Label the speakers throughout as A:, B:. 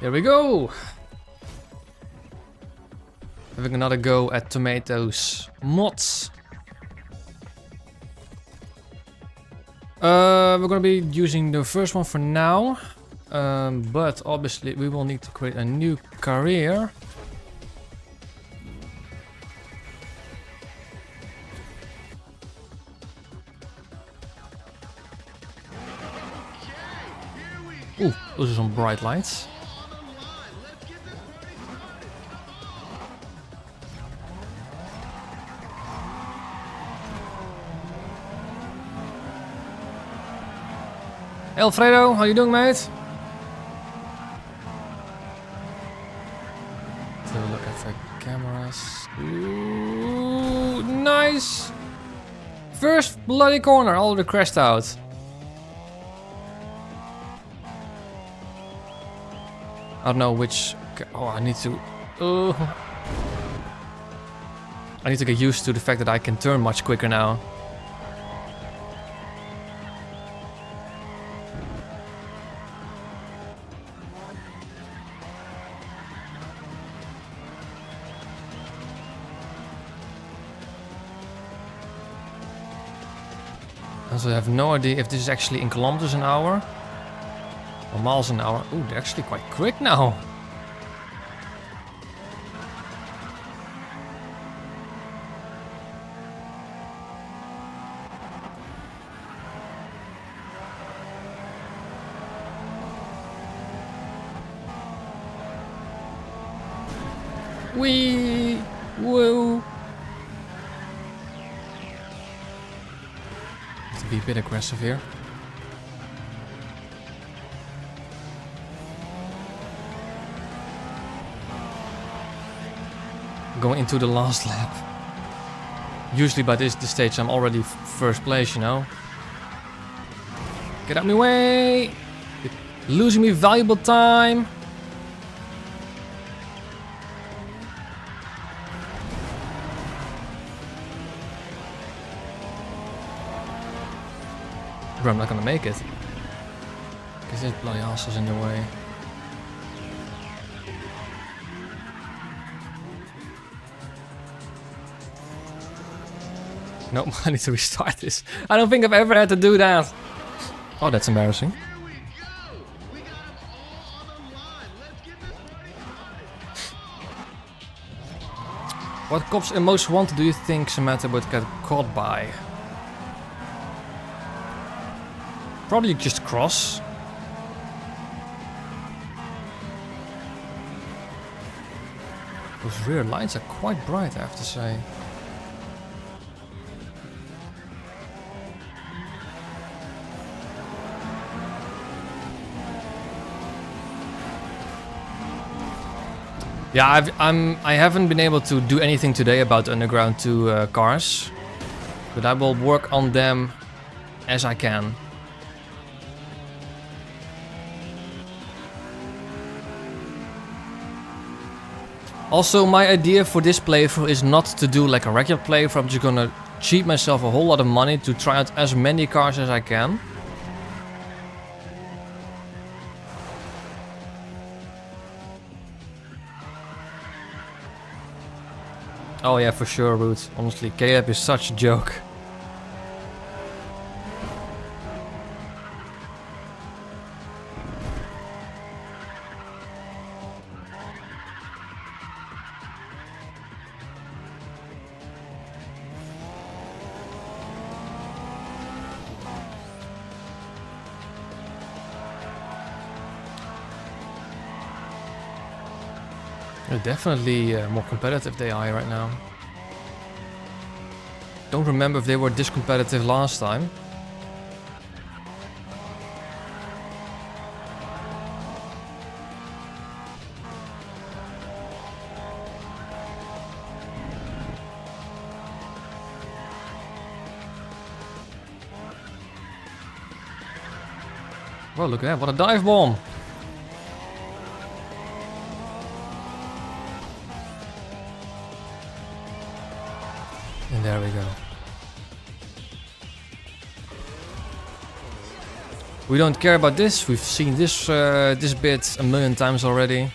A: Here we go. Having another go at tomatoes mods. We're gonna be using the first one for now. But obviously we will need to create a new career. Ooh, those are some bright lights. Hey Alfredo, how you doing, mate? Let's have a look at the cameras. Ooh, nice! First bloody corner, all the crashed out. I don't know which... Oh, I need to... I need to get used to the fact that I can turn much quicker now. Also, I have no idea if this is actually in kilometers an hour or miles an hour. Ooh, they're actually quite quick now. Wee! Whoa! To be a bit aggressive here. Going into the last lap. Usually by this stage I'm already first place, you know. Get out of my way! You're losing me valuable time. Bro, I'm not gonna make it. Because this bloody asshole's in the way. Nope, I need to restart this. I don't think I've ever had to do that. Oh, that's embarrassing. What cops in most wanted do you think Samantha would get caught by? Probably just cross. Those rear lights are quite bright, I have to say. Yeah, I haven't been able to do anything today about Underground 2 cars, but I will work on them as I can. Also, my idea for this playthrough is not to do like a regular playthrough. I'm just gonna cheat myself a whole lot of money to try out as many cars as I can. Oh yeah, for sure, Root. Honestly, Caleb is such a joke. They're definitely more competitive they are right now. Don't remember if they were this competitive last time. Well, look at that, what a dive bomb! And there we go. We don't care about this. We've seen this this bit a million times already.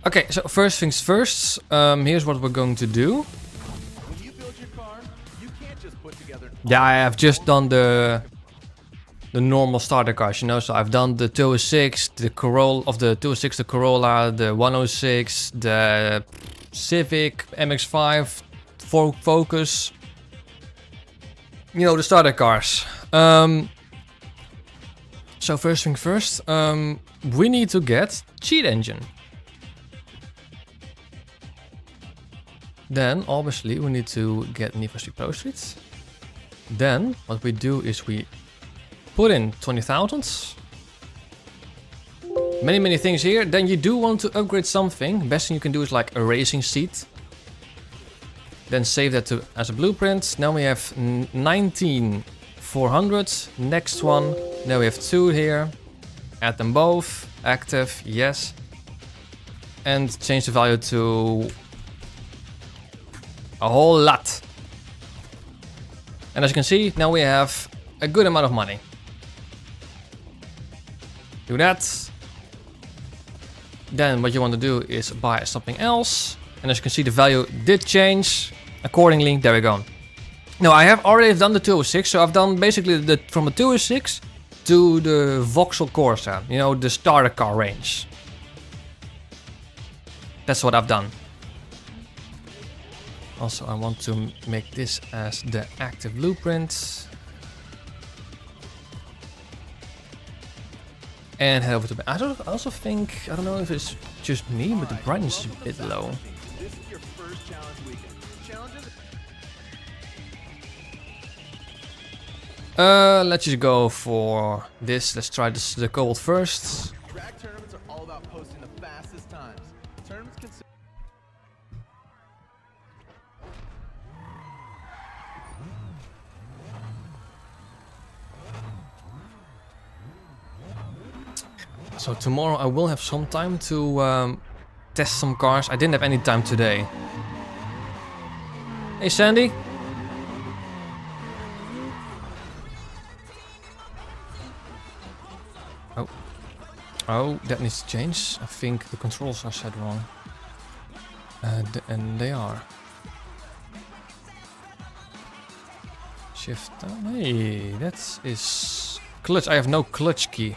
A: Okay, so first things first. Here's what we're going to do.
B: When you build your car, you can't just put together.
A: Yeah, I have just done the normal starter cars, you know. So I've done the 206, the Corolla of the 206, the Corolla, the 106, the Civic, MX-5, Focus. You know, the starter cars. So first thing first, we need to get cheat engine. Then obviously we need to get Need for Speed Pro Street. Then what we do is we put in 20,000. Many things here. Then you do want to upgrade something. Best thing you can do is like a racing seat. Then save that to as a blueprint. Now we have 19,400. Next one. Now we have 2 here. Add them both. Active, yes. And change the value to a whole lot. And as you can see, now we have a good amount of money. Do that. Then what you want to do is buy something else. And as you can see, the value did change accordingly. There we go. Now I have already done the 206, so I've done basically from the 206 to the Vauxhall Corsa, you know, the starter car range. That's what I've done. Also, I want to make this as the active blueprint. And head over to... I also think... I don't know if it's just me, but the brightness is a bit low.
B: This is your first challenge weekend. Challenges.
A: Let's just go for this. Let's try this, the gold first.
B: Track tournaments are all about posting the fastest times. Tournaments consist.
A: So tomorrow I will have some time to test some cars. I didn't have any time today. Hey Sandy. Oh. Oh, that needs to change. I think the controls are set wrong. And they are. Shift. Oh, hey, that is clutch. I have no clutch key.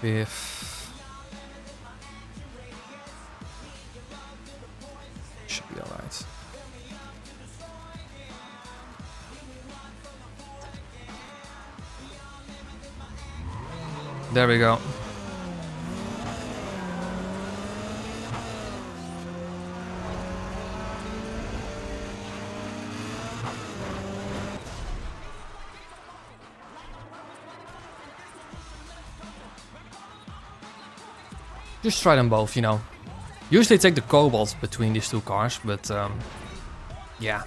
A: If should be all right. There we go. Just try them both, you know. Usually take the Cobalt between these two cars, but yeah.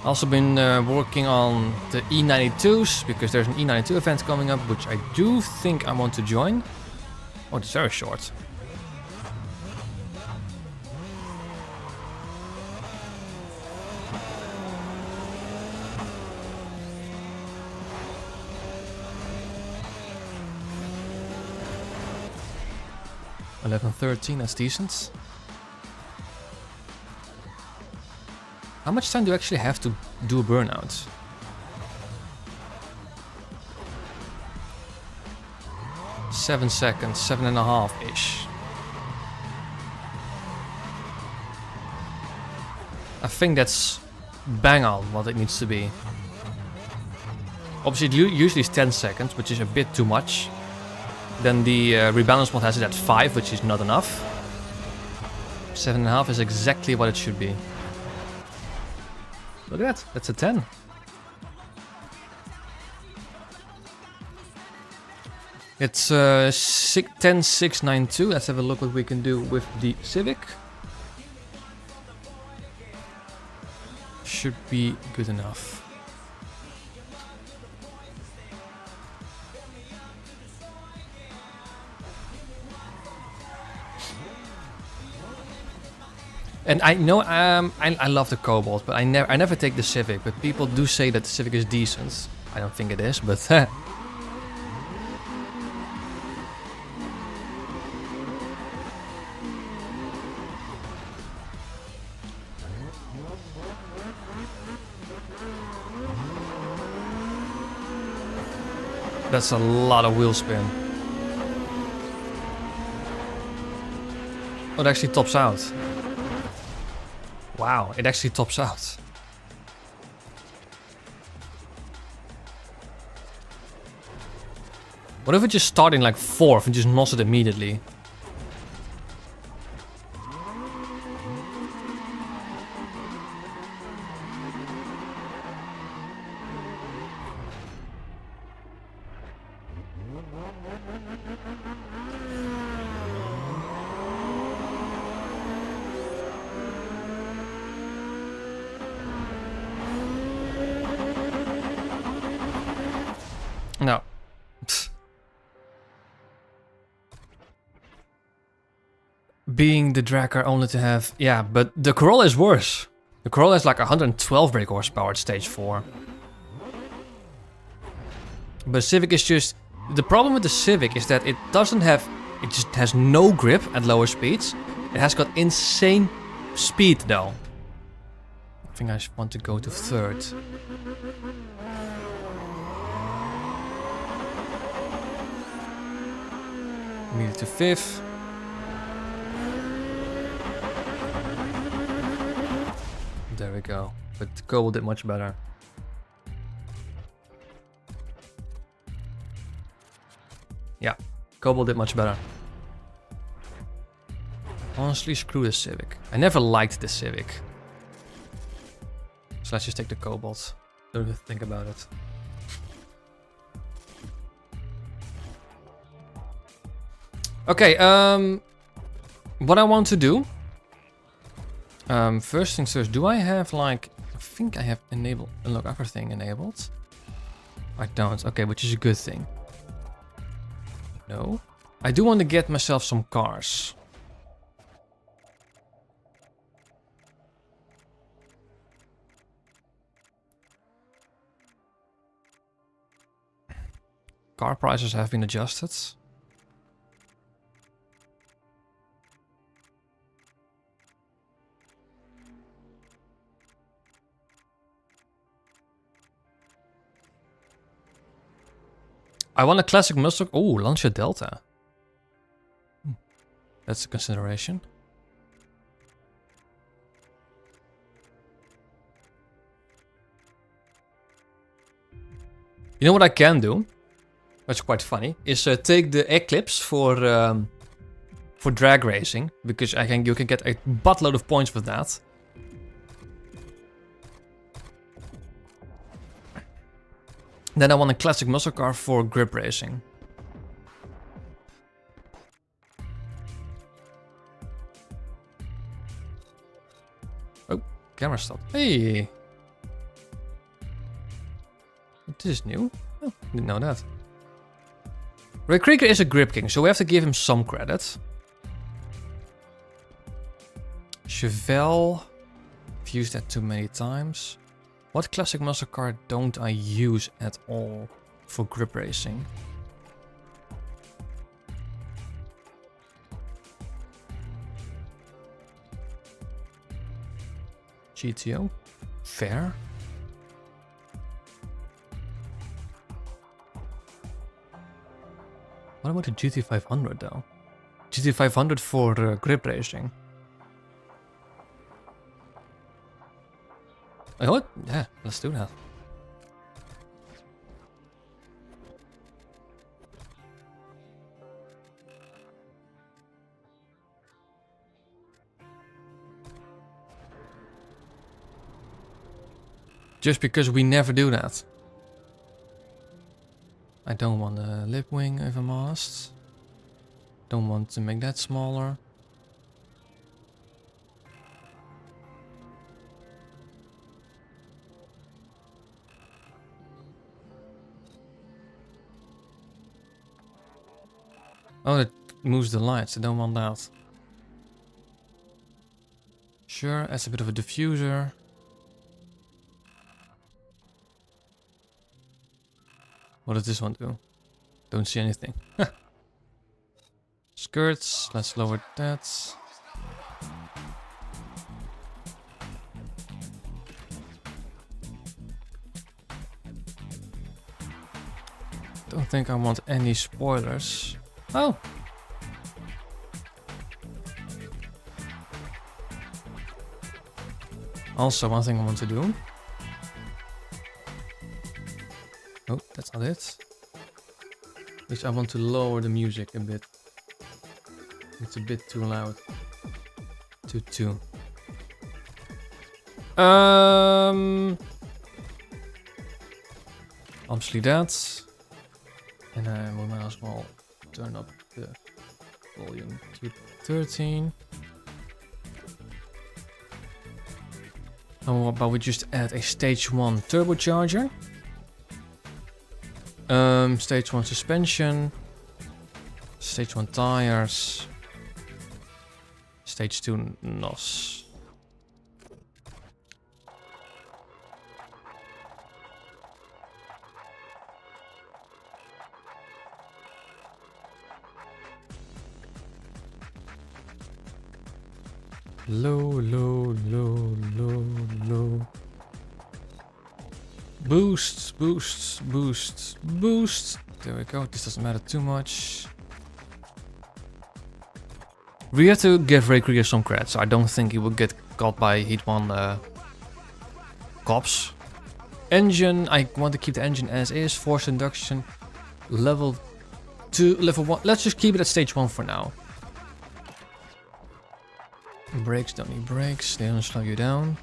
A: Also been working on the E92s, because there's an E92 event coming up, which I do think I want to join. Oh, it's very short. $11.13, that's decent. How much time do you actually have to do a burnout? Seven seconds, 7.5-ish. I think that's bang on what it needs to be. Obviously, it usually is 10 seconds, which is a bit too much. Then the rebalance mod has it at 5, which is not enough. 7.5 is exactly what it should be. Look at that, that's a 10. It's 10.692. Let's have a look what we can do with the Civic. Should be good And I know I love the Cobalt, but I never take the Civic. But people do say that the Civic is decent. I don't think it is, but that's a lot of wheel spin. Oh, it actually tops out. Wow, it actually tops out. What if we just start in like 4th and just nos it immediately? No. Pfft. Being the drag car only to have... Yeah, but the Corolla is worse. The Corolla has like 112 brake horsepower at stage 4. But Civic is just... The problem with the Civic is that it doesn't have... It just has no grip at lower speeds. It has got insane speed though. I think I want to go to 3rd. Immediately to 5th. There we go. But the Cobalt did much better. Yeah, Cobalt did much better. Honestly, screw the Civic. I never liked the Civic. So let's just take the Cobalt. Don't even think about it. Okay, what I want to do... first things first, do I have like... I think I have unlock everything enabled. I don't, okay, which is a good thing. No. I do want to get myself some cars. Car prices have been adjusted. I want a classic muscle. Oh, Lancia Delta. That's a consideration. You know what I can do? That's quite funny. Is take the Eclipse for drag racing, because you can get a buttload of points with that. Then I want a classic muscle car for grip racing. Oh, camera stopped. Hey! This is new. Oh, didn't know that. Ray Krieger is a grip king, so we have to give him some credit. Chevelle. I've used that too many times. What classic muscle car don't I use at all for grip racing? GTO? Fair. What about the GT500 though? GT500 for grip racing. Oh, what? Yeah, let's do that. Just because we never do that. I don't want a lip wing over mast. Don't want to make that smaller. Oh, it moves the lights. I don't want that. Sure, adds a bit of a diffuser. What does this one do? Don't see anything. Skirts, let's lower that. Don't think I want any spoilers. Oh! Also, one thing I want to do. Oh, that's not it. Is I want to lower the music a bit. It's a bit too loud. Too. Obviously that. And we might as well turn up the volume to 13. How about we just add a stage 1 turbocharger? Stage 1 suspension. Stage 1 tires. Stage 2 NOS. Low. Boost. There we go. This doesn't matter too much. We have to give Ray Krieger some credit, so I don't think he will get caught by Heat 1 cops. Engine, I want to keep the engine as is. Forced induction. Level 2, level 1. Let's just keep it at stage 1 for now. Brakes, don't need brakes. They don't slow you down.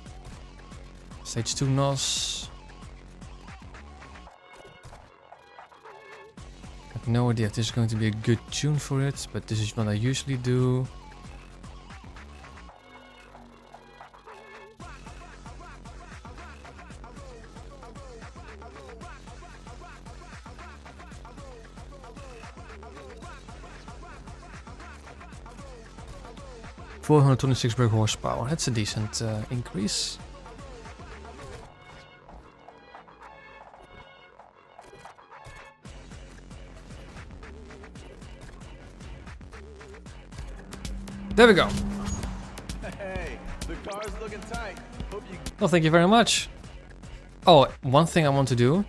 A: Stage 2 NOS. I have no idea if this is going to be a good tune for it, but this is what I usually do. $426 brake horsepower. That's a decent increase. There we go.
B: Hey, the car's looking tight. Hope you.
A: Well, thank you very much. Oh, one thing I want to do,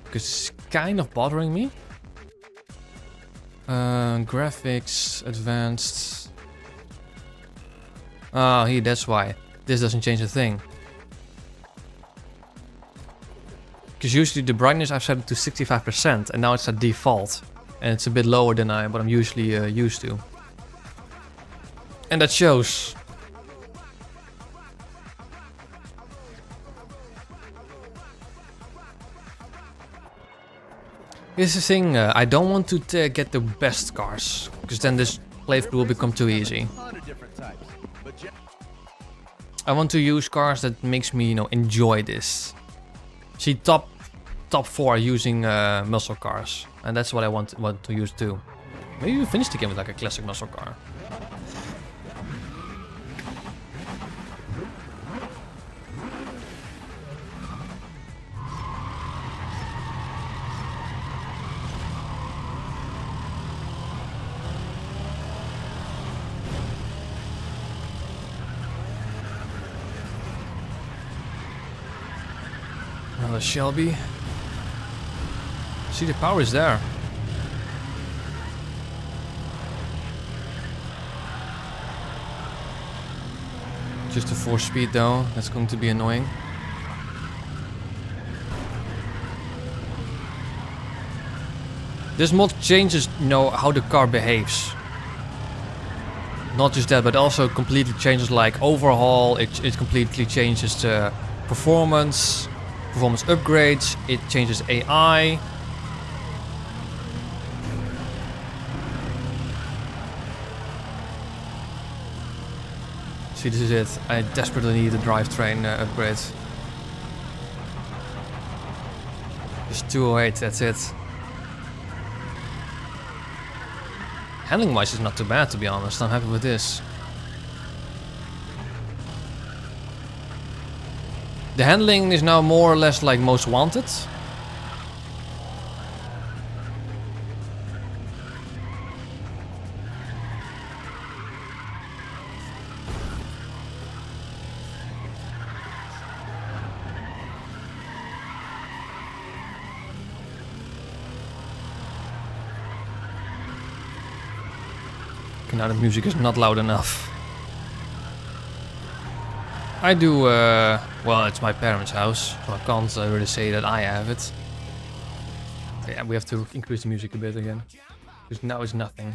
A: because it's kind of bothering me. Graphics, advanced. Oh, that's why. This doesn't change a thing. Because usually the brightness I've set it to 65% and now it's at default. And it's a bit lower than what I'm usually used to. And that shows. Here's the thing, I don't want to get the best cars. Because then this playthrough will become too easy. I want to use cars that makes me, enjoy this. See, top 4 using muscle cars, and that's what I want to use too. Maybe we finish the game with like a classic muscle car. Another Shelby. See, the power is there. Just a 4-speed though, that's going to be annoying. This mod changes, how the car behaves. Not just that, but also completely changes like overhaul. It completely changes the performance upgrades. It changes AI. See, this is it. I desperately need a drivetrain upgrade. Just 208, that's it. Handling wise is not too bad, to be honest. I'm happy with this. The handling is now more or less like Most Wanted. Okay, now the music is not loud enough. I do, well, it's my parents' house, so I can't really say that I have it. Yeah, we have to increase the music a bit again, because now it's nothing.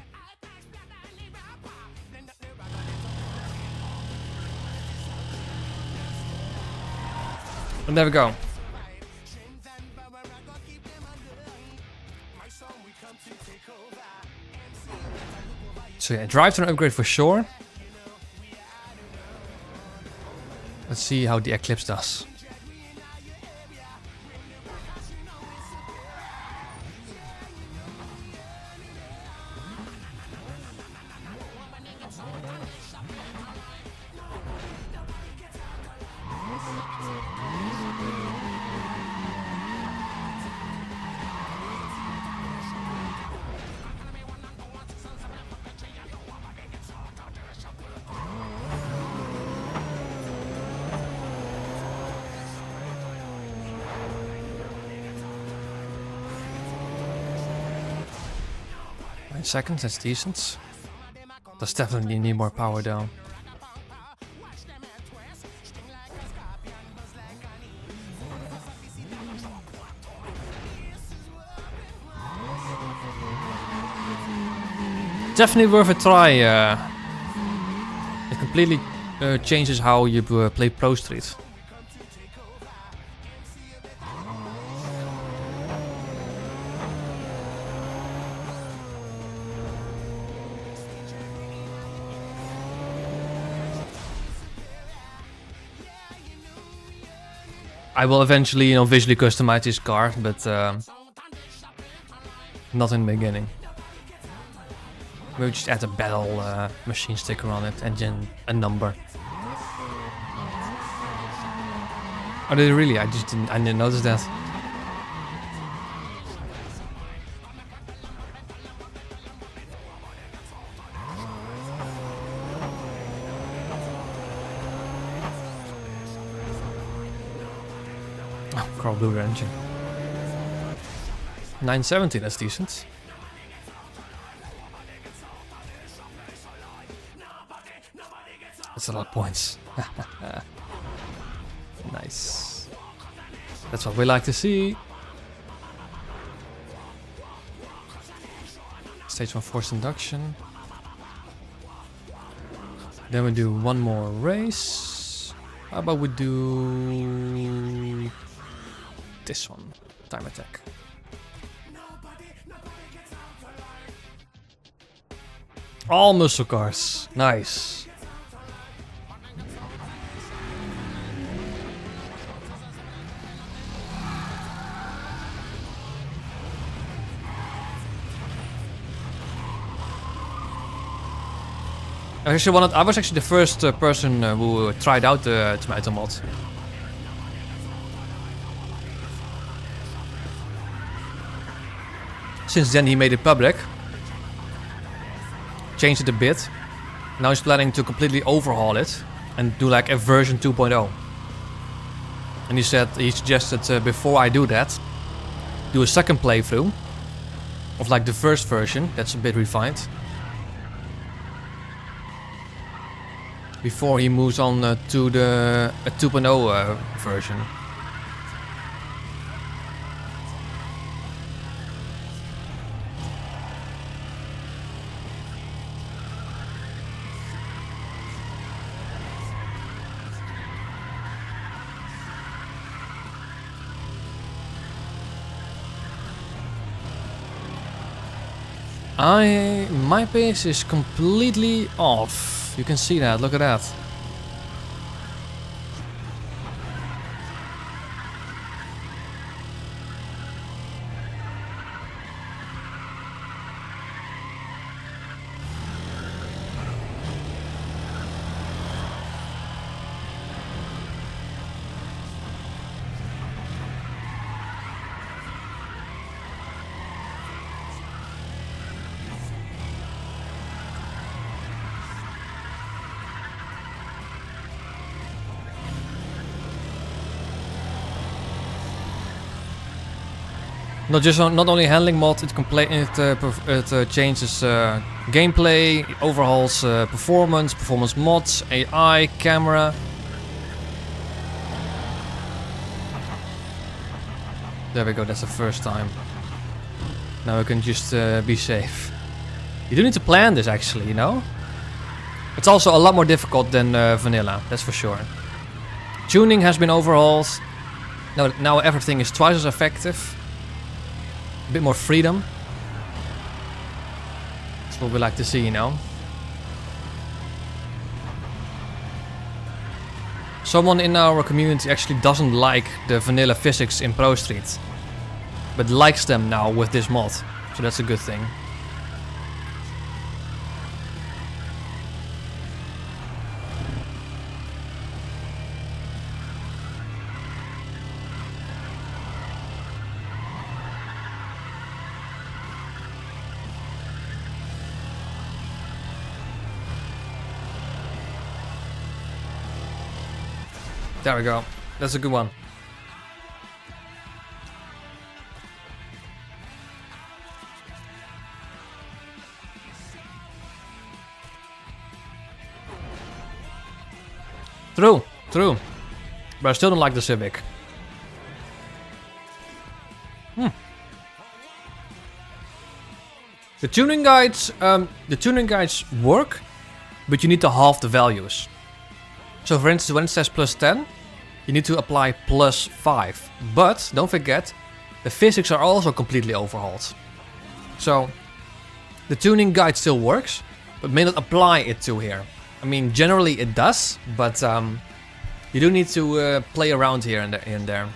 A: And there we go. So yeah, drivetrain upgrade for sure. Let's see how the Eclipse does. Seconds, that's decent. Does definitely need more power down. Definitely worth a try. It completely changes how you play Pro Street. I will eventually, visually customize this car, but not in the beginning. We'll just add a battle machine sticker on it and then a number. Oh, did it really? I didn't notice that. Carl Blue engine. 970, that's decent. That's a lot of points. Nice. That's what we like to see. Stage 1 forced induction. Then we do one more race. How about we do this one, time attack. All muscle cars, nice. I was actually the first person who tried out the tomato mod. Since then he made it public, changed it a bit. Now he's planning to completely overhaul it and do like a version 2.0. And he suggested before I do that, do a second playthrough of like the first version, that's a bit refined, before he moves on to the 2.0 version. My pace is completely off. You can see that, look at that. Not only handling mod, it changes gameplay, overhauls performance mods, AI, camera. There we go, that's the first time. Now we can just be safe. You do need to plan this actually, you know? It's also a lot more difficult than vanilla, that's for sure. Tuning has been overhauled. Now everything is twice as effective. A bit more freedom. That's what we like to see, you know? Someone in our community actually doesn't like the vanilla physics in Pro Street, but likes them now with this mod, so that's a good thing. There we go. That's a good one. True. But I still don't like the Civic. The tuning guides work, but you need to halve the values. So for instance, when it says plus 10, you need to apply plus 5. But don't forget, the physics are also completely overhauled. So the tuning guide still works, but may not apply it to here. I mean, generally it does, but you do need to play around here and there.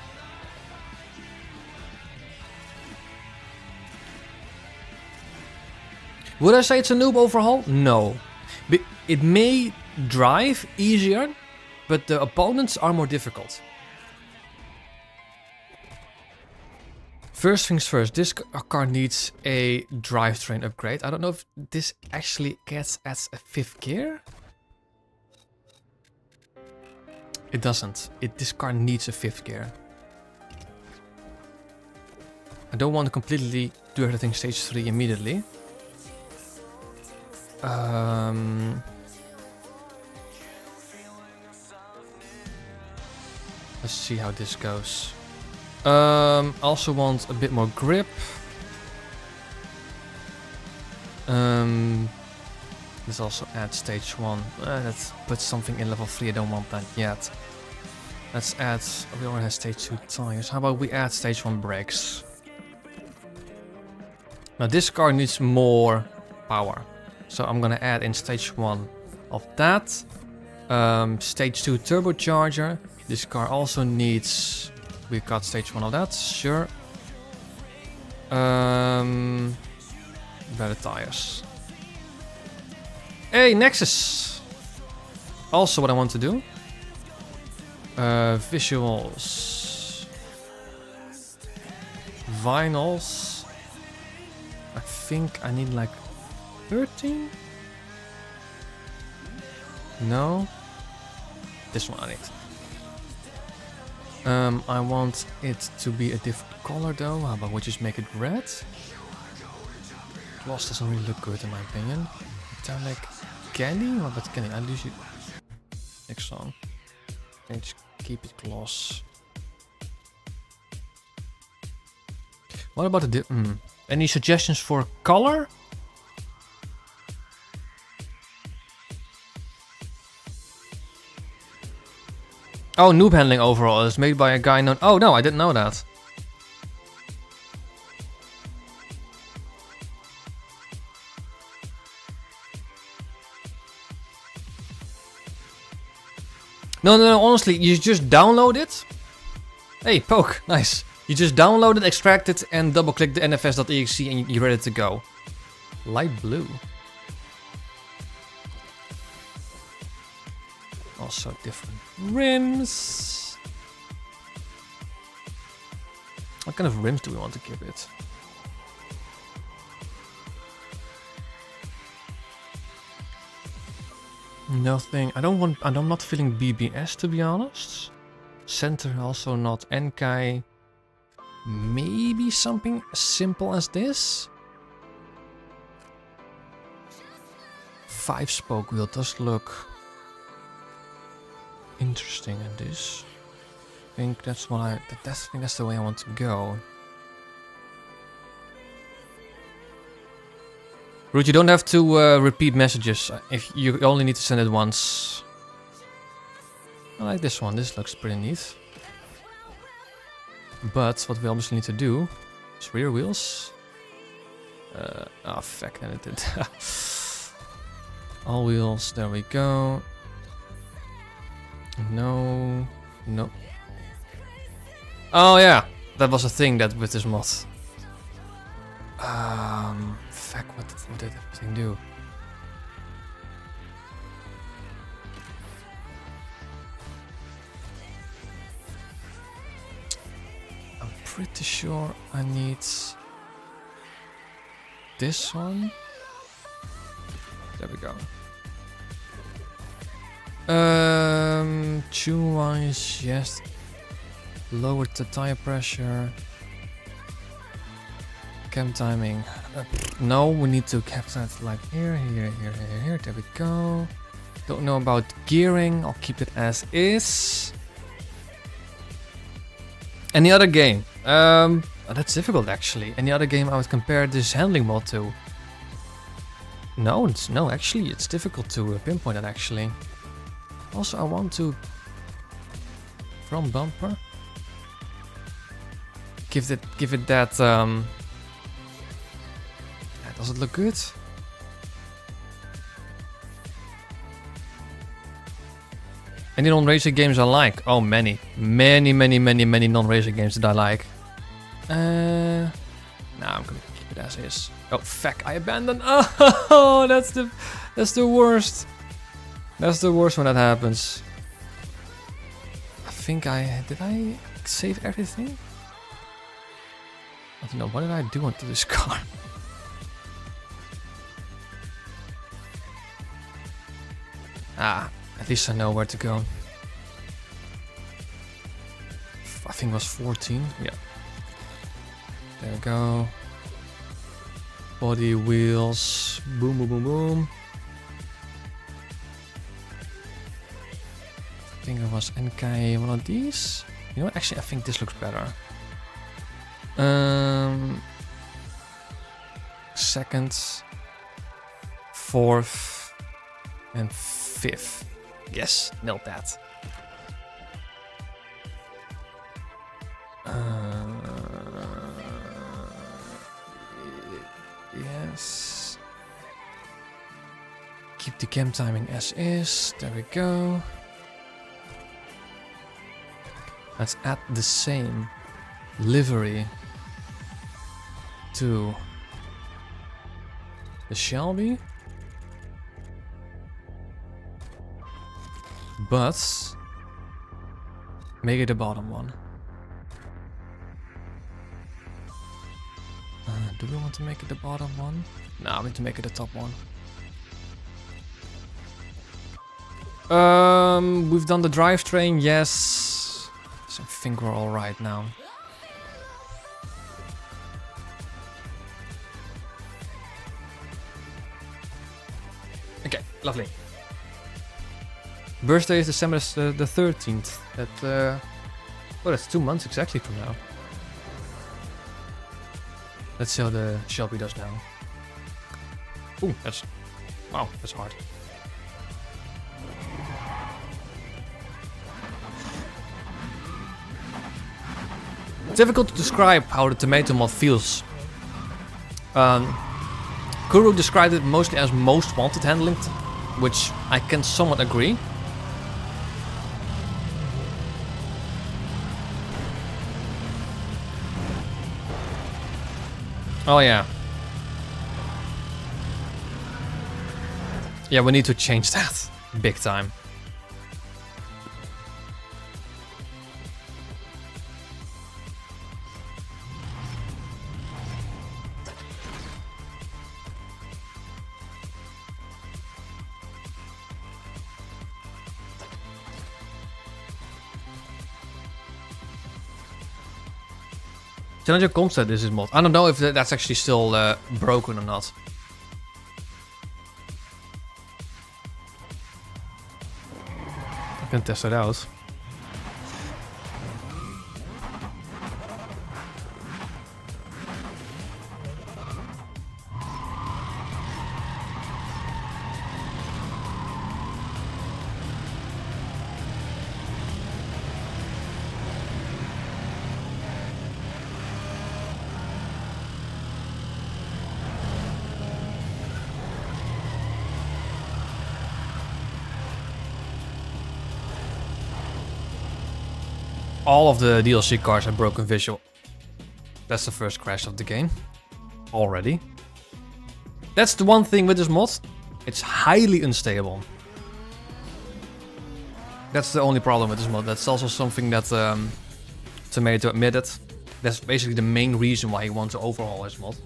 A: Would I say it's a noob overhaul? No. It may drive easier, but the opponents are more difficult. First things first, this car needs a drivetrain upgrade. I don't know if this actually gets as a 5th gear. It doesn't. This car needs a 5th gear. I don't want to completely do everything stage 3 immediately. Let's see how this goes. Also want a bit more grip. Let's also add stage 1. Let's put something in level 3. I don't want that yet. Let's add... We already have stage 2 tires. How about we add stage 1 brakes? Now this car needs more power. So I'm gonna add in stage 1 of that. Stage 2 turbocharger. This car also needs... We got stage 1 of that, sure. Better tires. Hey, Nexus! Also what I want to do. Visuals. Vinyls. I think I need like 13? No. This one I need. I want it to be a different color though. How about we just make it red? Gloss doesn't really look good in my opinion. Metallic candy? What about candy? I'll use it next song. And just keep it gloss. What about the any suggestions for color? Oh, noob handling overall is made by a guy known... Oh no, I didn't know that. No, honestly, you just download it. Hey, Poke, nice. You just download it, extract it, and double click the NFS.exe and you're ready to go. Light blue. Also different rims. What kind of rims do we want to give it? Nothing. I'm not feeling BBS to be honest. Center also not. Enkai. maybe something as simple as this. 5-spoke wheel does look interesting in this. I think that's what I think that's the way I want to go. Root, you don't have to repeat messages if you only need to send it once. I like this one. This looks pretty neat. But what we obviously need to do is rear wheels. Oh fuck, and it did. All wheels. There we go. No. No. Oh yeah, that was a thing that with this mod. Fuck, what did that thing do? I'm pretty sure I need this one. There we go. Tune-wise, yes. Lower the tire pressure. Cam timing. No, we need to cap that like here. There we go. Don't know about gearing. I'll keep it as is. Any other game? Oh, that's difficult actually. Any other game I would compare this handling mod to? No, actually, it's difficult to pinpoint it actually. Also, I want to front bumper. Give it that. Does it look good? Any non-racing games I like? Oh, many non-racing games that I like. Nah, I'm gonna keep it as is. Oh fuck! I abandoned. Oh, that's the worst. That's the worst when that happens. I think did I save everything? I don't know. What did I do onto this car? At least I know where to go. I think it was 14. Yeah. There we go. Body, wheels. Boom, boom, boom, boom. I think it was NK one of these. You know what? Actually, I think this looks better. Second, fourth, and fifth. Yes, nailed that. Yes. Keep the cam timing as is. There we go. Let's add the same livery to the Shelby. But make it the bottom one. Do we want to make it the bottom one? No, we need to make it the top one. We've done the drivetrain, yes. So I think we're all right now. Okay, lovely. Birthday is December the 13th. That, oh, that's 2 months exactly from now. Let's see how the Shelby does now. Ooh, wow, that's hard. It's difficult to describe how the tomato mod feels. Kuru described it mostly as most wanted handling, which I can somewhat agree. Oh yeah. Yeah, we need to change that big time. Challenger Comstead is this mod. I don't know if that's actually still broken or not. I can test it out. All of the DLC cars have broken visual. That's the first crash of the game. Already. That's the one thing with this mod. It's highly unstable. That's the only problem with this mod. That's also something that Tomato admitted. That's basically the main reason why he wants to overhaul his mod.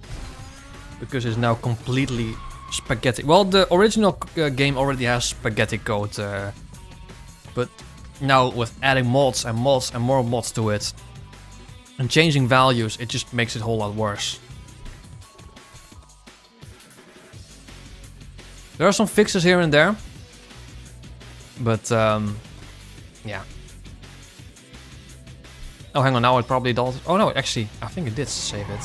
A: Because it's now completely spaghetti. Well, the original game already has spaghetti code. But now with adding mods and mods and more mods to it and changing values, it just makes it a whole lot worse. There are some fixes here and there, but yeah. Oh, hang on, now it probably does. Oh no, actually, I think it did save it.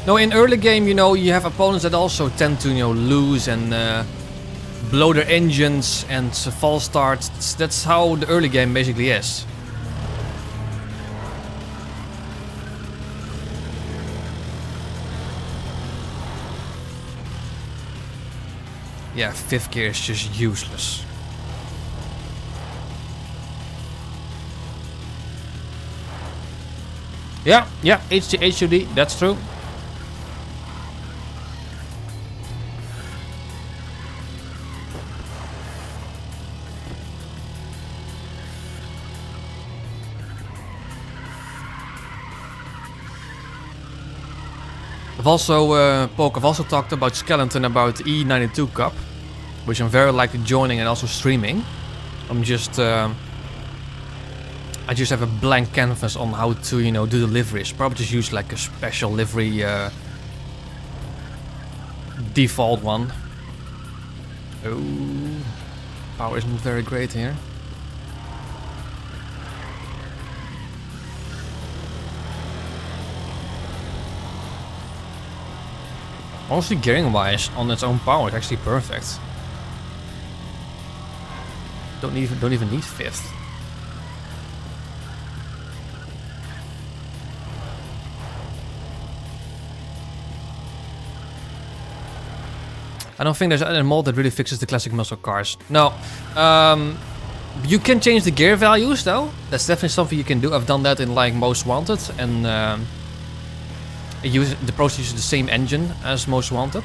A: No, in early game, you know, you have opponents that also tend to, you know, lose and blow their engines and false start. That's how the early game basically is. Yeah, 5th gear is just useless. Yeah, HUD, that's true. I've also talked about Skeleton about the E92 Cup, which I'm very likely joining and also streaming. I just have a blank canvas on how to, you know, do the liveries. Probably just use like a special livery default one. Oh, power isn't very great here. Honestly, gearing wise, on its own power, it's actually perfect. Don't even need 5th. I don't think there's any mod that really fixes the classic muscle cars. No. You can change the gear values though. That's definitely something you can do. I've done that in like Most Wanted, and the process uses the same engine as Most Wanted.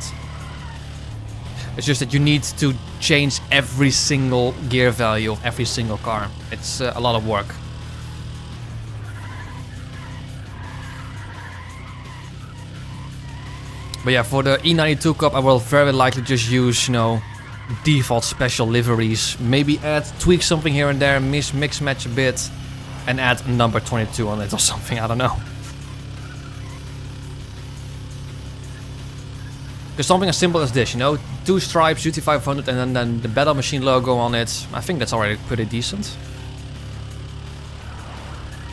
A: It's just that you need to change every single gear value of every single car. It's a lot of work. But yeah, for the E92 Cup, I will very likely just use, you know, default special liveries. Maybe tweak something here and there, mix match a bit, and add number 22 on it or something. I don't know. Because something as simple as this, you know, 2 stripes, GT500, and then the Battle Machine logo on it. I think that's already pretty decent.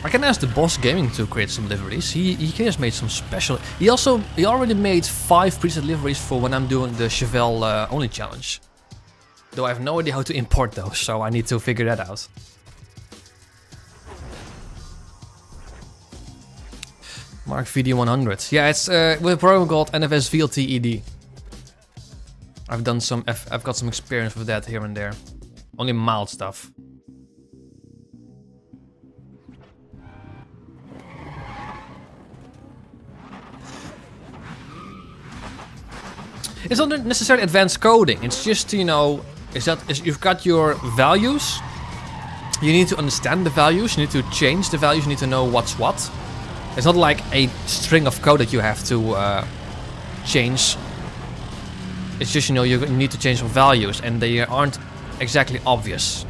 A: I can ask the Boss Gaming to create some liveries. He just made some special. He already made 5 preset liveries for when I'm doing the Chevelle only challenge. Though I have no idea how to import those, so I need to figure that out. Mark VD100. Yeah, it's with a program called NFS VLT-ED. I've got some experience with that here and there. Only mild stuff. It's not necessarily advanced coding. It's just, you know, you've got your values. You need to understand the values. You need to change the values. You need to know what's what. It's not like a string of code that you have to change. It's just, you know, you need to change some values and they aren't exactly obvious.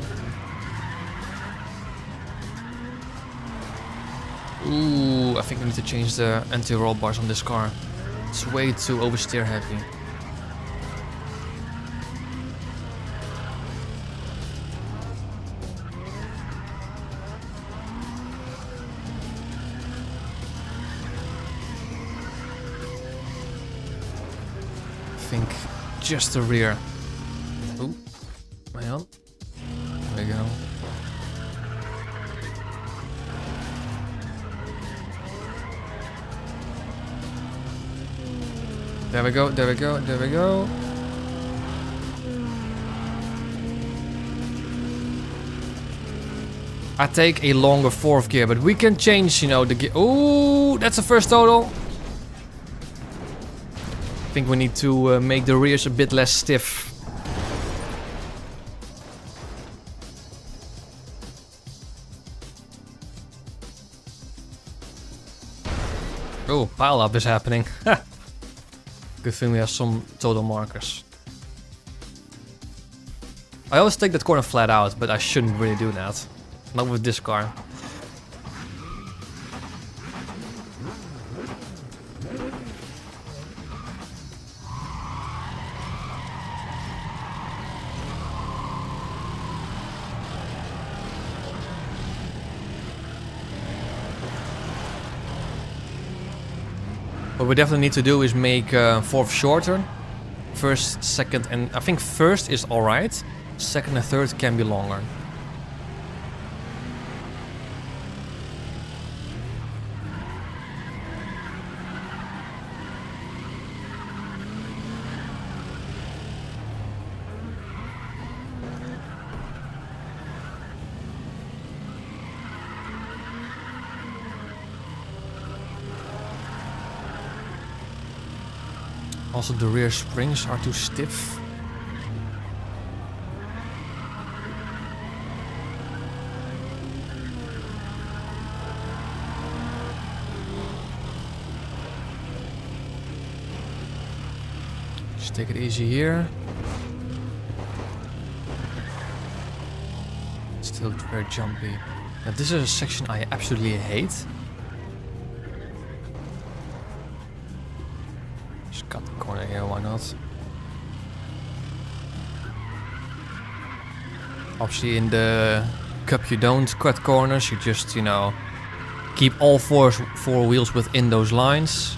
A: Ooh, I think I need to change the anti-roll bars on this car. It's way too oversteer heavy. I think just the rear. Ooh, hang on. There we go. There we go, there we go, there we go. I take a longer fourth gear, but we can change, you know, the gear. Ooh, that's the first total. I think we need to make the rears a bit less stiff. Oh, pile up is happening. Good thing we have some total markers. I always take that corner flat out, but I shouldn't really do that. Not with this car. What we definitely need to do is make fourth shorter. First, second, and I think first is alright. Second and third can be longer. Also, the rear springs are too stiff. Just take it easy here. Still very jumpy. Now, this is a section I absolutely hate. Cut the corner here, why not? Obviously in the Cup you don't cut corners, you just, you know, keep all four wheels within those lines.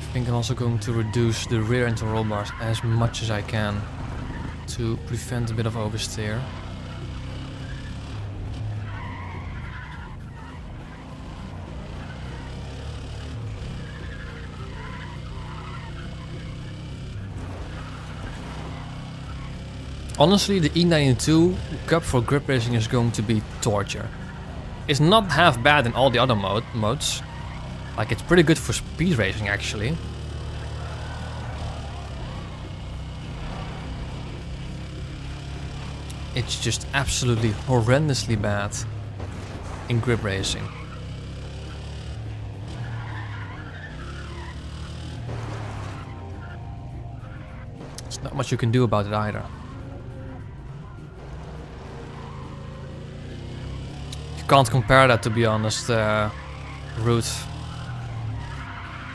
A: I think I'm also going to reduce the rear end roll bars as much as I can to prevent a bit of oversteer. Honestly, the E92 Cup for grip racing is going to be torture. It's not half bad in all the other modes. Like, it's pretty good for speed racing, actually. It's just absolutely horrendously bad in grip racing. There's not much you can do about it either. You can't compare that, to be honest, Root.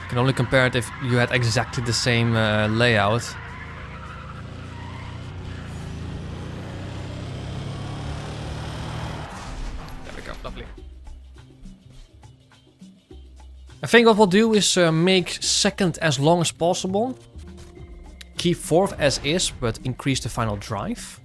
A: You can only compare it if you had exactly the same layout. There we go, lovely. I think what we'll do is make second as long as possible. Keep fourth as is, but increase the final drive.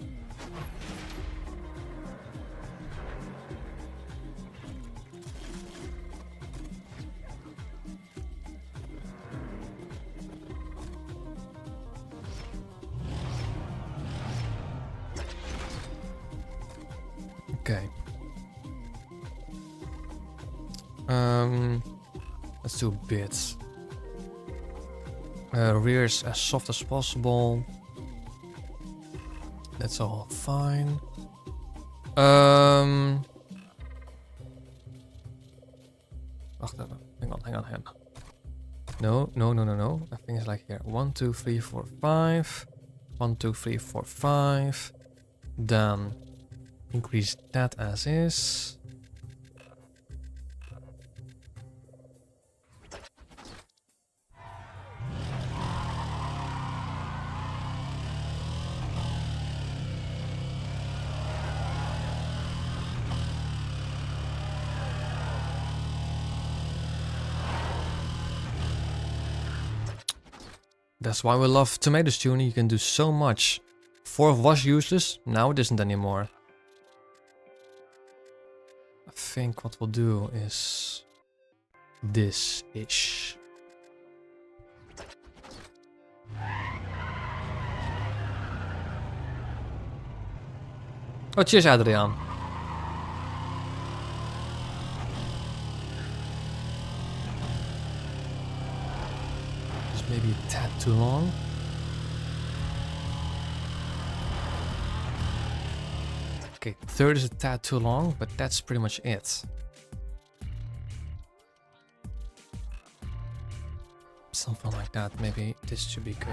A: Okay. Let's do bits. Rears as soft as possible. That's all fine. Wacht even. Hang on. No. I think it's like here. 1, 2, 3, 4, 5. 1, 2, 3, 4, 5. Then increase that as is. That's why we love tomatoes tuning. You can do so much. 4 was useless, now it isn't anymore. I think what we'll do is this-ish. Oh, cheers, Adriaan. Just maybe a tad too long. Okay, third is a tad too long, but that's pretty much it. Something like that, maybe this should be good.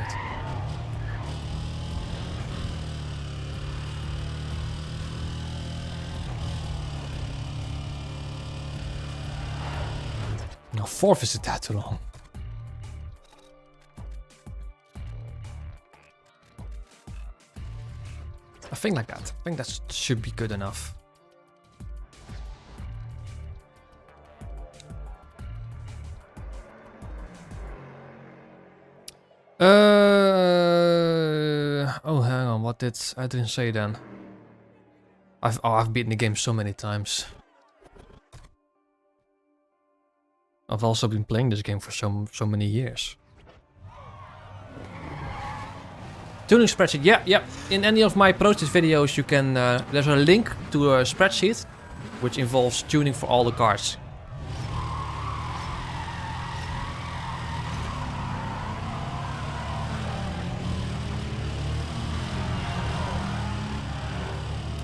A: No, fourth is a tad too long. I think like that. I think that should be good enough. Oh, hang on. What did I didn't say then? I've beaten the game so many times. I've also been playing this game for so many years. Tuning spreadsheet, yeah. In any of my process videos, you can. There's a link to a spreadsheet, which involves tuning for all the cars.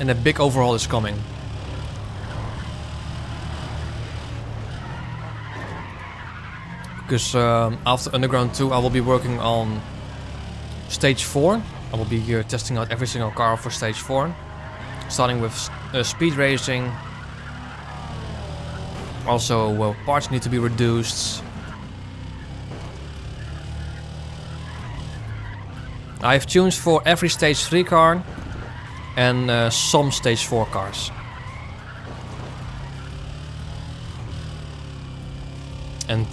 A: And a big overhaul is coming. Because after Underground 2, I will be working on Stage 4. I will be here testing out every single car for Stage 4. Starting with speed racing. Also, parts need to be reduced. I have tunes for every Stage 3 car and some Stage 4 cars. And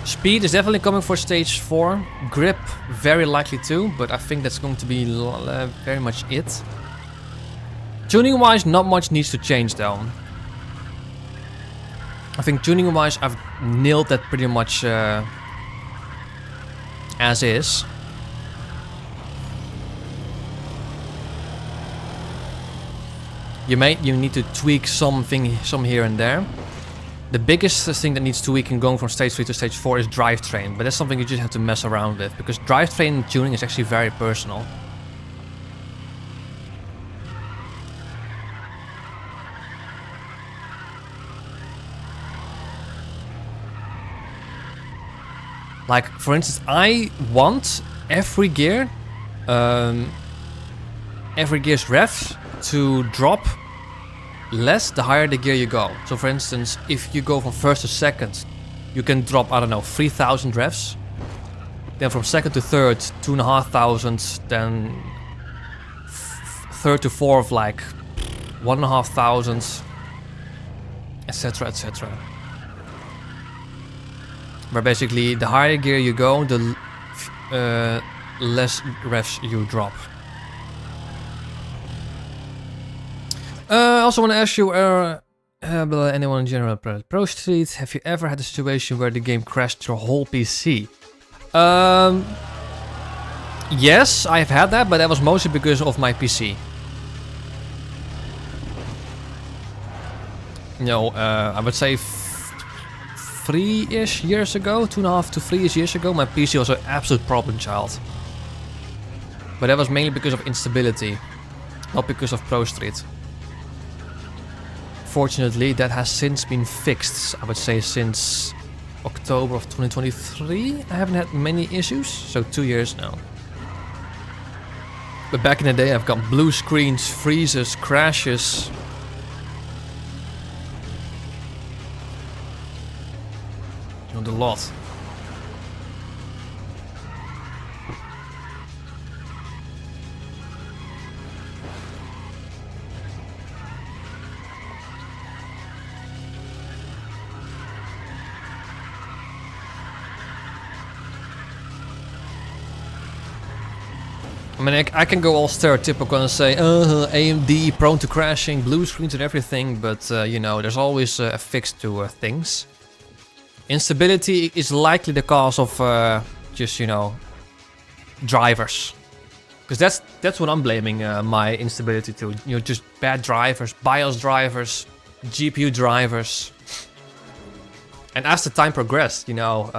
A: speed is definitely coming for Stage 4. Grip very likely too, but I think that's going to be very much it. Tuning wise, not much needs to change though. I think tuning wise, I've nailed that pretty much as is. You need to tweak some here and there. The biggest thing that needs tweaking going from Stage 3 to Stage 4 is drivetrain, but that's something you just have to mess around with, because drivetrain tuning is actually very personal. Like, for instance, I want every gear's revs to drop less the higher the gear you go. So for instance, if you go from first to second, you can drop, I don't know, 3000 revs. Then from second to third, 2500. Then third to fourth, like 1500, etc, etc. Where basically the higher gear you go, the less revs you drop. I also want to ask you, anyone in general Pro Street, have you ever had a situation where the game crashed your whole PC? Yes, I've had that, but that was mostly because of my PC. No, I would say 3-ish years ago, 2.5 to 3 years ago, my PC was an absolute problem child. But that was mainly because of instability, not because of Pro Street. Fortunately, that has since been fixed. I would say since October of 2023, I haven't had many issues, so 2 years now. But back in the day, I've got blue screens, freezes, crashes. Not a lot. I mean, I can go all stereotypical and say, AMD prone to crashing, blue screens and everything, but you know, there's always a fix to things. Instability is likely the cause of just, you know, drivers. Because that's what I'm blaming my instability to. You know, just bad drivers, BIOS drivers, GPU drivers. And as the time progressed, you know,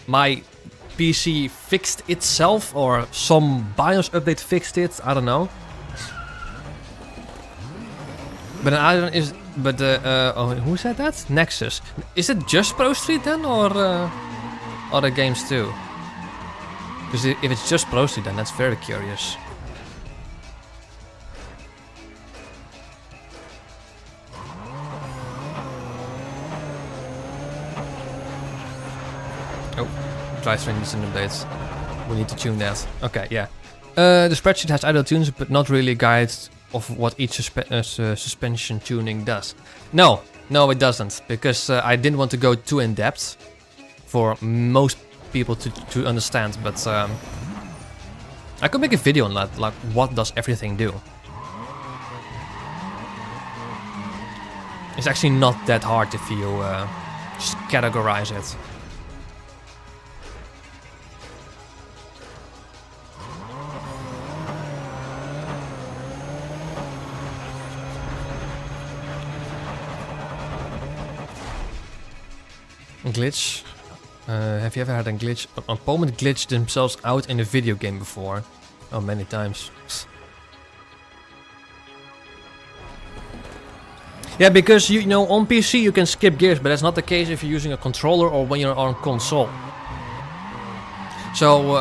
A: my PC fixed itself, or some BIOS update fixed it. I don't know. But I don't. Who said that? Nexus. Is it just Pro Street then, or other games too? Because if it's just Pro Street, then that's very curious. Oh. Drivetrain needs an update. We need to tune that. Okay, yeah. The spreadsheet has idle tunes, but not really guides of what each suspension tuning does. No, it doesn't, because I didn't want to go too in depth for most people to understand. But I could make a video on that, like what does everything do. It's actually not that hard if you just categorize it. Glitch. Have you ever had a glitch? An opponent glitched themselves out in a video game before? Oh, many times. Yeah, because you know on PC you can skip gears, but that's not the case if you're using a controller or when you're on console. So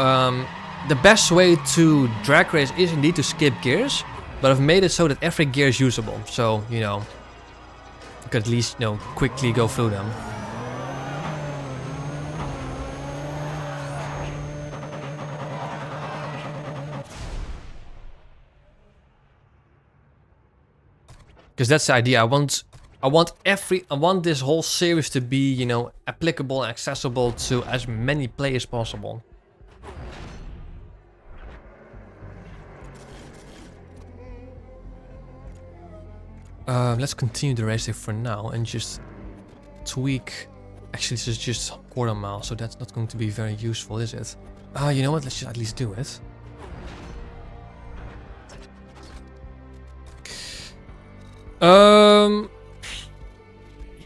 A: the best way to drag race is indeed to skip gears, but I've made it so that every gear is usable. So you know you could at least quickly go through them. Because that's the idea. I want this whole series to be, you know, applicable and accessible to as many players as possible. Let's continue the racing for now and just tweak. Actually, this is just quarter mile, so that's not going to be very useful, is it? You know what? Let's just at least do it.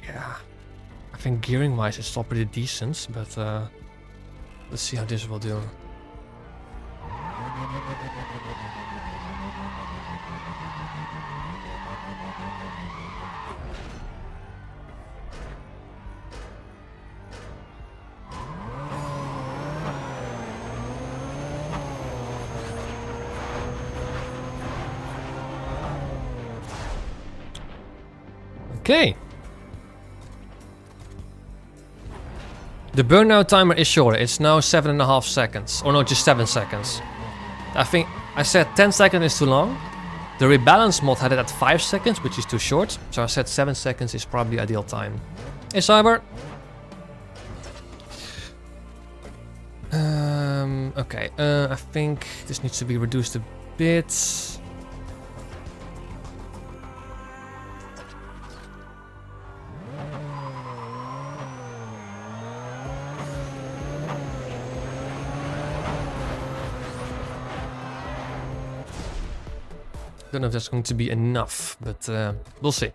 A: Yeah, I think gearing wise it's still pretty decent, but let's see how this will do. Okay. The burnout timer is shorter. It's now 7.5 seconds. Or no, just 7 seconds. I think I said 10 seconds is too long. The rebalance mod had it at 5 seconds, which is too short. So I said 7 seconds is probably ideal time. Hey, Cyber. Okay. I think this needs to be reduced a bit. Don't know if that's going to be enough, but we'll see.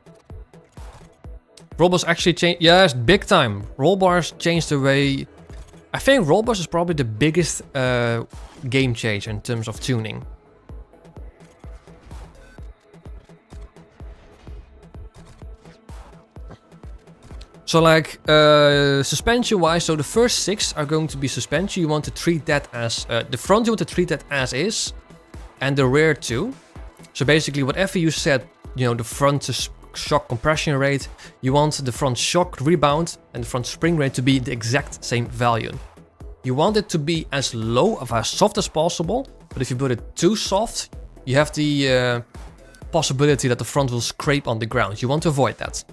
A: Roll bars actually change. Yes, big time. Roll bars change the way. I think roll bars is probably the biggest game changer in terms of tuning. So like suspension wise, so the first 6 are going to be suspension. You want to treat that as the front. You want to treat that as is, and the rear too. So basically, whatever you set, you know, the front shock compression rate, you want the front shock rebound and the front spring rate to be the exact same value. You want it to be as low of as soft as possible, but if you put it too soft, you have the possibility that the front will scrape on the ground. You want to avoid that.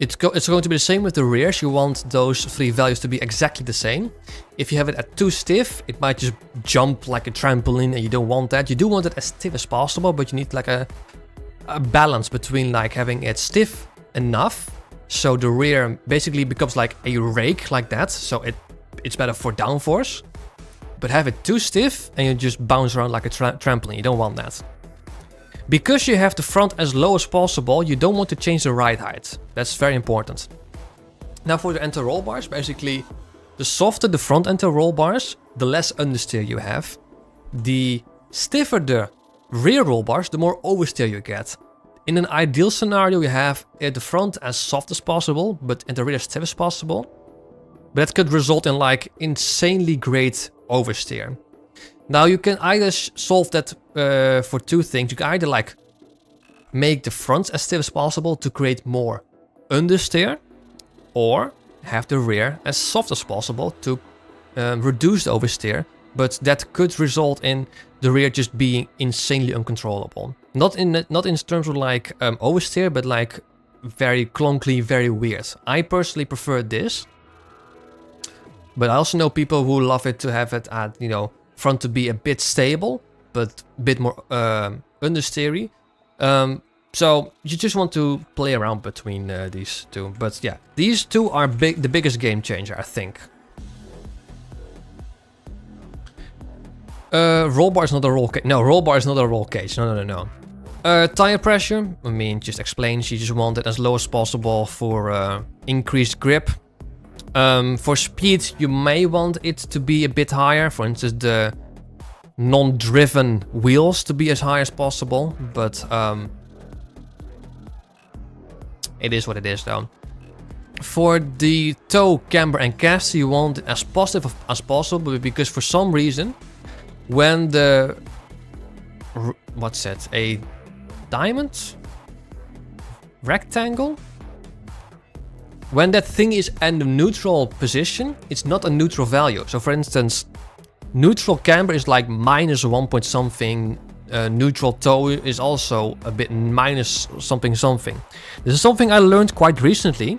A: It's going to be the same with the rears. You want those 3 values to be exactly the same. If you have it at too stiff, it might just jump like a trampoline, and you don't want that. You do want it as stiff as possible, but you need like a balance between like having it stiff enough so the rear basically becomes like a rake like that, so it's better for downforce, but have it too stiff and you just bounce around like a trampoline. You don't want that. Because you have the front as low as possible, you don't want to change the ride height. That's very important. Now for the anti-roll bars, basically the softer the front anti-roll bars, the less understeer you have. The stiffer the rear roll bars, the more oversteer you get. In an ideal scenario, you have the front as soft as possible, but in the rear as stiff as possible. But that could result in like insanely great oversteer. Now you can either solve that for 2 things. You can either like make the front as stiff as possible to create more understeer, or have the rear as soft as possible to reduce the oversteer. But that could result in the rear just being insanely uncontrollable. Not in terms of like oversteer, but like very clunky, very weird. I personally prefer this, but I also know people who love it to have it at, you know, front to be a bit stable, but a bit more understeery. So you just want to play around between these 2. But yeah, these 2 are the biggest game changer, I think. Roll bar is not a roll cage. No, roll bar is not a roll cage. No. Tire pressure, I mean, just explains you just want it as low as possible for increased grip. For speed, you may want it to be a bit higher. For instance, the non-driven wheels to be as high as possible. But it is what it is, though. For the toe, camber, and caster, you want it as positive as possible, because for some reason, when the what's that? A diamond? Rectangle? When that thing is in the neutral position, it's not a neutral value. So for instance, neutral camber is like minus 1 point something. Neutral toe is also a bit minus something something. This is something I learned quite recently.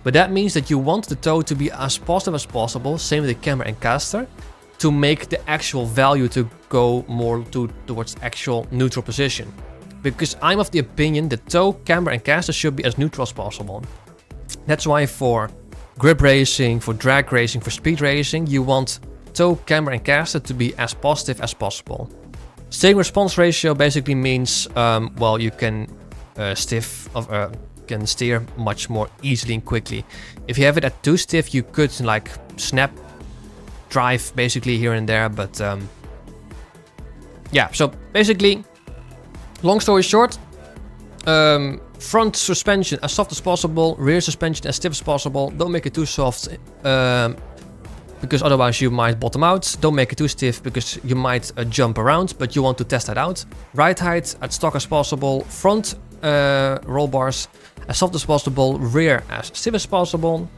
A: But that means that you want the toe to be as positive as possible, same with the camber and caster, to make the actual value to go more towards actual neutral position. Because I'm of the opinion that toe, camber, and caster should be as neutral as possible. That's why for grip racing, for drag racing, for speed racing, you want toe, camber, and caster to be as positive as possible. Steering response ratio basically means, well, you can can steer much more easily and quickly. If you have it at too stiff, you could like snap drive basically here and there, but yeah, so basically, long story short, front suspension as soft as possible, rear suspension as stiff as possible. Don't make it too soft, because otherwise you might bottom out. Don't make it too stiff because you might jump around, but you want to test that out. Ride height as stock as possible, front roll bars as soft as possible, rear as stiff as possible.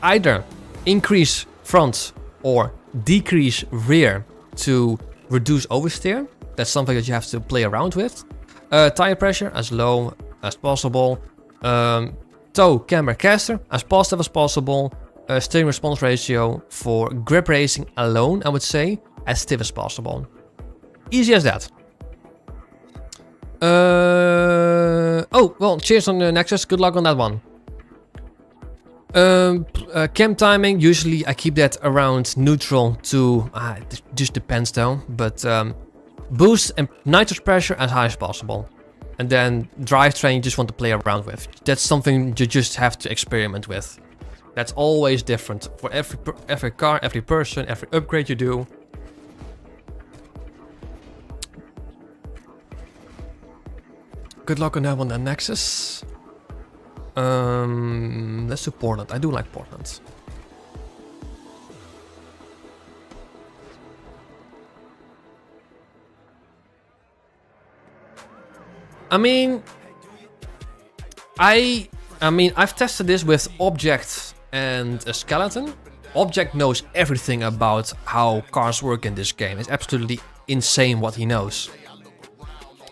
A: Either increase front or decrease rear to reduce oversteer. That's something that you have to play around with. Tire pressure as low as possible. Toe, camber, caster as positive as possible. Steering response ratio for grip racing alone, I would say, as stiff as possible. Easy as that. Oh, well, cheers on the Nexus. Good luck on that one. Cam timing, usually I keep that around neutral to, it just depends though, but boost and nitrous pressure as high as possible. And then drivetrain you just want to play around with. That's something you just have to experiment with. That's always different for every car, every person, every upgrade you do. Good luck on that one, the Nexus. Let's do Portland. I do like Portland. I mean, I've tested this with Object and a Skeleton. Object knows everything about how cars work in this game. It's absolutely insane what he knows.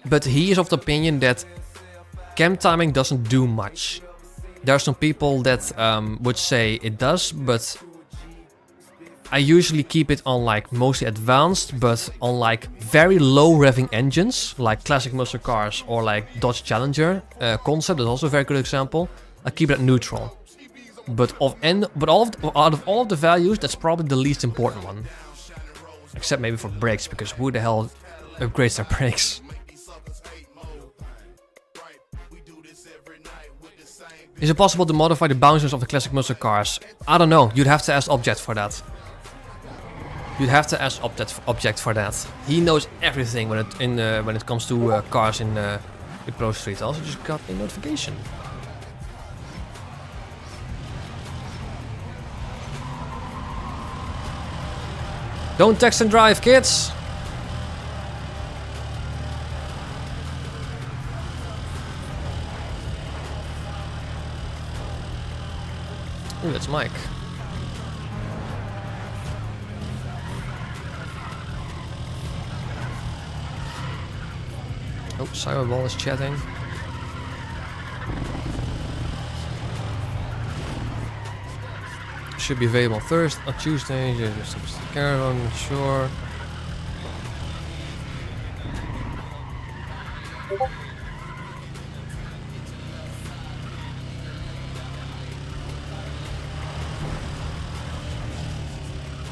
A: But he is of the opinion that cam timing doesn't do much. There are some people that would say it does, but I usually keep it on like mostly advanced, but on like very low revving engines, like classic muscle cars or like Dodge Challenger concept. That's also a very good example. I keep it at neutral. But out of all of the values, that's probably the least important one. Except maybe for brakes, because who the hell upgrades their brakes? Is it possible to modify the bouncers of the classic muscle cars? I don't know. You'd have to ask Object for that. You'd have to ask Object for that. He knows everything when it comes to cars in Pro Street. I also just got a notification. Don't text and drive, kids! Ooh, that's Mike. Oh, Cyberball is chatting. Should be available Thursday or Tuesday. Just a caravan, sure.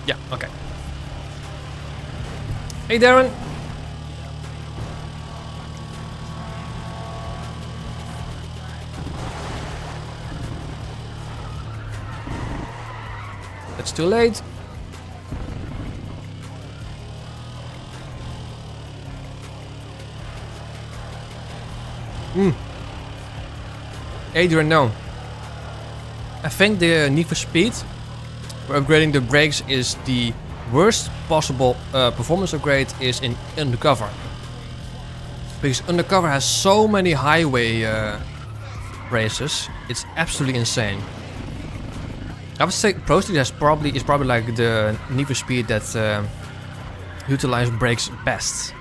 A: Yeah, okay. Hey Darren! It's too late. Adrian, no. I think the Need for Speed for upgrading the brakes is the worst possible performance upgrade is in Undercover. Because Undercover has so many highway races, it's absolutely insane. I would say Pro Street is probably like the Need for Speed that utilizes brakes best.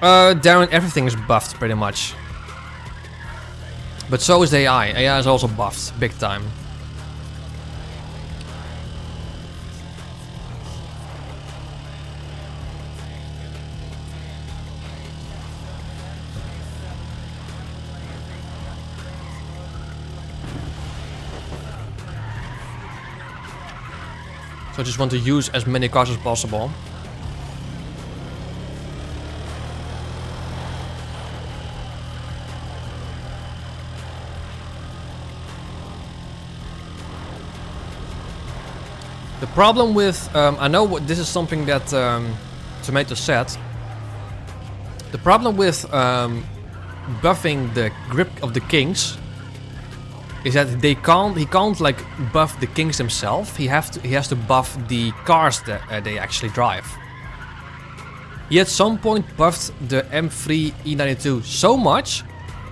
A: Darren, everything is buffed pretty much. But so is the AI. AI is also buffed, big time. So I just want to use as many cars as possible. The problem with, I know this is something that Tomato said. The problem with buffing the grip of the Kings is that he can't like buff the Kings himself. He has to buff the cars that they actually drive. He at some point buffed the M3 E92 so much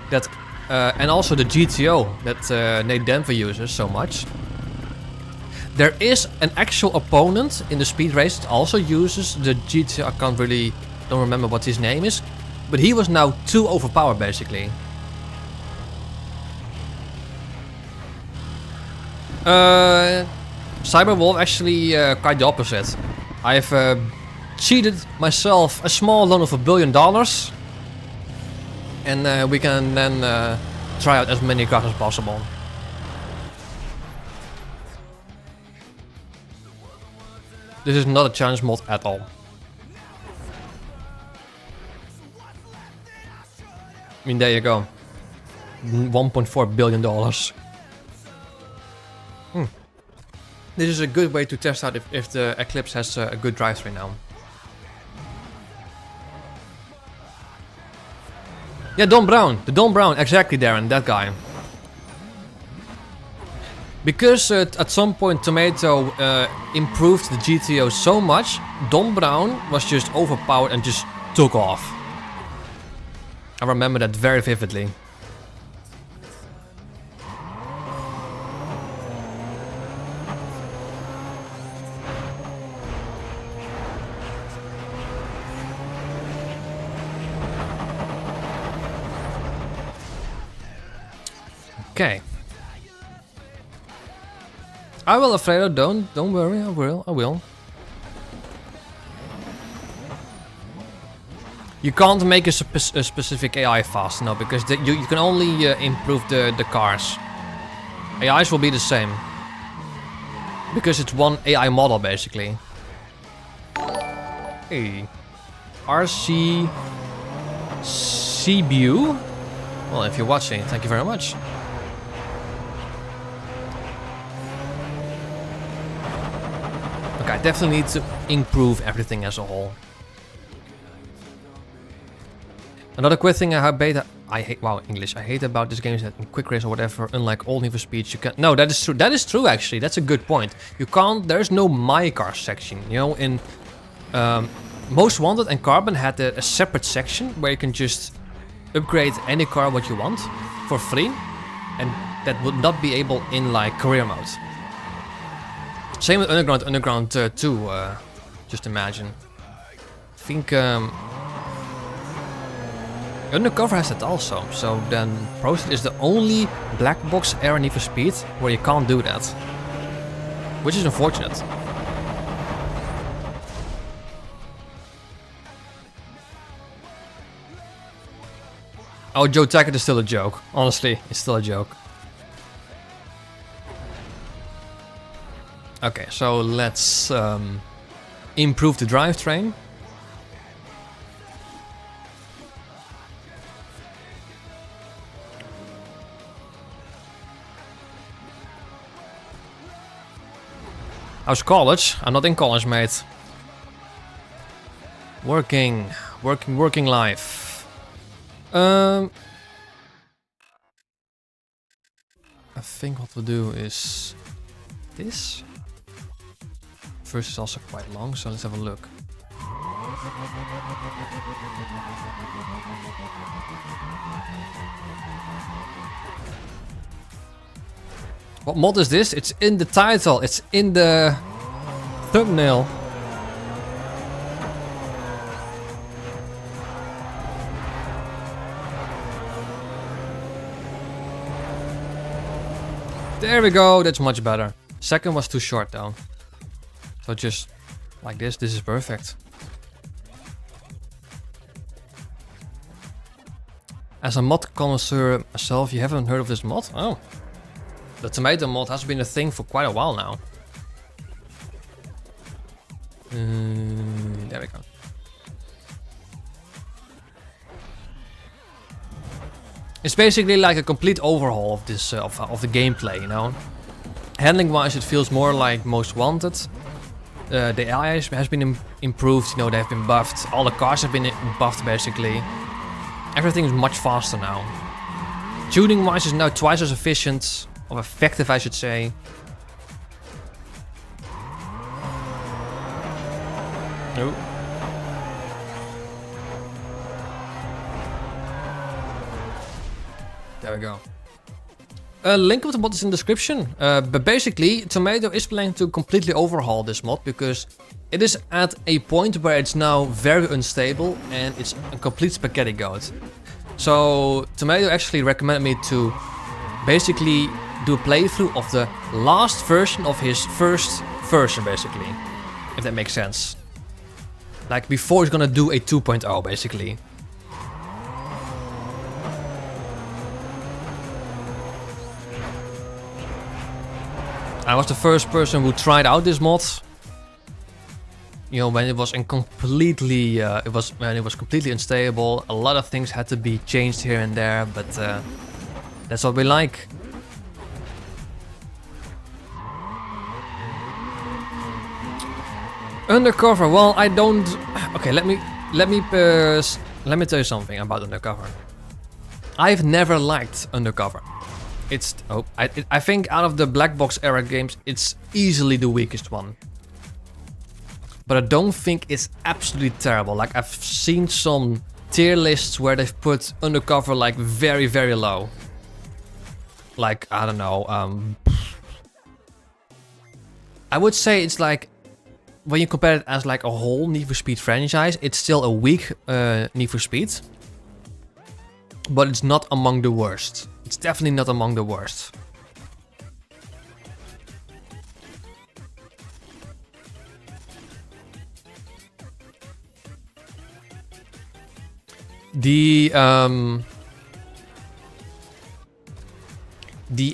A: that, and also the GTO that Nate Denver uses so much. There is an actual opponent in the speed race that also uses the GTO. I don't remember what his name is, but he was now too overpowered basically. Cyberwolf actually quite the opposite. I've cheated myself a small loan of $1 billion, and we can then try out as many cars as possible. This is not a challenge mod at all. mean, there you go. $1.4 billion. This is a good way to test out if the Eclipse has a good drivetrain now. Yeah, Don Brown. The Don Brown, exactly, Darren, that guy. Because at some point Tomato improved the GTO so much, Don Brown was just overpowered and just took off. I remember that very vividly. Okay. I will, Alfredo, don't worry, I will. You can't make a specific AI fast, no, because you can only improve the cars. AIs will be the same. Because it's one AI model, basically. Hey. RC... CBU? Well, if you're watching, thank you very much. I definitely need to improve everything as a whole. Another quick thing I hate, wow, English. I hate about this game is that in quick race or whatever, unlike all Need for Speed, you can. No, that is true. That is true actually. That's a good point. You can't. There's no My Car section. You know, in Most Wanted and Carbon had a separate section where you can just upgrade any car what you want for free, and that would not be able in like career mode. Same with Underground 2, just imagine. I think Undercover has that also, so then Process is the only black box area Need for Speed where you can't do that. Which is unfortunate. Oh, Joe Tackett is still a joke. Honestly, it's still a joke. Okay, so let's improve the drivetrain. How's college? I'm not in college, mate. Working life. I think what we'll do is this. First is also quite long, so let's have a look. What mod is this? It's in the title, it's in the thumbnail. There we go, that's much better. Second was too short though. So just like this is perfect. As a mod connoisseur myself, you haven't heard of this mod? Oh. The tomato mod has been a thing for quite a while now. There we go. It's basically like a complete overhaul of this of the gameplay, you know. Handling wise, it feels more like Most Wanted. The AI has been improved, you know, they have been buffed. All the cars have been buffed basically. Everything is much faster now. Tuning wise is now twice as efficient, or effective I should say. Oh. There we go. Link of the mod is in the description. But basically, Tomato is planning to completely overhaul this mod because it is at a point where it's now very unstable and it's a complete spaghetti goat. So Tomato actually recommended me to basically do a playthrough of the last version of his first version, basically. If that makes sense. Like before he's gonna do a 2.0, basically. I was the first person who tried out this mod. you know, when it was in completely, when it was completely unstable. A lot of things had to be changed here and there, but that's what we like. Undercover. Well, I don't. Okay, let me tell you something about Undercover. I've never liked Undercover. It's I think out of the black box era games, it's easily the weakest one. But I don't think it's absolutely terrible. Like, I've seen some tier lists where they've put Undercover like very, very low. Like, I don't know. I would say it's like, when you compare it as like a whole Need for Speed franchise, it's still a weak Need for Speed. But it's not among the worst. It's definitely not among the worst. The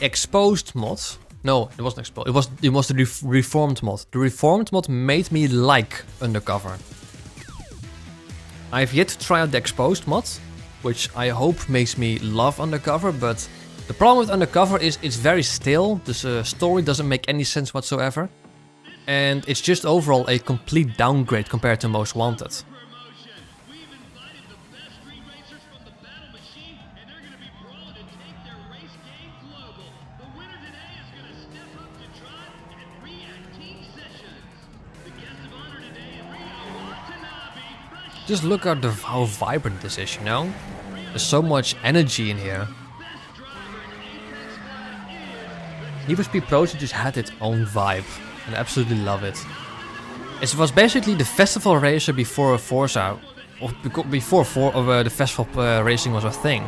A: exposed mod. No, it wasn't exposed. It was the reformed mod. The reformed mod made me like Undercover. I've yet to try out the exposed mod, which I hope makes me love Undercover, but the problem with Undercover is it's very stale. The story doesn't make any sense whatsoever. And it's just overall a complete downgrade compared to Most Wanted. Just look at how vibrant this is, you know? There's so much energy in here. Need for Speed Pro just had its own vibe, and I absolutely love it. It was basically the festival racer before Forza, or before the festival racing was a thing.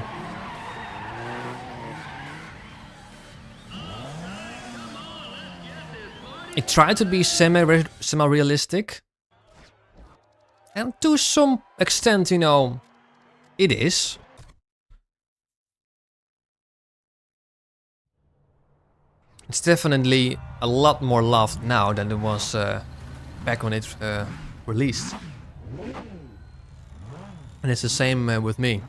A: It tried to be semi-realistic. And to some extent, you know, it is. It's definitely a lot more loved now than it was back when it released. And it's the same with me.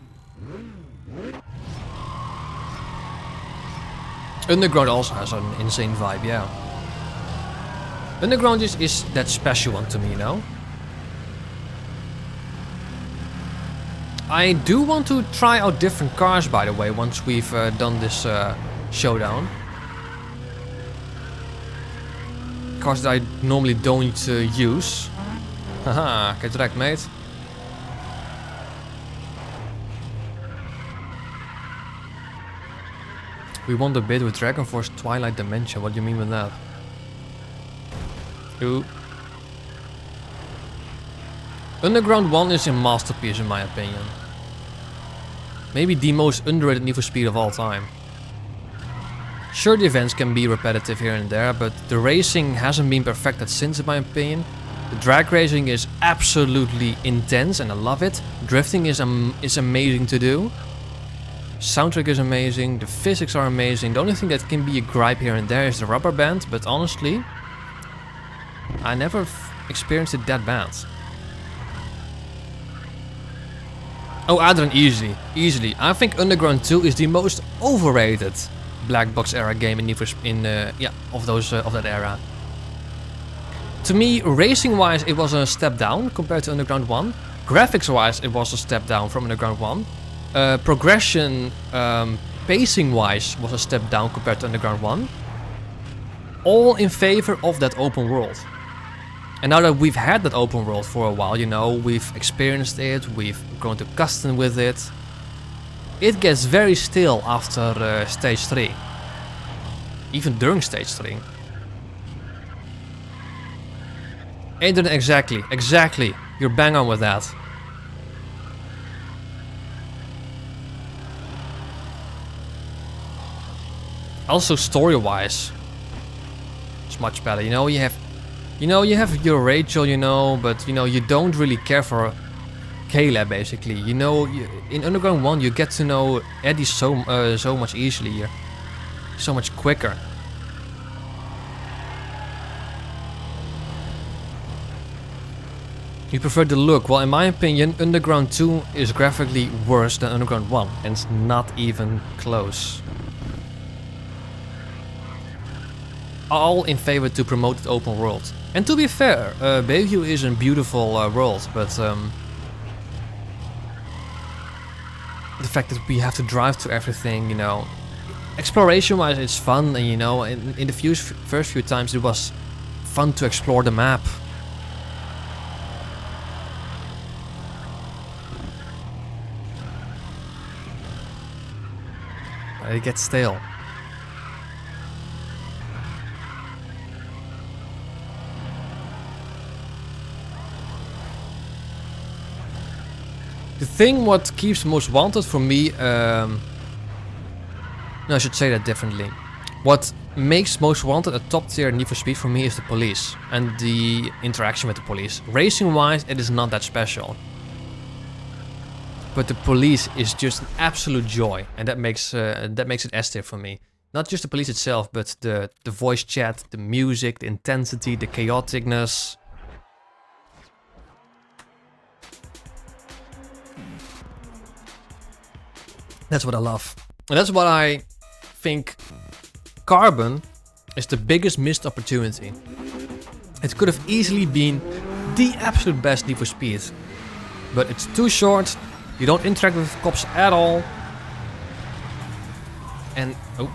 A: Underground also has an insane vibe, yeah. Underground is that special one to me, you know? I do want to try out different cars, by the way, once we've done this showdown. Cars that I normally don't use. Haha, get wrecked, mate. We won the bid with Dragon Force Twilight Dimension. What do you mean with that? Ooh. Underground 1 is a masterpiece in my opinion. Maybe the most underrated Need for Speed of all time. Sure, the events can be repetitive here and there, but the racing hasn't been perfected since, in my opinion. The drag racing is absolutely intense and I love it. Drifting is amazing to do. Soundtrack is amazing, the physics are amazing. The only thing that can be a gripe here and there is the rubber band, but honestly, I never experienced it that bad. Oh, Adrian, easily. I think Underground 2 is the most overrated black box era game in of that era. To me, racing-wise, it was a step down compared to Underground 1. Graphics-wise, it was a step down from Underground 1. Progression, pacing-wise, was a step down compared to Underground 1. All in favor of that open world. And now that we've had that open world for a while, you know, we've experienced it, we've grown to custom with it. It gets very still after stage 3. Even during stage 3. Adrian, exactly. You're bang on with that. Also story-wise, it's much better. You know, you have your Rachel, you know, but you know, you don't really care for Kayla basically. You know, in Underground 1 you get to know Eddie so much easily, so much quicker. You prefer the look? Well, in my opinion, Underground 2 is graphically worse than Underground 1, and it's not even close. All in favor to promote the open world. And to be fair, Bayview is a beautiful world, but the fact that we have to drive to everything, you know, exploration-wise, it's fun, and you know, in the first few times it was fun to explore the map. It gets stale. The thing what keeps Most Wanted for me, no, I should say that differently. What makes Most Wanted a top tier Need for Speed for me is the police and the interaction with the police. Racing wise, it is not that special. But the police is just an absolute joy, and that makes it S tier for me. Not just the police itself, but the voice chat, the music, the intensity, the chaoticness. That's what I love. And that's what I think Carbon is the biggest missed opportunity. It could have easily been the absolute best Need for Speed. But it's too short, you don't interact with cops at all. And, oh.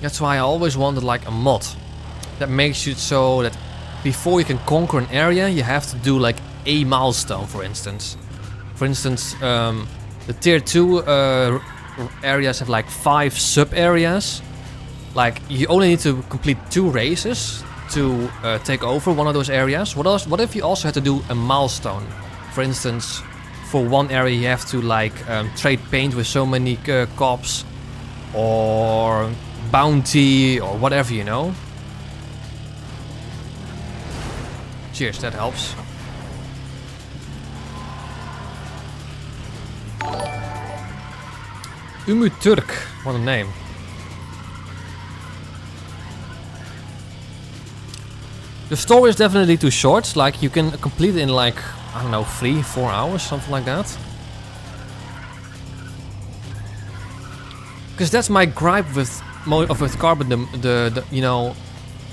A: That's why I always wanted like a mod that makes it so that before you can conquer an area, you have to do like a milestone, for instance. For instance, the tier 2 areas have like 5 sub-areas. Like you only need to complete 2 races to take over one of those areas. What if you also had to do a milestone? For instance, for one area you have to like trade paint with so many cops, or bounty, or whatever, you know. Cheers, that helps. Umu Turk, what a name. The story is definitely too short, like you can complete it in like, I don't know, 3-4 hours, something like that. Because that's my gripe with Carbon, the you know,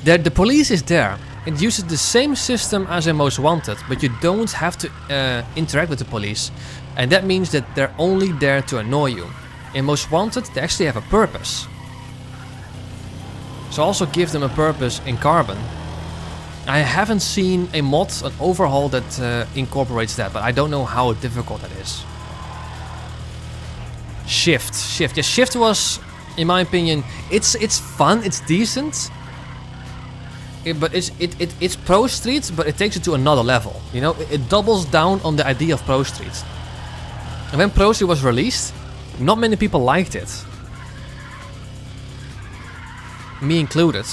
A: the police is there. It uses the same system as in Most Wanted, but you don't have to interact with the police. And that means that they're only there to annoy you. In Most Wanted, they actually have a purpose. So also give them a purpose in Carbon. I haven't seen a mod, an overhaul that incorporates that, but I don't know how difficult that is. Shift. Yeah, Shift was, in my opinion, it's fun, it's decent. But it's Pro Street, but it takes it to another level. You know, it doubles down on the idea of Pro Street. And when Pro Street was released, not many people liked it. Me included.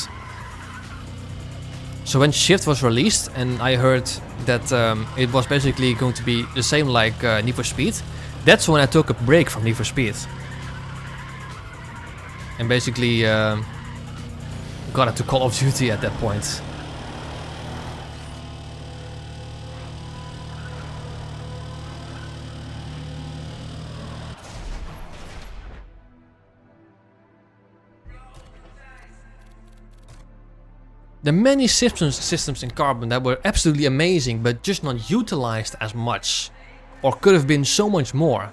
A: So when Shift was released, and I heard that it was basically going to be the same like Need for Speed, that's when I took a break from Need for Speed. And basically got into Call of Duty at that point. There are many systems in Carbon that were absolutely amazing, but just not utilized as much. Or could have been so much more.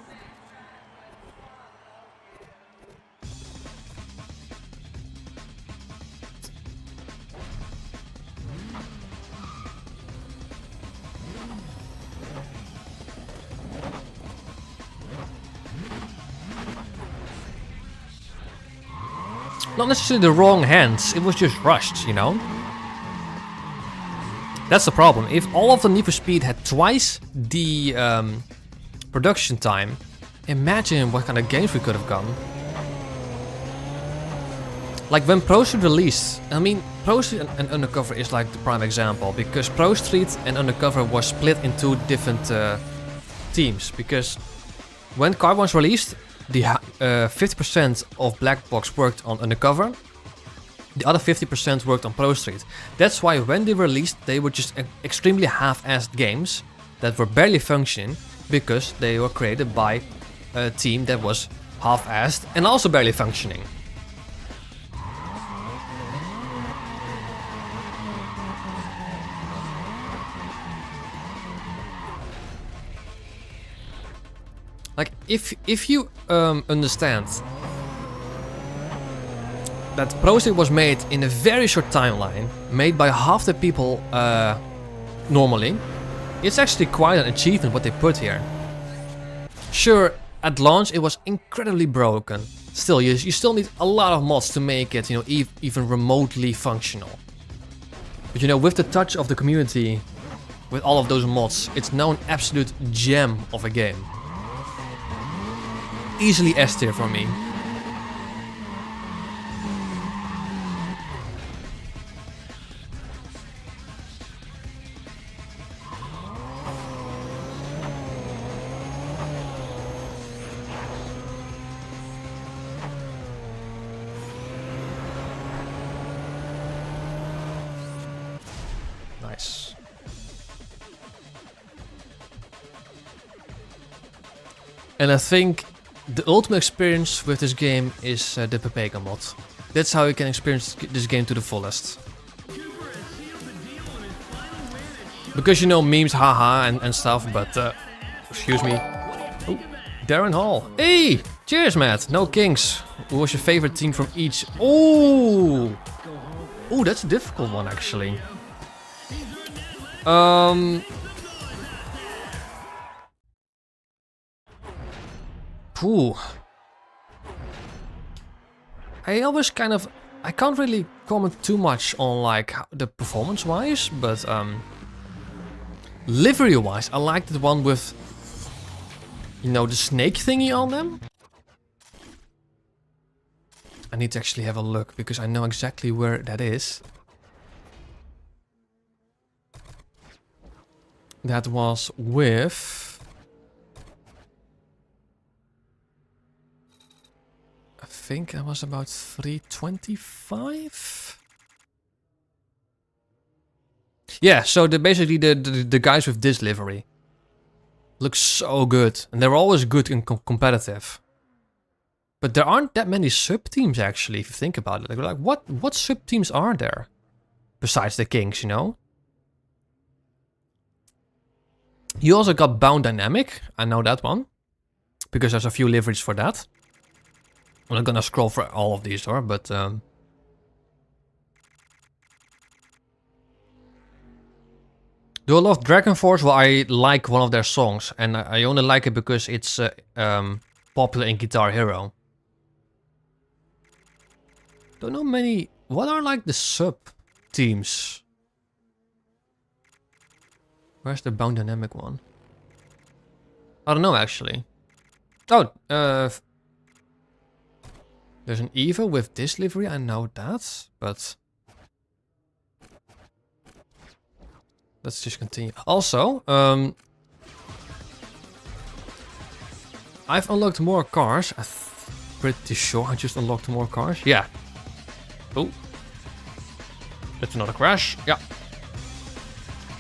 A: Not necessarily the wrong hands, it was just rushed, you know? That's the problem. If all of the Need for Speed had twice the production time, imagine what kind of games we could have gotten. Like when Pro Street released, I mean, Pro Street and Undercover is like the prime example, because Pro Street and Undercover was split into different teams, because When Carbon was released, the 50% of Black Box worked on Undercover. The other 50% worked on Pro Street. That's why when they released, they were just extremely half-assed games that were barely functioning because they were created by a team that was half-assed and also barely functioning. Like, if you understand that Pro Street was made in a very short timeline, made by half the people normally, it's actually quite an achievement what they put here. Sure, at launch it was incredibly broken. Still, you still need a lot of mods to make it, you know, even remotely functional. But you know, with the touch of the community, with all of those mods, it's now an absolute gem of a game. Easily S tier for me. Nice. And I think the ultimate experience with this game is the Pepega mod. That's how you can experience this game to the fullest. Because you know, memes, haha, and stuff, but excuse me. Oh, Darren Hall. Hey! Cheers, Matt. No kings. Who was your favorite team from each? Oh! Oh, that's a difficult one, actually. Ooh. I always kind of... I can't really comment too much on like the performance-wise, but livery-wise, I like the one with, you know, the snake thingy on them. I need to actually have a look because I know exactly where that is. That was with... I think that was about 325. Yeah, so basically the guys with this livery look so good, and they're always good and competitive. But there aren't that many sub teams actually, if you think about it. Like what sub teams are there besides the Kings, you know? You also got Bound Dynamic. I know that one because there's a few liveries for that. I'm not gonna scroll for all of these, but do I love Dragon Force? Well, I like one of their songs, and I only like it because it's popular in Guitar Hero. Don't know many. What are like the sub teams? Where's the Bound Dynamic one? I don't know actually. Oh, there's an Eva with this livery, I know that, but let's just continue. Also, I've unlocked more cars. I'm pretty sure I just unlocked more cars. Yeah. Oh, that's another crash. Yeah.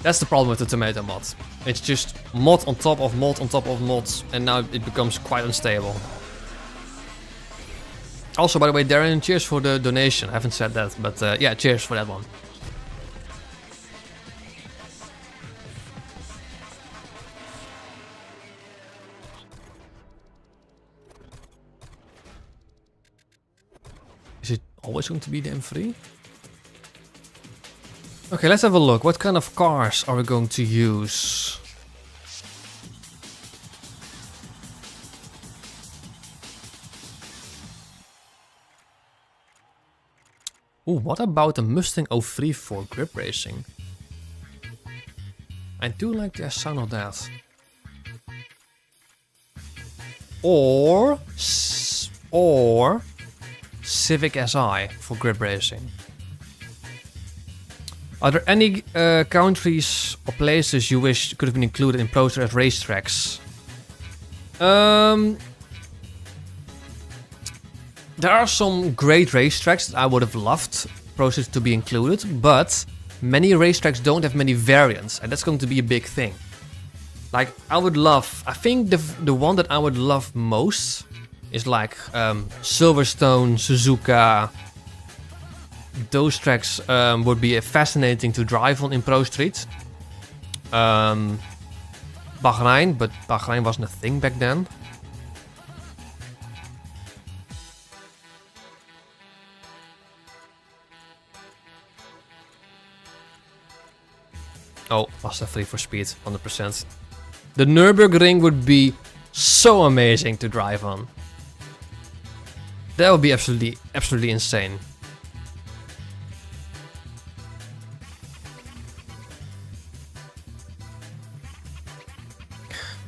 A: That's the problem with the tomato mod. It's just mod on top of mod on top of mods, and now it becomes quite unstable. Also, by the way, Darren, cheers for the donation. I haven't said that, but yeah, cheers for that one. Is it always going to be the M3? Okay, let's have a look. What kind of cars are we going to use? Ooh, what about the Mustang 03 for grip racing? I do like the sound of that. Or Civic SI for grip racing. Are there any countries or places you wish could have been included in Pro Street as racetracks? There are some great racetracks that I would have loved Pro Street to be included, but many racetracks don't have many variants, and that's going to be a big thing. Like, I think the one that I would love most is like Silverstone, Suzuka. Those tracks would be fascinating to drive on in Pro Street. Bahrain, but Bahrain wasn't a thing back then. Oh, Mazda 3 for speed, 100%. The Nürburgring would be so amazing to drive on. That would be absolutely insane.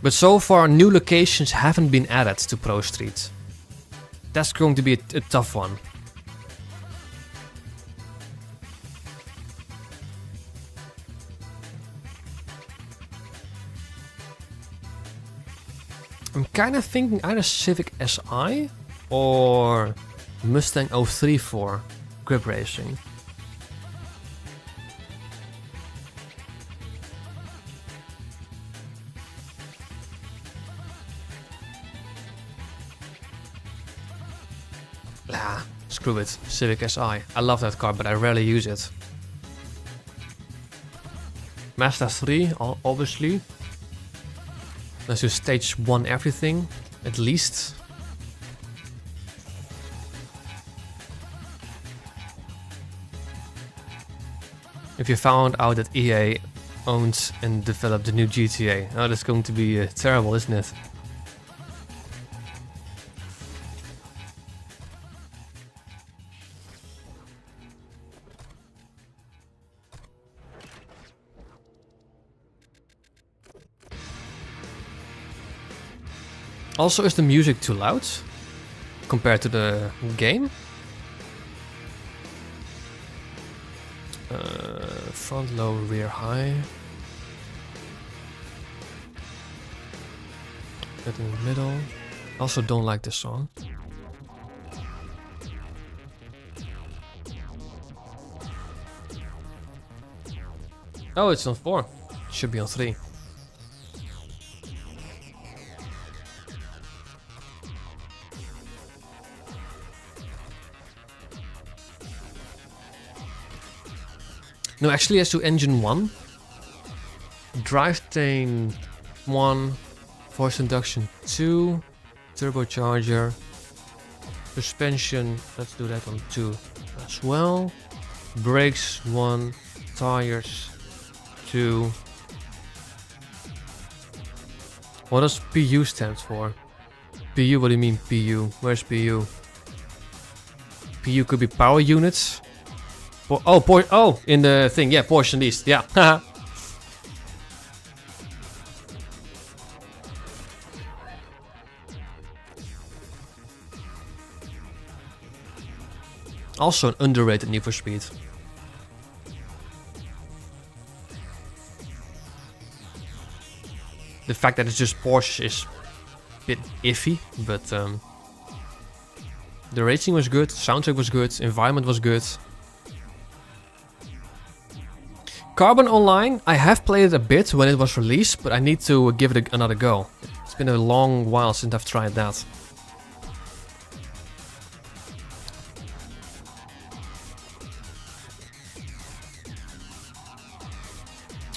A: But so far, new locations haven't been added to Pro Street. That's going to be a tough one. I'm kind of thinking either Civic Si or Mustang 03 for grip racing. Screw it, Civic Si. I love that car, but I rarely use it. Mazda 3, obviously. Let's do stage 1 everything, at least. If you found out that EA owns and developed the new GTA, oh, that's going to be terrible, isn't it? Also, is the music too loud compared to the game? Front low, rear high. Get in the middle. Also don't like this song. Oh, it's on 4. Should be on 3. No, actually, let's do engine 1. Drivetrain 1. Force induction 2. Turbocharger. Suspension, let's do that on 2 as well. Brakes 1. Tires 2. What does PU stand for? PU, what do you mean PU? Where's PU? PU could be power units. Oh, in the thing, yeah, Porsche East, yeah. Also an underrated Need for Speed. The fact that it's just Porsche is a bit iffy, but the racing was good, soundtrack was good, environment was good. Carbon Online, I have played it a bit when it was released, but I need to give it another go. It's been a long while since I've tried that.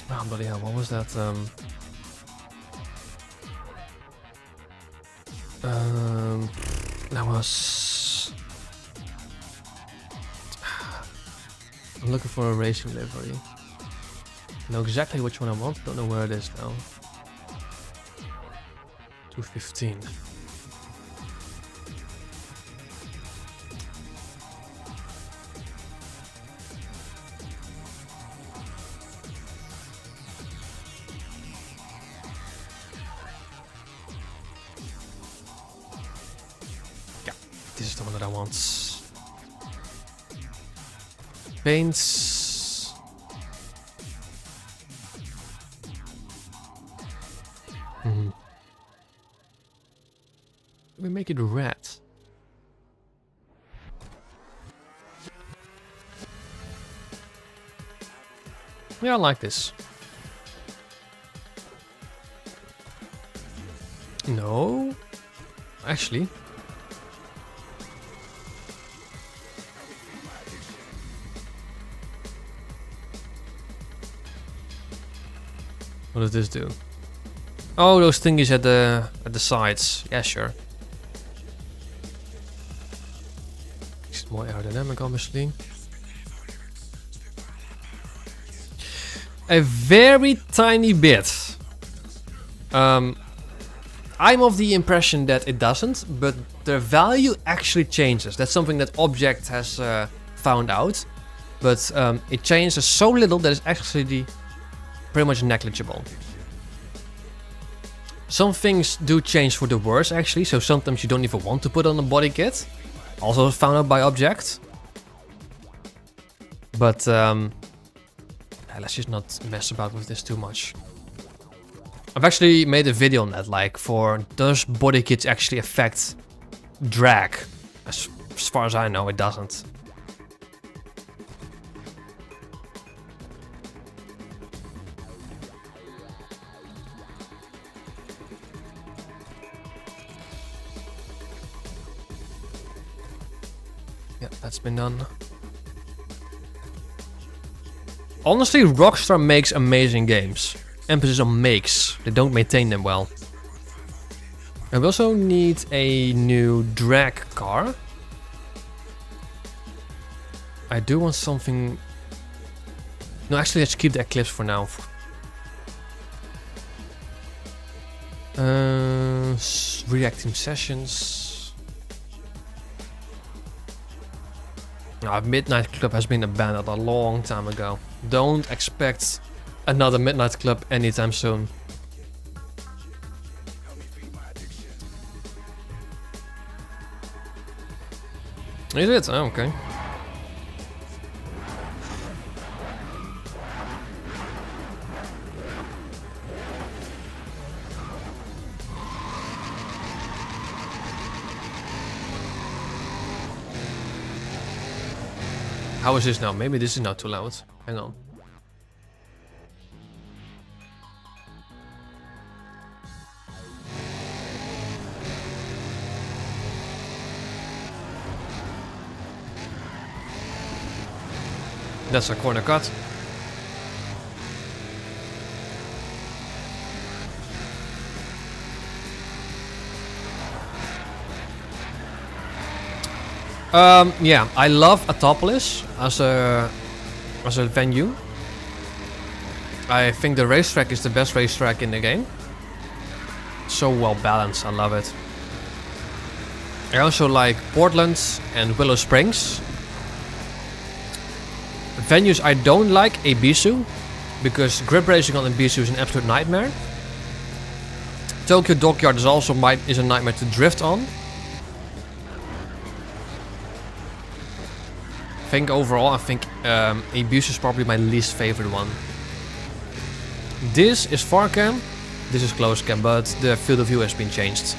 A: Oh, bloody hell, what was that? That was... I'm looking for a racing livery. I know exactly which one I want, don't know where it is now. 215. Yeah, this is the one that I want. Paints. We make it red. Yeah, I like this. No. Actually. What does this do? Oh, those thingies at the sides. Yeah, sure. It's more aerodynamic, obviously. A very tiny bit. I'm of the impression that it doesn't, but the value actually changes. That's something that Object has found out. But it changes so little that it's actually pretty much negligible. Some things do change for the worse actually, so sometimes you don't even want to put on a body kit. Also found out by Object. But let's just not mess about with this too much. I've actually made a video on that, like, for does body kits actually affect drag? As far as I know, it doesn't. Yeah, that's been done. Honestly, Rockstar makes amazing games. Emphasis on makes. They don't maintain them well. And we also need a new drag car. I do want something... No, actually, let's keep the Eclipse for now. Reacting sessions. Midnight Club has been abandoned a long time ago. Don't expect another Midnight Club anytime soon. Is it? Oh, okay. How is this now? Maybe this is not too loud. Hang on. That's a corner cut. Yeah, I love Atopolis as a venue. I think the racetrack is the best racetrack in the game. So well balanced, I love it. I also like Portland and Willow Springs. Venues I don't like, Ibisu, because grip racing on Ibisu is an absolute nightmare. Tokyo Dockyard is also a nightmare to drift on. I think overall, Ibisu is probably my least favorite one. This is far cam, this is close cam, but the field of view has been changed.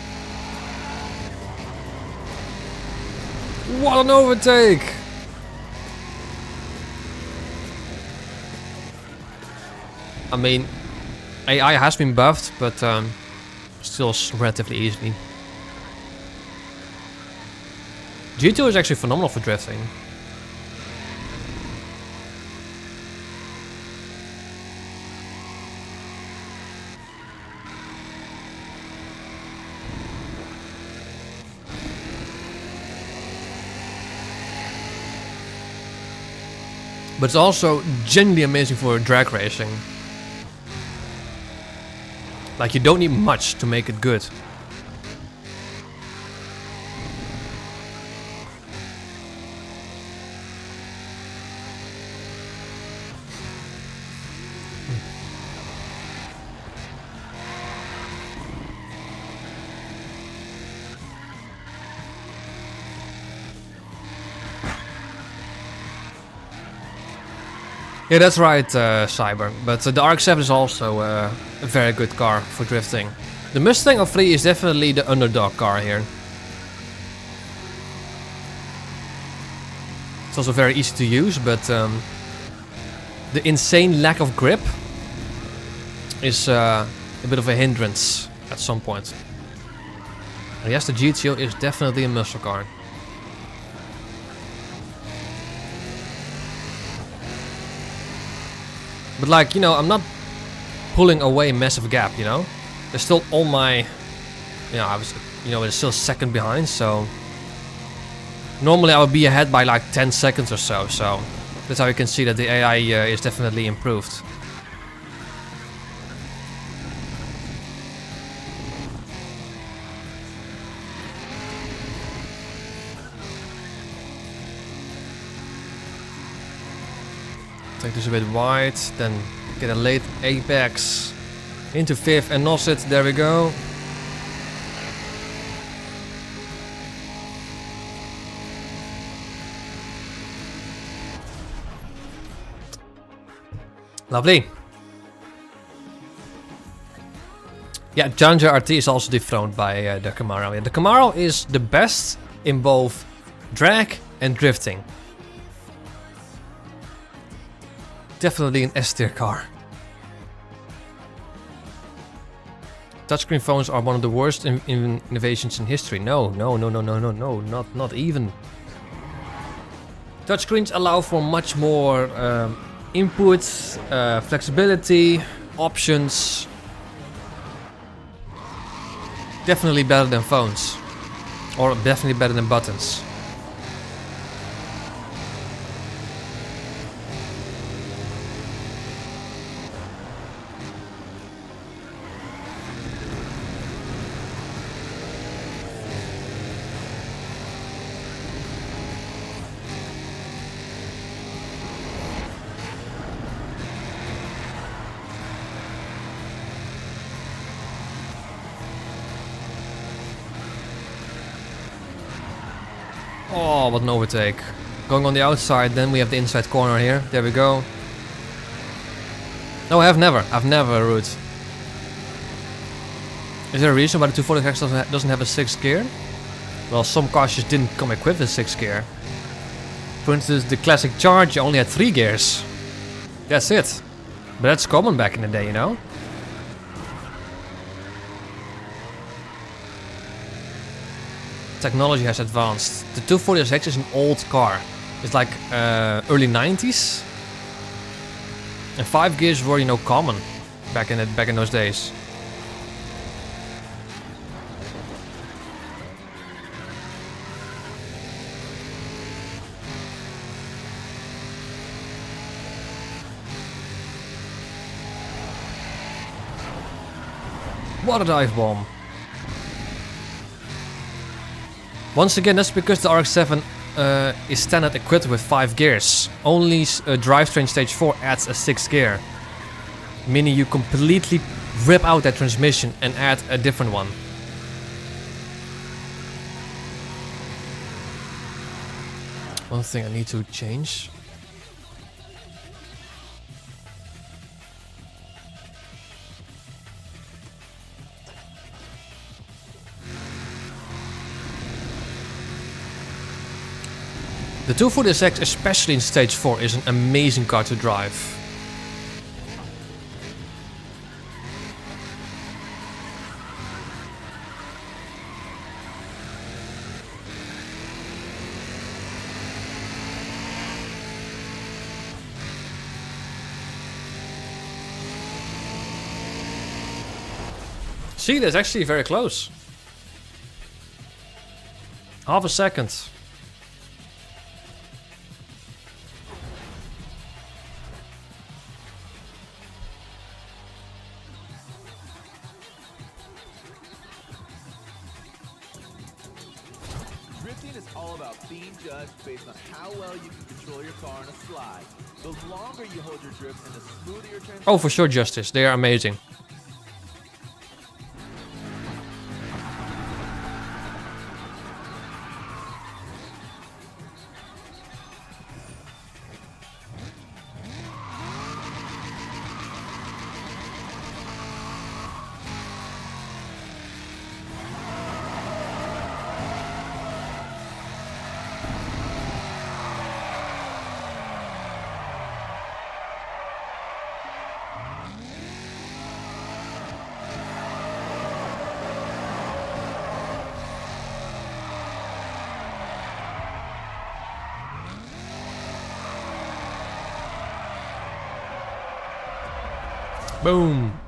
A: What an overtake! I mean, AI has been buffed, but still relatively easily. G2 is actually phenomenal for drifting. But it's also genuinely amazing for drag racing. Like, you don't need much to make it good. Yeah, that's right, Cyber. But the RX-7 is also a very good car for drifting. The Mustang of 3 is definitely the underdog car here. It's also very easy to use, but the insane lack of grip is a bit of a hindrance at some point. And yes, the GTO is definitely a muscle car. But like, you know, I'm not pulling away a massive gap, you know? There's still all my... You know, I was, you know, it's still second behind, so... Normally I would be ahead by like 10 seconds or so, so... That's how you can see that the AI is definitely improved. Take this a bit wide, then get a late apex into 5th and nos it. There we go. Lovely. Yeah, Challenger RT is also dethroned by the Camaro. Yeah, the Camaro is the best in both drag and drifting. Definitely an S-tier car. Touchscreen phones are one of the worst innovations in history. No, not even. Touchscreens allow for much more input, flexibility, options. Definitely better than phones. Or definitely better than buttons. Oh, what an overtake. Going on the outside, then we have the inside corner here. There we go. No, I've never root. Is there a reason why the 240X doesn't have a 6th gear? Well, some cars just didn't come equipped with 6th gear. For instance, the classic Charge only had 3 gears. That's it. But that's common back in the day, you know? Technology has advanced. The 240SX is an old car. It's like early 90s. And 5 gears were, you know, common back in those days. What a dive bomb. Once again, that's because the RX-7 is standard equipped with 5 gears. Only drivetrain stage 4 adds a 6th gear. Meaning you completely rip out that transmission and add a different one. One thing I need to change. The 240SX, especially in stage 4, is an amazing car to drive. See, that's actually very close. Half a second.
B: Drifting is all about being judged based on how well you can control your car on a slide. The longer you hold your drift and the smoother your transition.
A: Oh, for sure, Justice. They are amazing. Boom.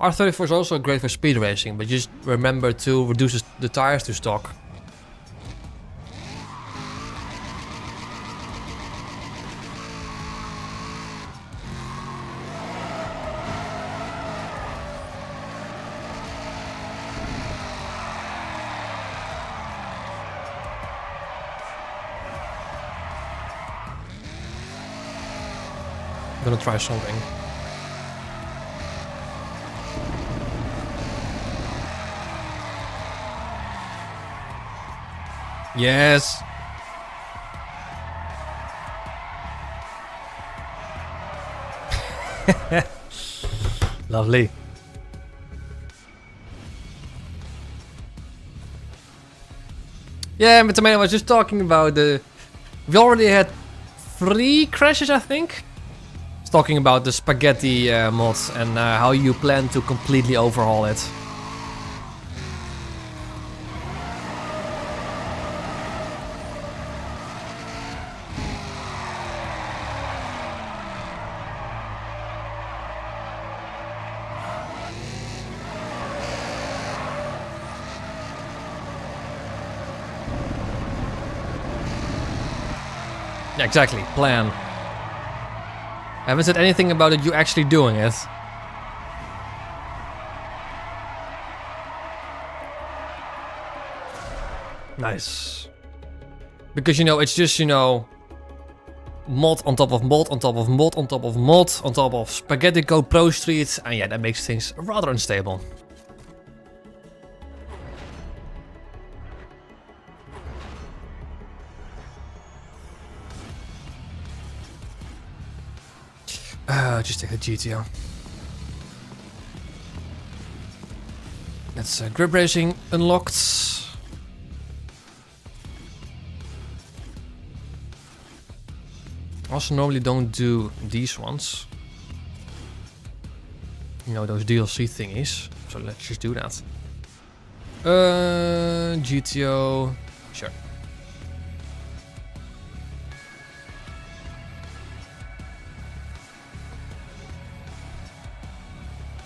A: R34 is also great for speed racing, but just remember to reduce the tires to stock. I'm gonna try something. Yes. Lovely. Yeah, but Tomato was just talking about the... We already had 3 crashes, I think. It's talking about the spaghetti mod and how you plan to completely overhaul it. Yeah, exactly. Plan. I haven't said anything about it, you actually doing it. Nice. Because, you know, it's just, you know, mod on top of mod on top of mod on top of mod on top of Spaghetti Code Pro Street. And yeah, that makes things rather unstable. Just take the GTO. That's grip racing unlocked. Also normally don't do these ones. You know, those DLC thingies. So let's just do that. GTO. Sure.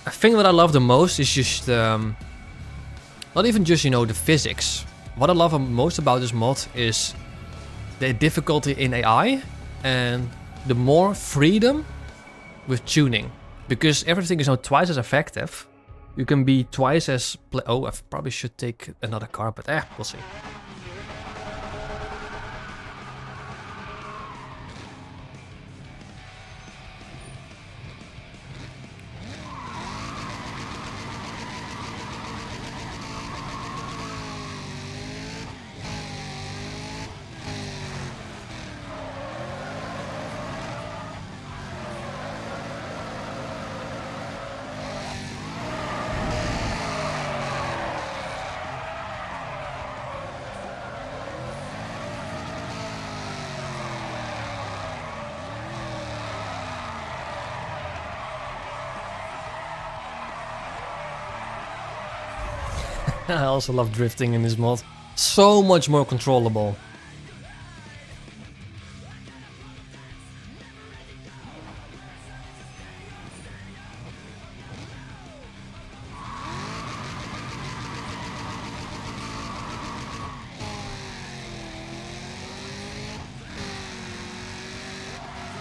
A: I think what I love the most is just, not even just, you know, the physics. What I love most about this mod is the difficulty in AI and the more freedom with tuning. Because everything is now twice as effective. You can be twice as... Oh, I probably should take another car, but we'll see. I also love drifting in this mod. So much more controllable.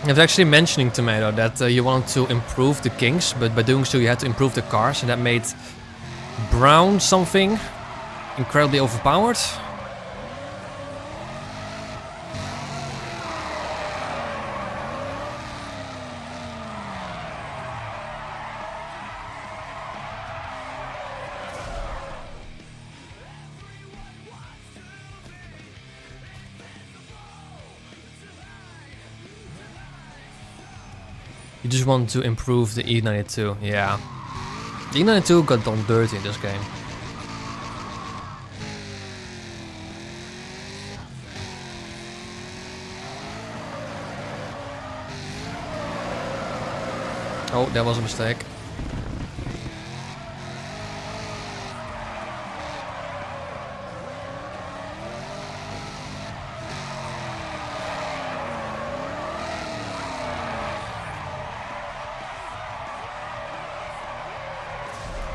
A: I was actually mentioning Tomato that you wanted to improve the Kings, but by doing so you had to improve the cars, and that made Brown something incredibly overpowered. You just want to improve the E92, yeah. The E92 got done dirty in this game. Oh, that was a mistake.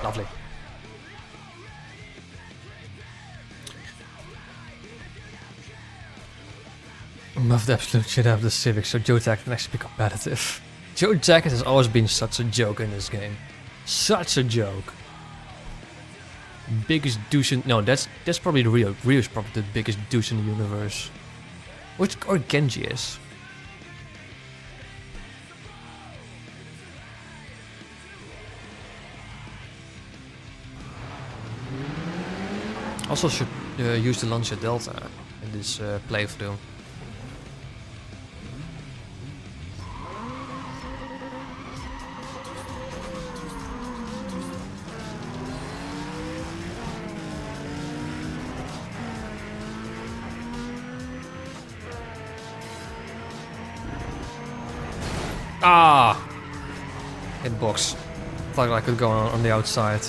A: Lovely. Muff the absolute shit out of the Civic so Joe Jacket can actually be competitive. Joe Jacket has always been such a joke in this game. Such a joke. Biggest douche in... No, that's probably Rio. Rio's probably the biggest douche in the universe. Or Genji is. Also should use the Lancia Delta in this playthrough. Ah! Hitbox. Thought I could go on the outside.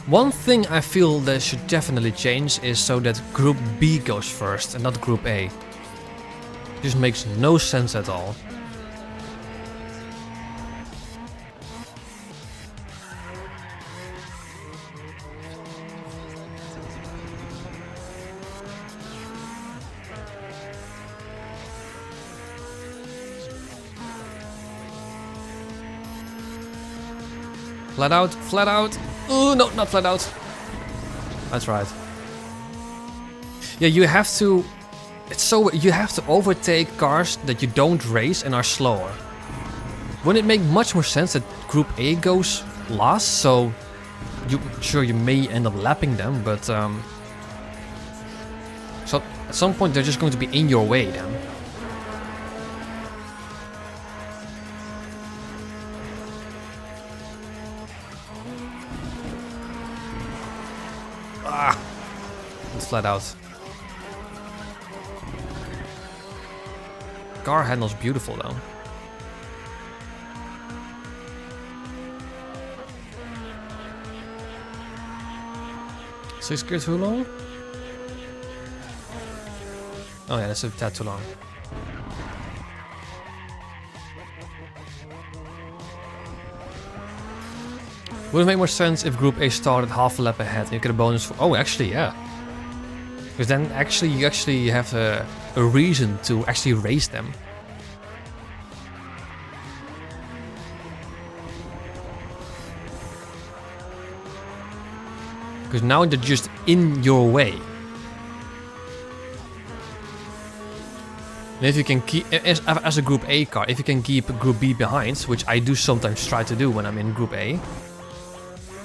A: One thing I feel that should definitely change is so that Group B goes first and not Group A. This makes no sense at all. Flat out, flat out. Oh, no, not flat out. That's right. Yeah, you have to... you have to overtake cars that you don't race and are slower. Wouldn't it make much more sense that Group A goes last, so... you may end up lapping them, but... So, at some point they're just going to be in your way then. Flat out. Car handles beautiful though. Six gear too long? Oh yeah, that's a tad too long. Would it make more sense if Group A started half a lap ahead and you get a bonus for... Oh, actually, yeah. Because then you actually have a reason to actually race them. Because now they're just in your way. And if you can keep, as a Group A car, if you can keep Group B behind, which I do sometimes try to do when I'm in Group A,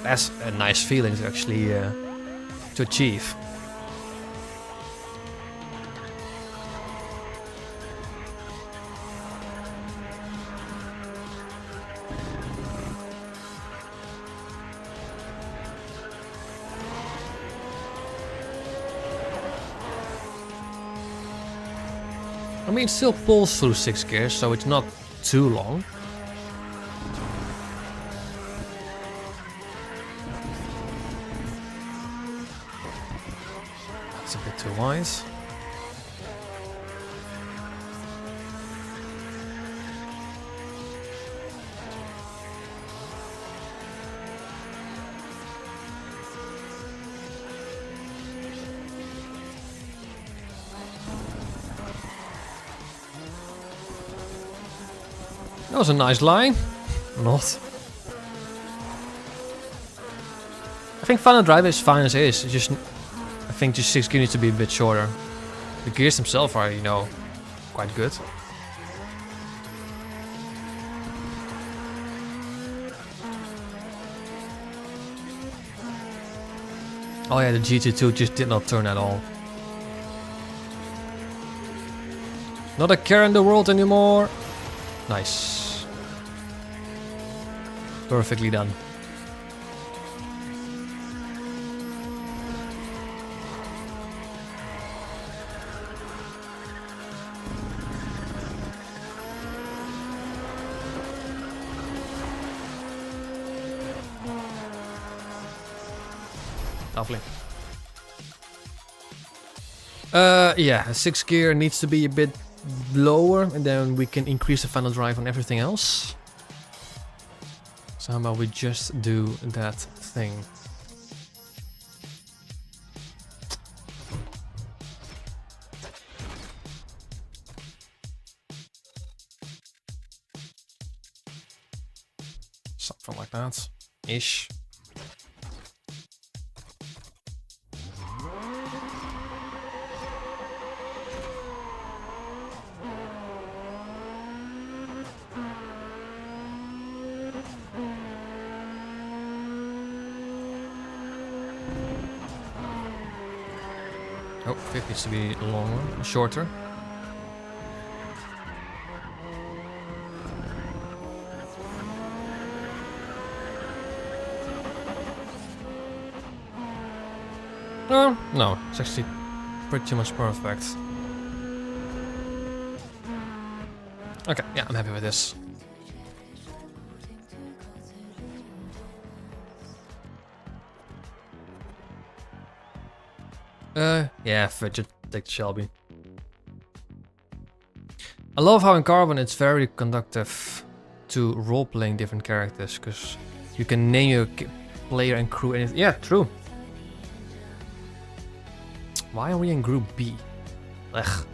A: that's a nice feeling to actually to achieve. I mean, it still pulls through 6 gears, so it's not too long. That's a bit too wide. That was a nice line. Not. I think Final Drive is fine as is. It's just, I think just 6 gears needs to be a bit shorter. The gears themselves are, you know, quite good. Oh yeah, the GT2 just did not turn at all. Not a care in the world anymore. Nice. Perfectly done. Lovely. Yeah, 6th gear needs to be a bit lower, and then we can increase the final drive on everything else. So how about we just do that thing? Something like that, ish. Oh, 50 needs to be longer, shorter. Oh, no, it's actually pretty much perfect. Okay, yeah, I'm happy with this. Yeah, fidget, take Shelby. I love how in Carbon it's very conductive to role-playing different characters, because you can name your player and crew anything. Yeah, true. Why are we in Group B? Ugh.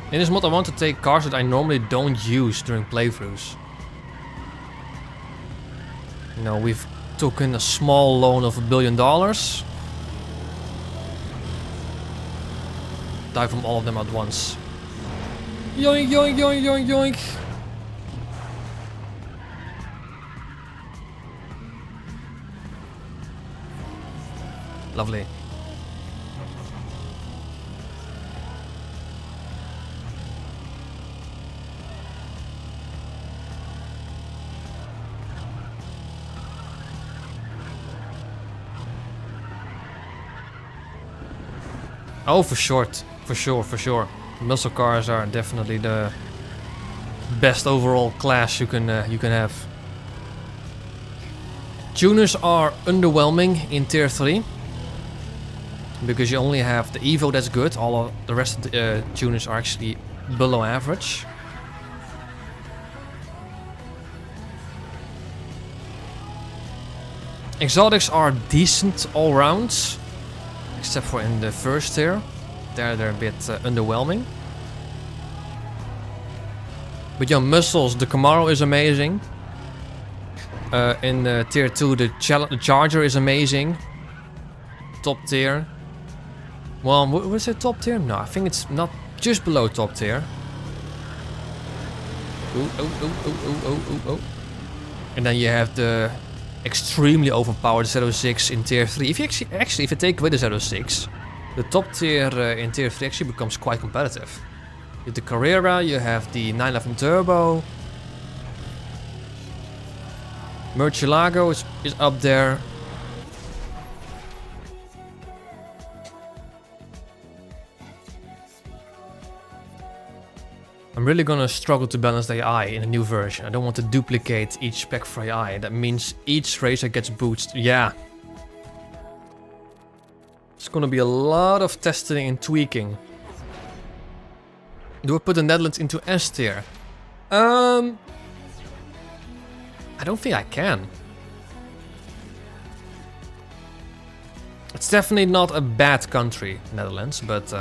A: In this mod I want to take cars that I normally don't use during playthroughs. You know, we've taken a small loan of $1 billion. Die from all of them at once. Yoink, yoink, yoink, yoink, yoink. Lovely. Oh, for sure. Muscle cars are definitely the best overall class you can have. Tuners are underwhelming in tier 3 because you only have the Evo that's good. All of the rest of the tuners are actually below average. Exotics are decent all round. Except for in the first tier, they're a bit underwhelming. But your muscles, the Camaro is amazing. In tier 2, the Charger is amazing. Top tier. Well, was it top tier? No, I think it's not just below top tier. Oh. And then you have the extremely overpowered Z06 in tier 3. If you actually if you take away the Z06, the top tier in tier 3 actually becomes quite competitive. You have the Carrera, you have the 911 Turbo. Murcielago is up there. I'm really gonna struggle to balance the AI in a new version. I don't want to duplicate each spec for AI. That means each racer gets boosted. Yeah. It's gonna be a lot of testing and tweaking. Do I put the Netherlands into S tier? I don't think I can. It's definitely not a bad country, Netherlands, but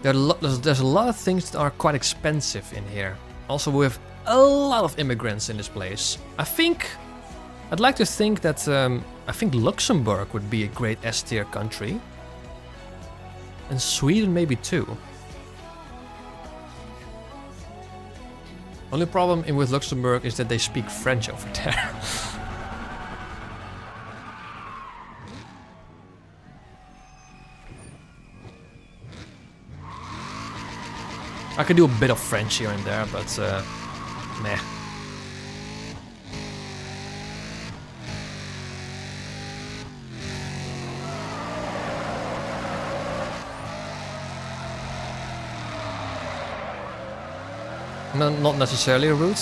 A: there's a lot of things that are quite expensive in here. Also, we have a lot of immigrants in this place. I'd like to think that I think Luxembourg would be a great S tier country. And Sweden maybe too. Only problem with Luxembourg is that they speak French over there. I can do a bit of French here and there, but meh. No, not necessarily rude.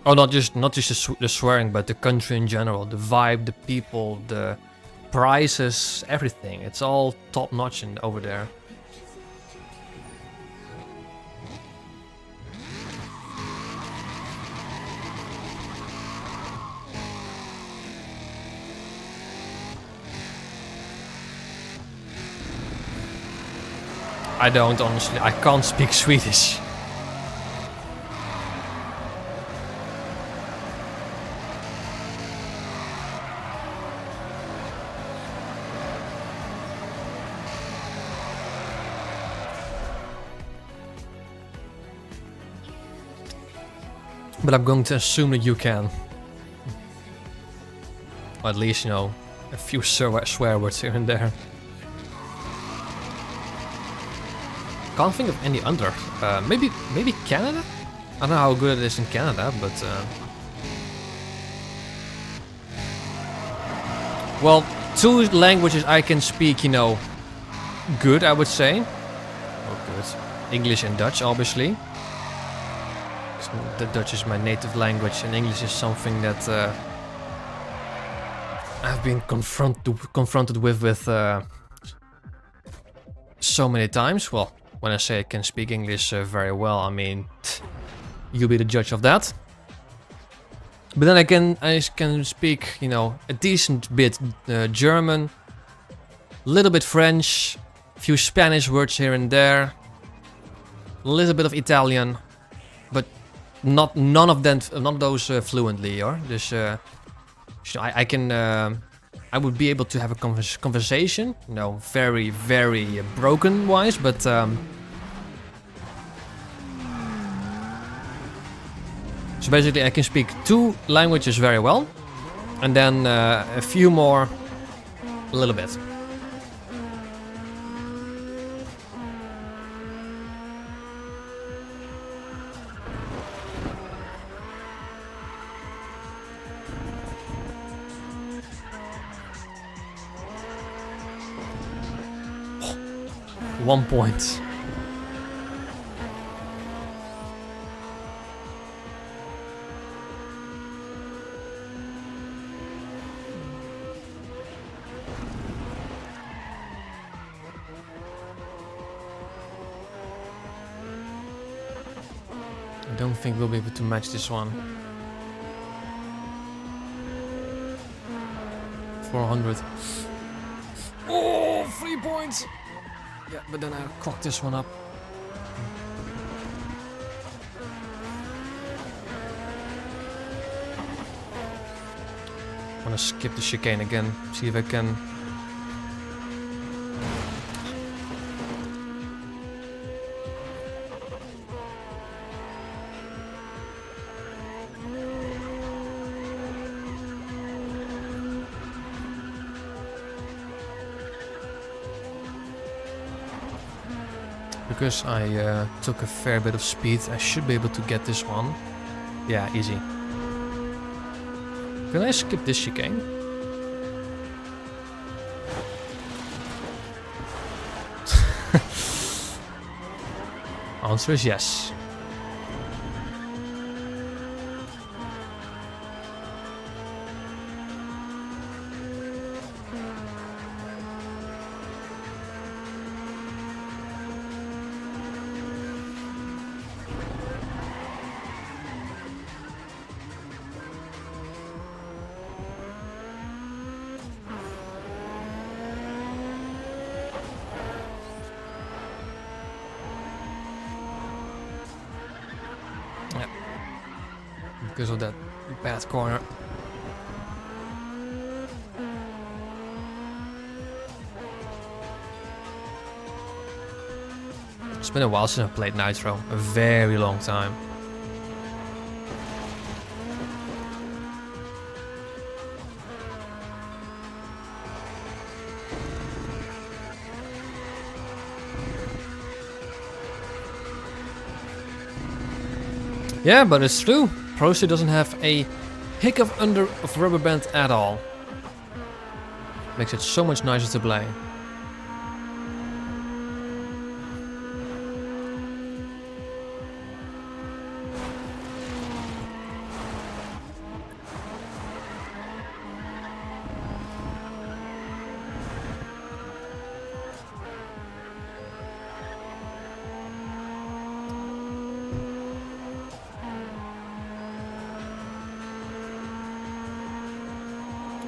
A: Oh, not just the swearing, but the country in general, the vibe, the people, the prices, everything. It's all top notch over there. I don't honestly. I can't speak Swedish. But I'm going to assume that you can. Or at least, you know, a few swear words here and there. Can't think of any other. Maybe Canada? I don't know how good it is in Canada, but... well, 2 languages I can speak, you know, good, I would say. Oh, good. English and Dutch, obviously. The Dutch is my native language, and English is something that I've been confronted with so many times. Well, when I say I can speak English very well, I mean you'll be the judge of that. But then I can speak, you know, a decent bit German, a little bit French, a few Spanish words here and there, a little bit of Italian, but none of those fluently, or dus I would be able to have a conversation, you know, very broken wise, but so basically I can speak 2 languages very well, and then a few more a little bit. One point. I don't think we'll be able to match this one. 400. Oh, 3 points! Yeah, but then I cocked this one up. I'm gonna skip the chicane again, see if I can... Because I took a fair bit of speed, I should be able to get this one. Yeah, easy. Can I skip this chicane? Answer is yes. Because of that bad corner. It's been a while since I played Nitro, a very long time. Yeah, but it's true. Pro Street doesn't have a hiccup of rubber band at all. Makes it so much nicer to play.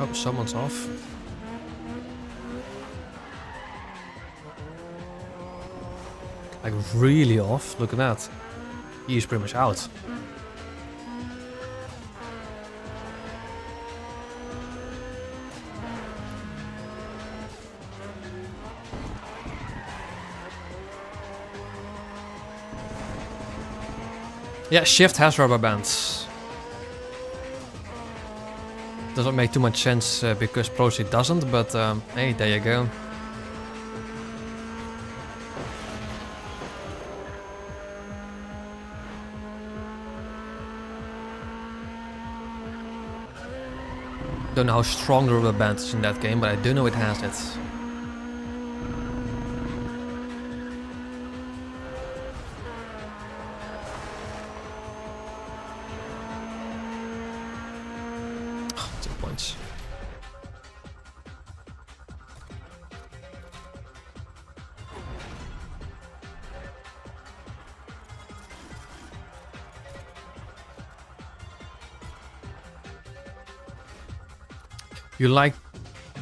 A: Oh, someone's off. Like really off. Look at that. He's pretty much out. Yeah, Shift has rubber bands. Doesn't make too much sense because Pro Street doesn't, but hey, there you go. Don't know how strong the rubber band is in that game, but I do know it has it. Oh, 2 points. You like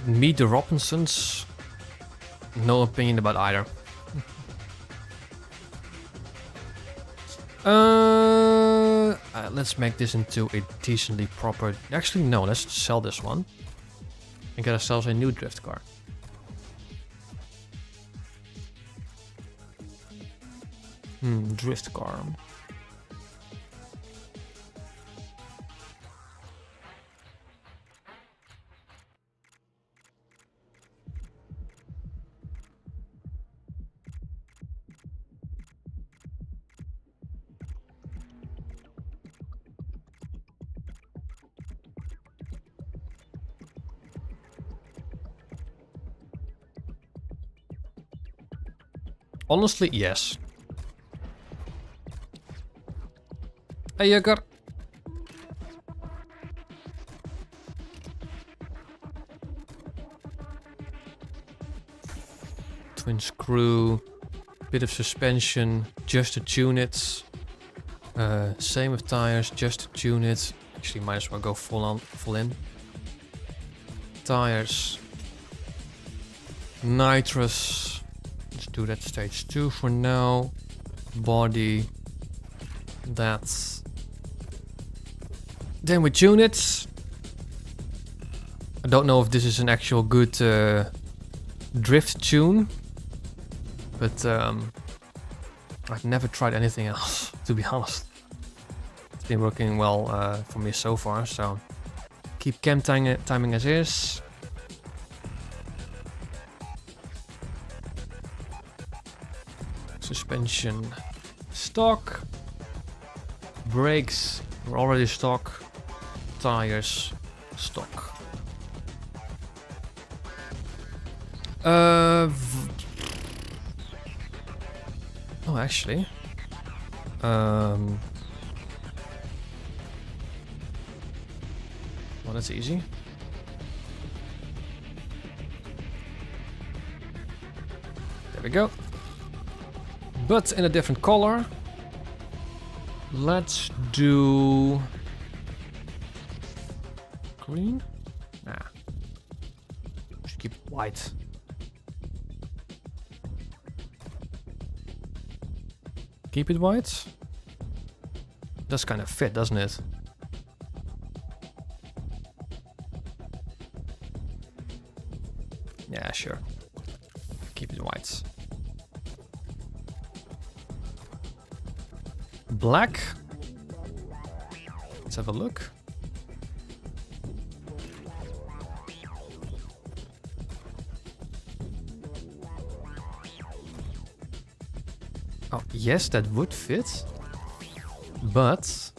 A: Meet the Robinsons? No opinion about either. Let's make this into a decently proper... Actually, no, let's sell this one. And get ourselves a new drift car. Drift car. Honestly, yes. Hey, Jugger. Twin screw, bit of suspension, just to tune it. Same with tires, just to tune it. Actually, might as well go full in. Tires, nitrous. Let's do that stage 2 for now. Body, that's. Then we tune it. I don't know if this is an actual good drift tune, but I've never tried anything else, to be honest. It's been working well for me so far, so keep cam timing as is. Suspension stock. Brakes were already stock. Tires stock. Oh, actually. Well, that's easy. There we go. But in a different color. Let's do green. Nah. Should keep it white. Keep it white. Does kind of fit, doesn't it? Yeah, sure. Keep it white. Black. Let's have a look. Oh, yes, that would fit. But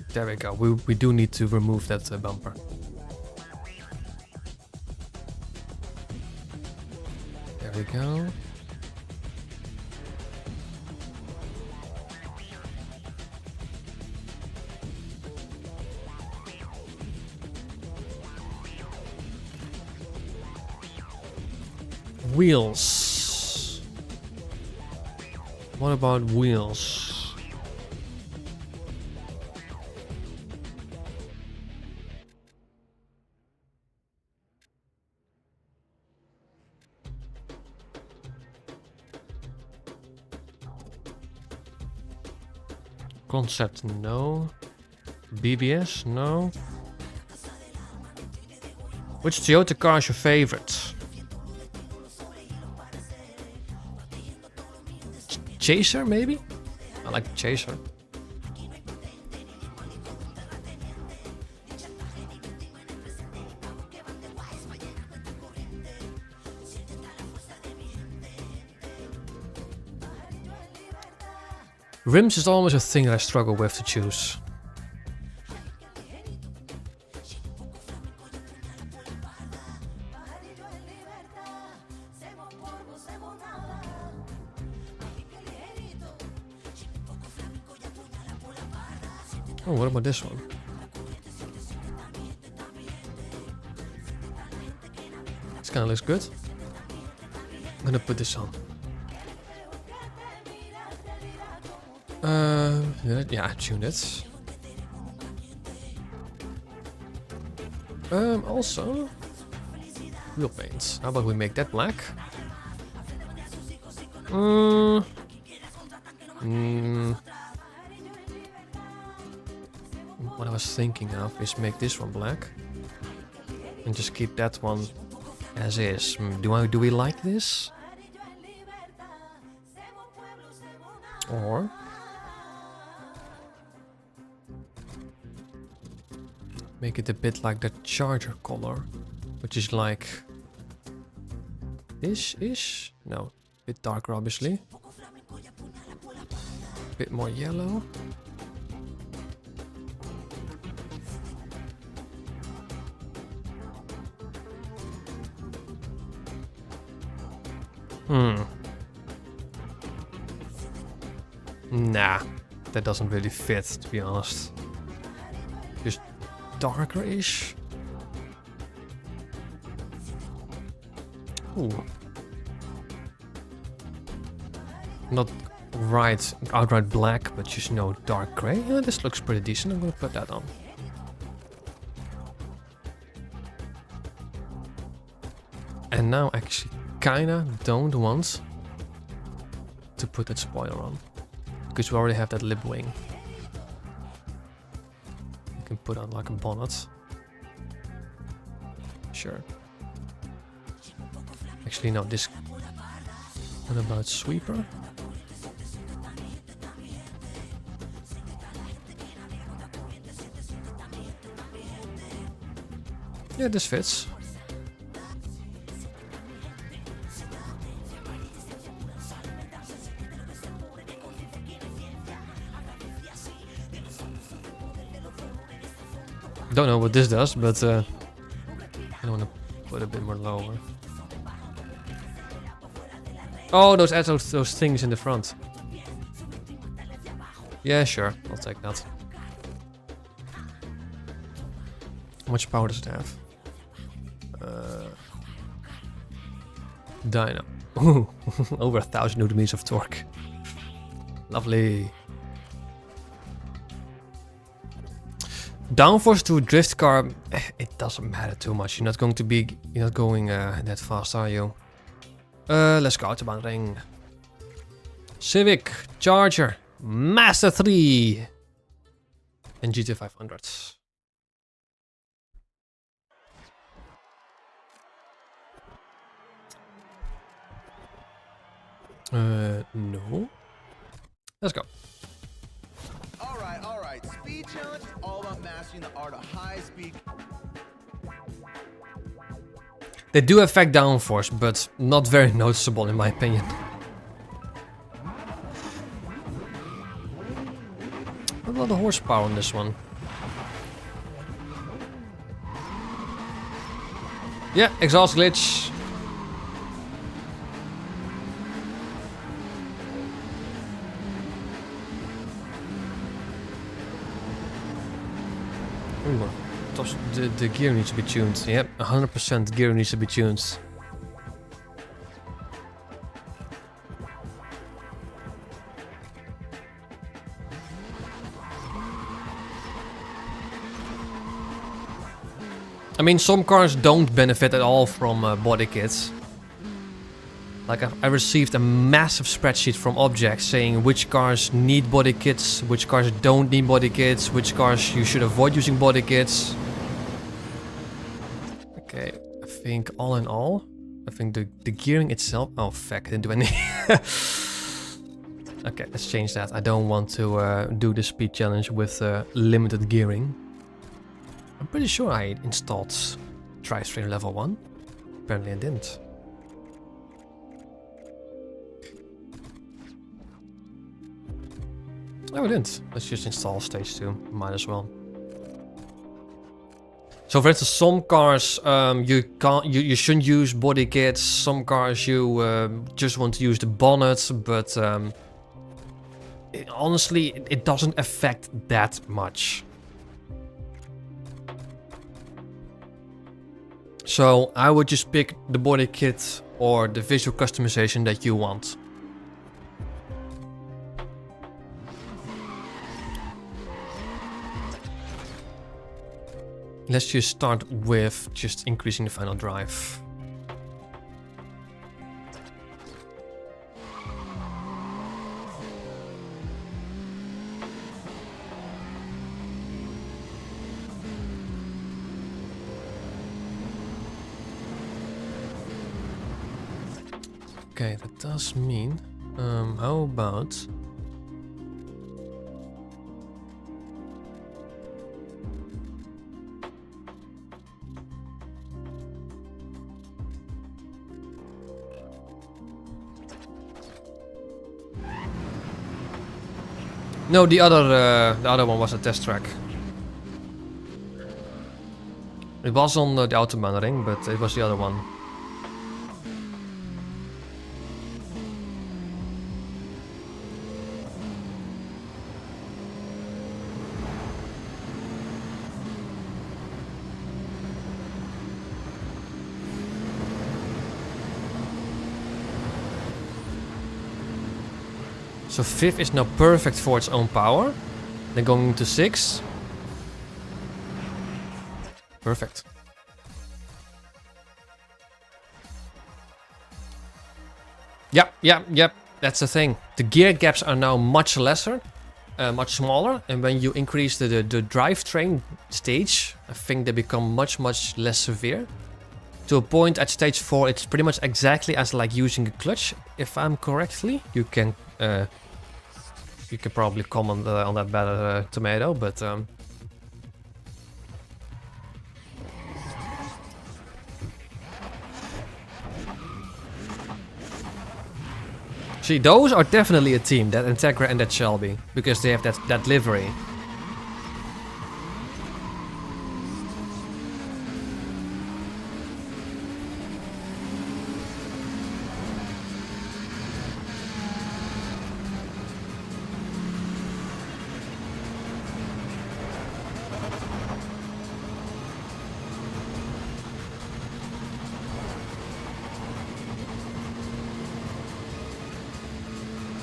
A: there we go. We do need to remove that bumper. There we go. Wheels. What about wheels? Concept, no. BBS, no. Which Toyota car is your favorite? Chaser, maybe? I like the Chaser. Rims is always a thing that I struggle with to choose. Oh, what about this one? This kind of looks good. I'm gonna put this on. Yeah, tune it. Also, wheel paints. How about we make that black? What I was thinking of is make this one black and just keep that one as is. Do we like this? Or make it a bit like the Charger color, which is like this-ish? No, a bit darker obviously. A bit more yellow. Nah, that doesn't really fit, to be honest. Just darker-ish. Ooh. Not outright black, but just dark gray. Yeah, this looks pretty decent. I'm gonna put that on. And now actually kinda don't want to put that spoiler on, because we already have that lip wing. You can put on like a bonnet. Sure. Actually no, this. What about sweeper? Yeah, this fits. Don't know what this does, but I want to put a bit more lower. Oh, those add those things in the front. Yeah, sure, I'll take that. How much power does it have? Dyno. Ooh, over 1,000 newton-meters of torque. Lovely. Downforce to a drift car, it doesn't matter too much. You're not going that fast, are you? Let's go Autobahnring. Civic, Charger, Master 3, and GT 500. No. Let's go.
B: All right. Speed challenge is all about mastering the art of high speed.
A: They do affect downforce, but not very noticeable in my opinion. lot of horsepower on this one. Yeah, exhaust glitch. Ooh, the gear needs to be tuned. Yep, 100% gear needs to be tuned. I mean, some cars don't benefit at all from body kits. Like I received a massive spreadsheet from Objects saying which cars need body kits, which cars don't need body kits, which cars you should avoid using body kits. Okay, I think all in all, I think the gearing itself... Oh, fuck, I didn't do any... Okay, let's change that. I don't want to do the speed challenge with limited gearing. I'm pretty sure I installed drivetrain level 1. Apparently I didn't. No, I didn't. Let's just install stage 2. Might as well. So for instance, some cars you shouldn't use body kits. Some cars you just want to use the bonnet, but honestly, it doesn't affect that much. So I would just pick the body kit or the visual customization that you want. Let's just start with just increasing the final drive. Okay, that does mean, how about... No, the other one was a test track. It was on the Autobahn ring, but it was the other one. So 5th is now perfect for its own power. Then going into 6. Perfect. Yep. That's the thing. The gear gaps are now much lesser, much smaller. And when you increase the drivetrain stage, I think they become much less severe. To a point at stage 4, it's pretty much exactly as like using a clutch, if I'm correctly. You can probably comment on that better, Tomato, but see, those are definitely a team, that Integra and that Shelby, because they have that livery.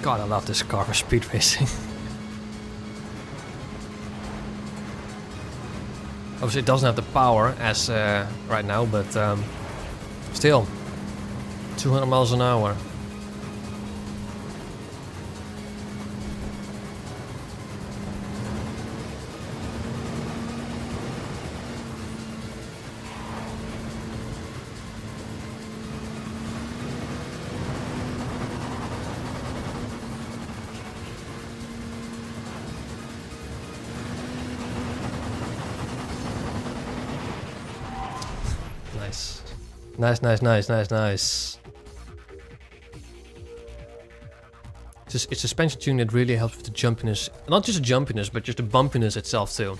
A: God, I love this car for speed racing. Obviously it doesn't have the power as right now, but still, 200 miles an hour. Nice. It's a suspension tuning that really helps with the jumpiness. Not just the jumpiness, but just the bumpiness itself too.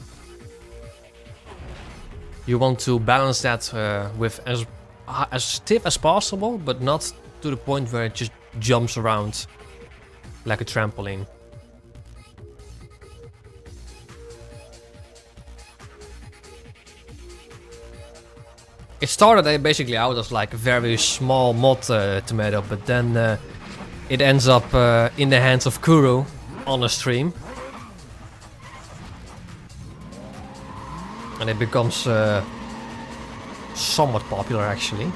A: You want to balance that with as stiff as possible, but not to the point where it just jumps around like a trampoline. It started basically out as like a very small mod tomato, but then it ends up in the hands of Kuro on a stream. And it becomes somewhat popular actually.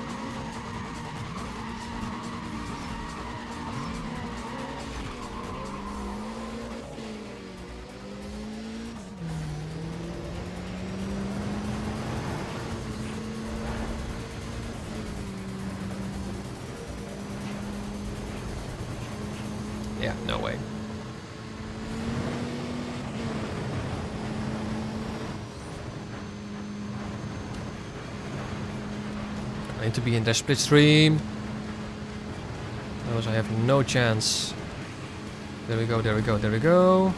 A: Yeah, no way. I need to be in their split stream. Otherwise I have no chance. There we go, there we go, there we go.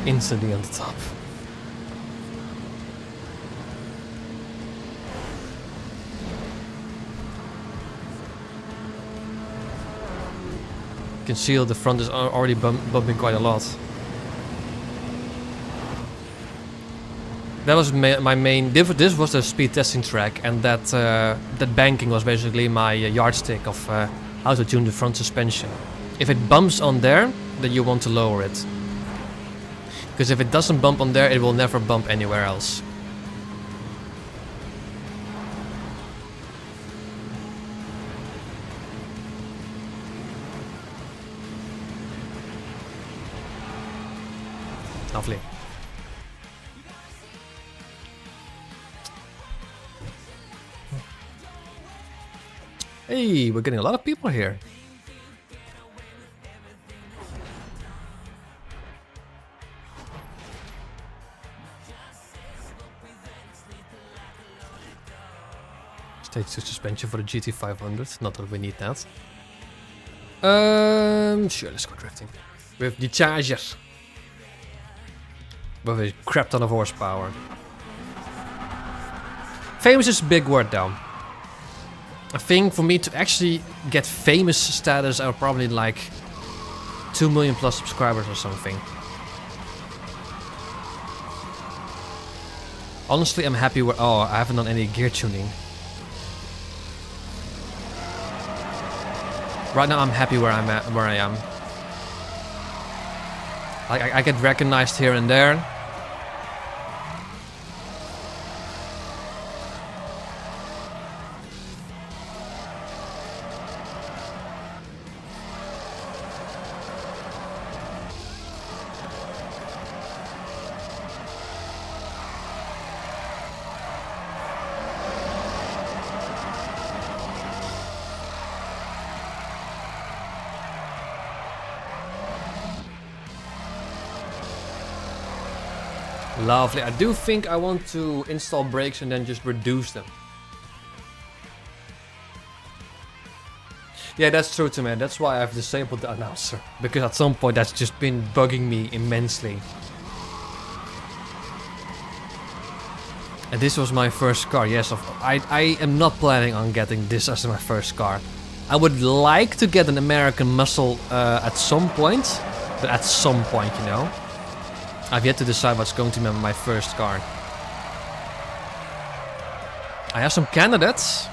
A: Instantly on the top. You can see the front is already bumping quite a lot. That was my main. This was the speed testing track, and that banking was basically my yardstick of how to tune the front suspension. If it bumps on there, then you want to lower it. Because if it doesn't bump on there, it will never bump anywhere else. Lovely. Hey, we're getting a lot of people here. Stage 2 suspension for the GT500. Not that we need that. Sure, let's go drifting. With the Charger. With a crap ton of horsepower. Famous is a big word though. I think for me to actually get famous status, I would probably like 2 million plus subscribers or something. Honestly, I'm happy where. Oh, I haven't done any gear tuning. Right now, I'm happy where I'm at, where I am. Like I get recognized here and there. Lovely. I do think I want to install brakes and then just reduce them. Yeah, that's true too, man. That's why I've disabled the announcer. Because at some point that's just been bugging me immensely. And this was my first car. Yes, I am not planning on getting this as my first car. I would like to get an American muscle at some point. But at some point, you know. I've yet to decide what's going to be my first car. I have some candidates.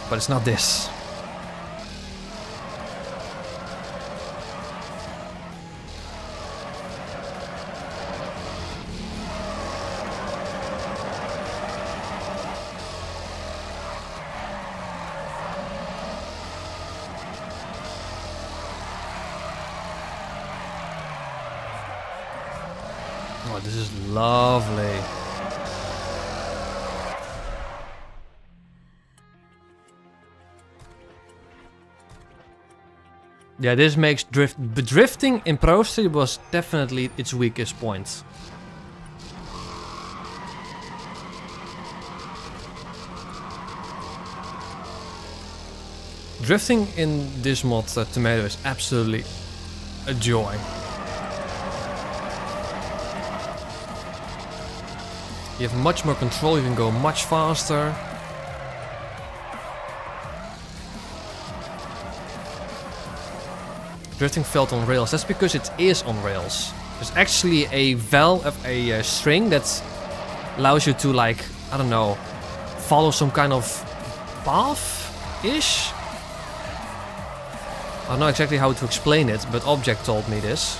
A: But it's not this. Oh, this is lovely. Yeah, this makes drifting in Pro Street was definitely its weakest point. Drifting in this mod Tomato is absolutely a joy. You have much more control, you can go much faster. Drifting felt on rails, that's because it is on rails. There's actually a valve of a string that allows you to, like, I don't know, follow some kind of path-ish? I don't know exactly how to explain it, but Object told me this.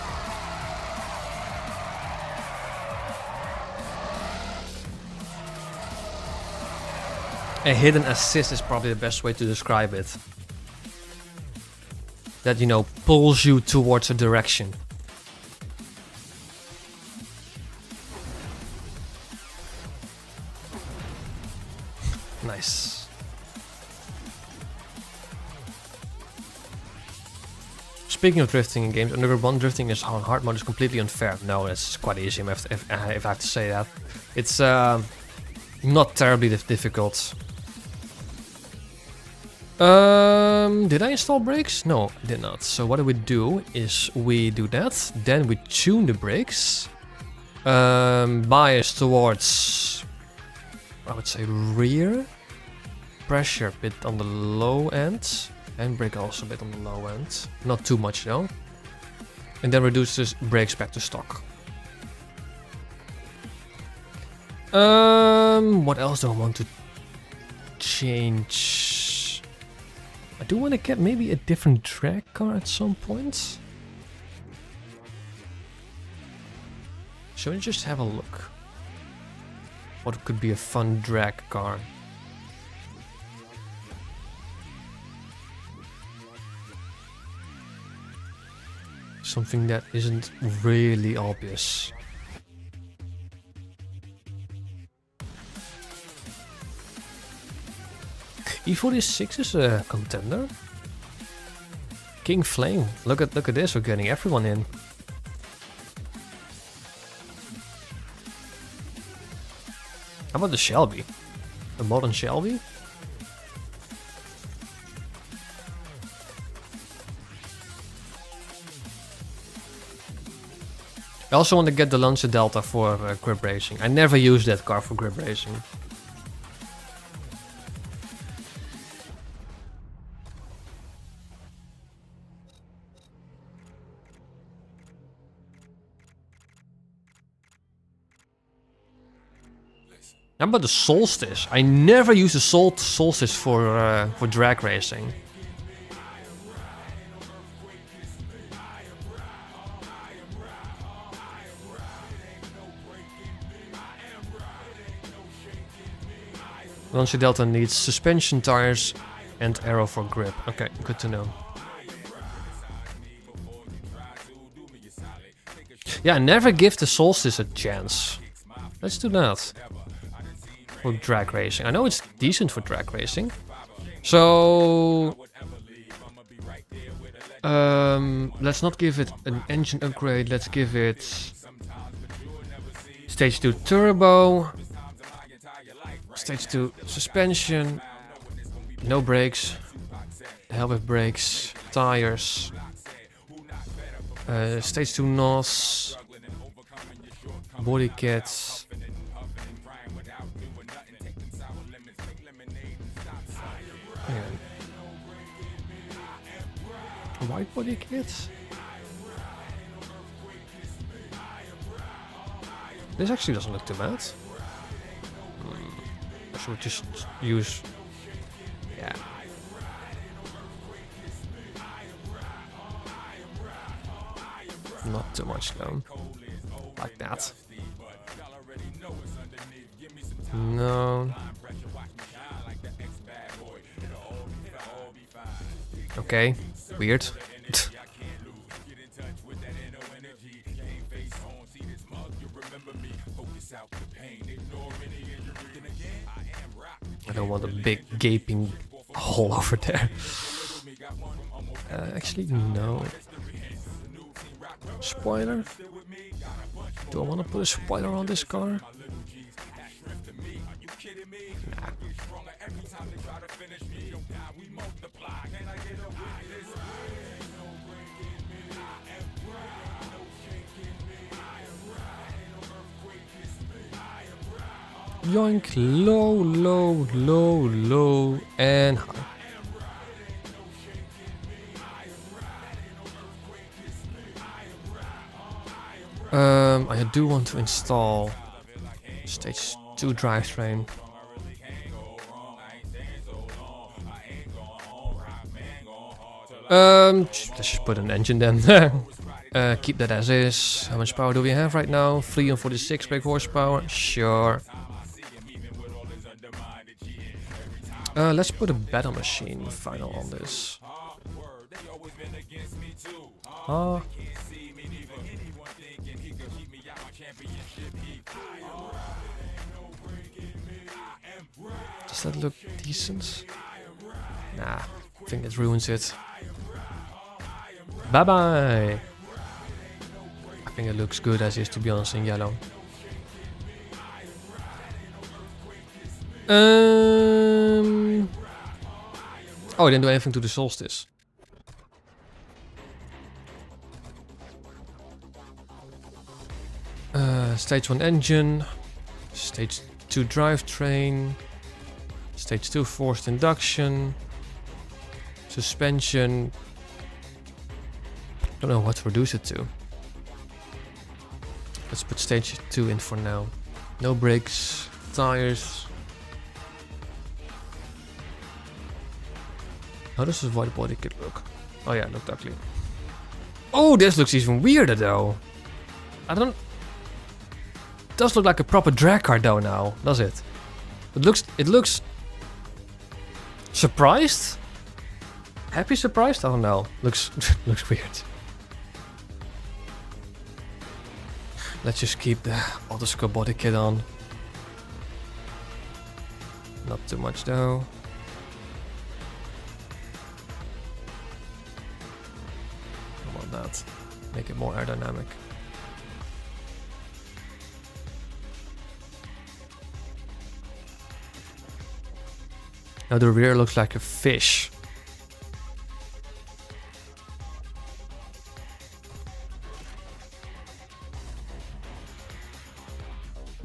A: A hidden assist is probably the best way to describe it. That, you know, pulls you towards a direction. Nice. Speaking of drifting in games, number 1, drifting is on hard mode is completely unfair. No, it's quite easy if I have to say that. It's not terribly difficult. Did I install brakes? No, I did not. So what do is we do that, then we tune the brakes. Bias towards, I would say, rear. Pressure a bit on the low end. And brake also a bit on the low end. Not too much though. And then reduce the brakes back to stock. What else do I want to change? I do want to get maybe a different drag car at some point. Shall we just have a look? What could be a fun drag car? Something that isn't really obvious. E46 is a contender. King Flame. Look at this, we're getting everyone in. How about the Shelby? A modern Shelby? I also want to get the Lancia Delta for grip racing. I never used that car for grip racing. How about the Solstice? I never used the Solstice for drag racing. Lancia Delta needs suspension tires and aero for grip. Okay, good to know. Yeah, never give the Solstice a chance. Let's do that. For drag racing. I know it's decent for drag racing. So... let's not give it an engine upgrade. Let's give it... Stage 2 turbo. Stage 2 suspension, no brakes, hell with brakes, tires, stage 2 NOS, body kits, white body kits. This actually doesn't look too bad. So just use, yeah. Not too much though. Like that. No. Okay, weird. I don't want a big gaping hole over there. Actually, no. Spoiler? Do I want to put a spoiler on this car? Nah. Yoink, low, low, low, low, and high. I do want to install stage 2 drivetrain. Let's just put an engine then. Keep that as is. How much power do we have right now? 346 brake horsepower. Sure. Let's put a battle machine final on this. Does that look decent? Nah, I think it ruins it. Bye bye! I think it looks good as is, to be honest, in yellow. Oh, I didn't do anything to the solstice. Stage 1 engine, stage 2 drivetrain, stage 2 forced induction, suspension. Don't know what to reduce it to. Let's put stage 2 in for now. No brakes, tires. How does this white body kit look? Oh yeah, it looked ugly. Oh, this looks even weirder though. I don't... It does look like a proper drag car though now, does it? It looks... Surprised? Happy surprised? I don't know. Looks weird. Let's just keep the autoscope body kit on. Not too much though. I want that. Make it more aerodynamic. Now the rear looks like a fish.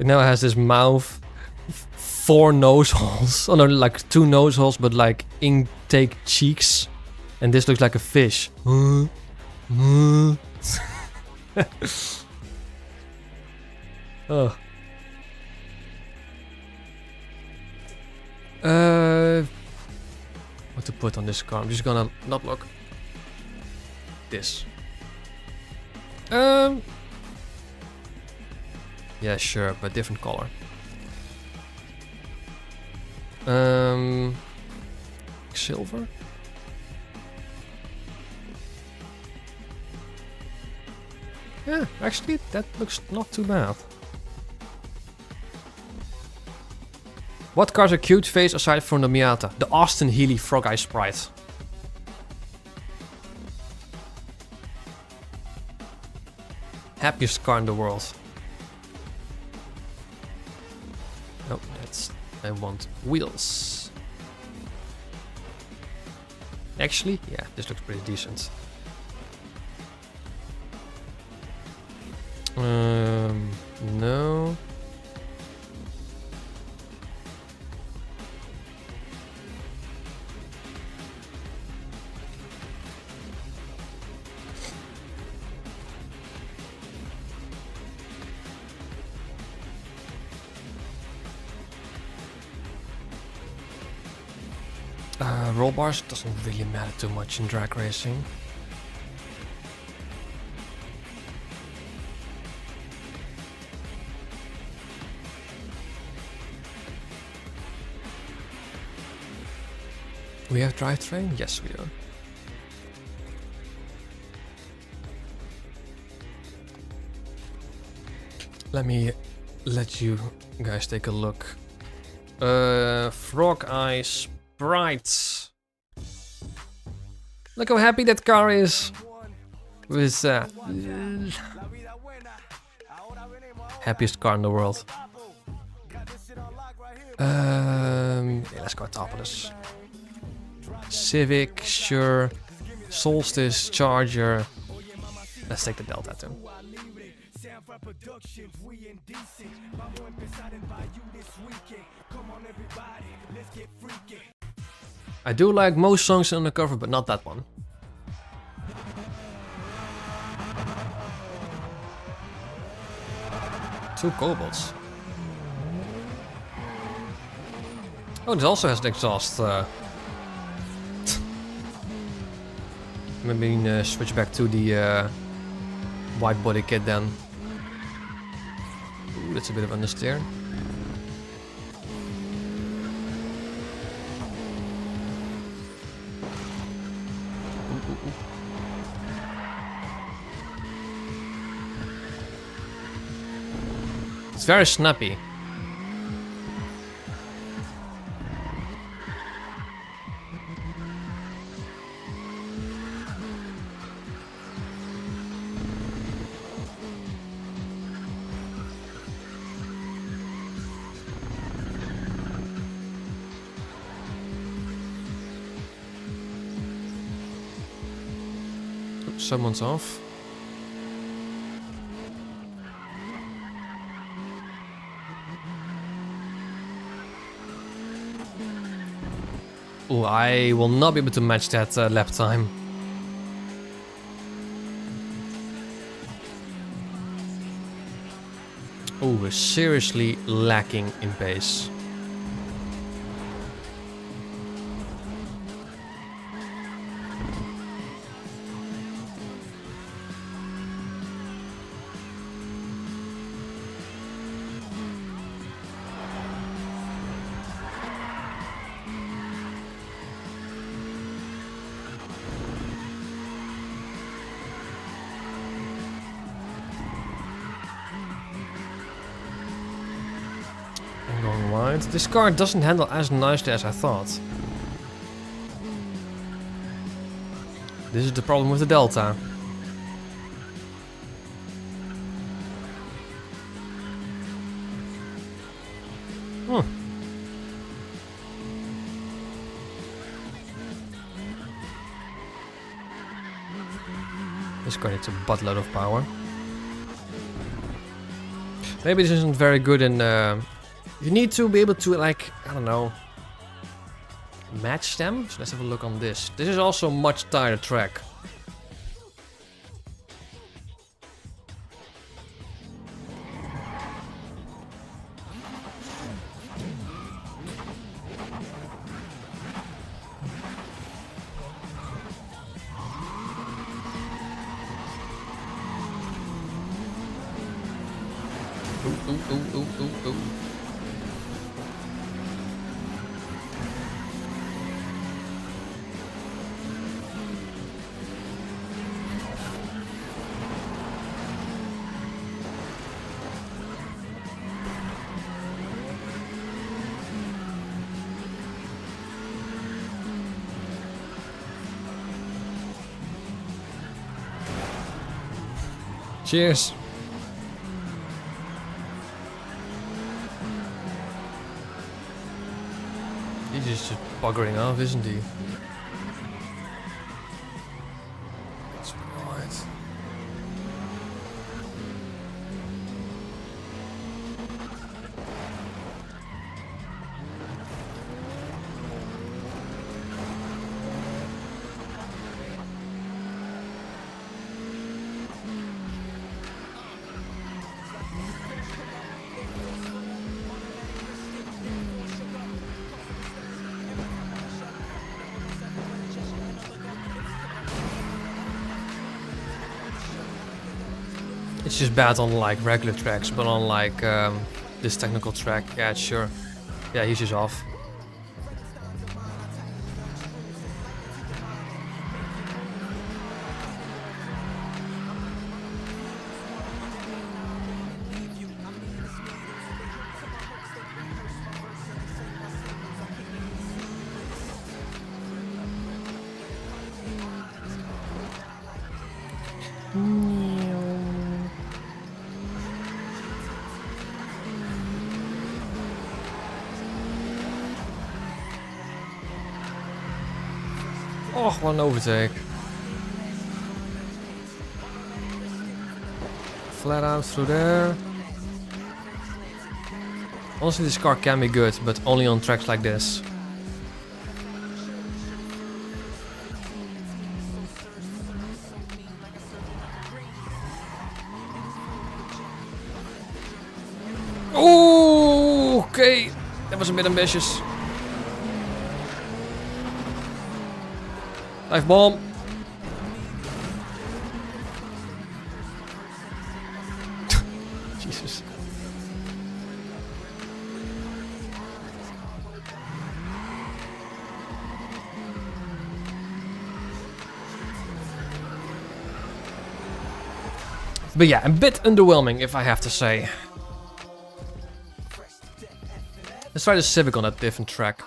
A: It now has this mouth, 4 nose holes. Oh no, like 2 nose holes, but like intake cheeks. And this looks like a fish. Oh. What to put on this car? I'm just gonna not look. This. Yeah, sure, but different color. Silver? Yeah, actually, that looks not too bad. What cars are cute face aside from the Miata? The Austin Healey Frog Eye Sprite. Happiest car in the world. Oh, that's... I want wheels. Actually, yeah, this looks pretty decent. No. Roll bars doesn't really matter too much in drag racing. We have drivetrain? Yes, we do. Let me let you guys take a look. Frog Eye Sprite. Look how happy that car is. With happiest car in the world. Yeah, let's go Topolis. Civic, sure. Solstice, Charger. Let's take the Delta too. I do like most songs on the cover, but not that one. Two Cobalts. Oh, this also has an exhaust. Maybe switch back to the white body kit then. Ooh, that's a bit of understeer. It's very snappy. Someone's off. Oh, I will not be able to match that lap time. Oh, we're seriously lacking in pace. Going wide. This car doesn't handle as nicely as I thought. This is the problem with the Delta. This car needs a buttload of power. Maybe this isn't very good in... you need to be able to, like, I don't know, match them. So let's have a look on this. This is also a much tighter track. Ooh. Cheers. He's just buggering off, isn't he? That's right. It's just bad on like regular tracks, but on like this technical track, yeah, sure. Yeah, he's just off. Oh, what an overtake. Flat out through there. Honestly, this car can be good, but only on tracks like this. Oh, okay. That was a bit ambitious. Dive bomb. Jesus. But yeah, a bit underwhelming if I have to say. Let's try the Civic on a different track.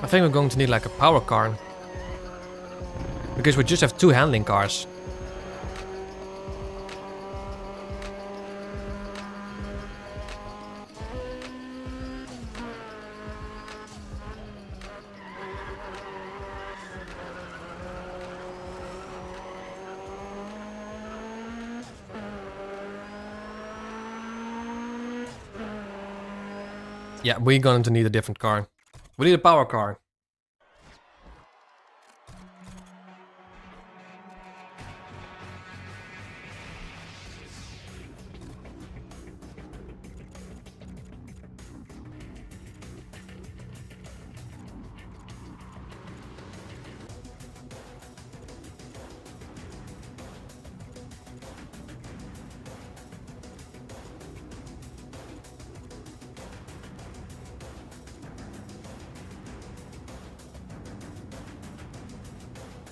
A: I think we're going to need like a power car. Because we just have 2 handling cars. Yeah, we're going to need a different car. We need a power car.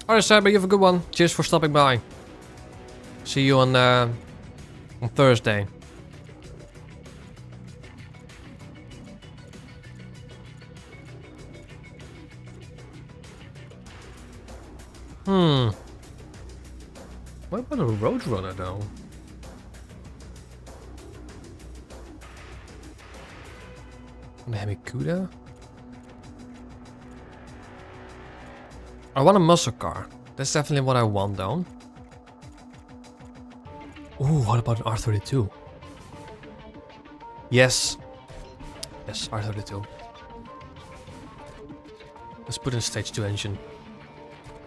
A: Alright, Cyber, you have a good one. Cheers for stopping by. See you on Thursday. What about a Roadrunner though? An Hemikuda? I want a muscle car. That's definitely what I want though. Ooh, what about an R32? Yes. Yes, R32. Let's put in stage 2 engine.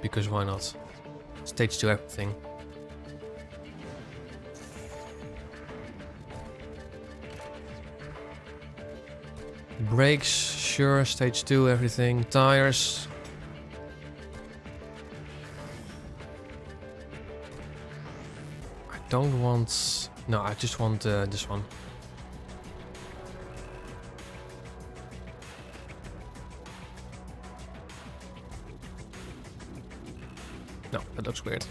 A: Because why not? Stage 2 everything. Brakes, sure, stage 2 everything. Tires. I don't want... No, I just want this one. No, that looks weird.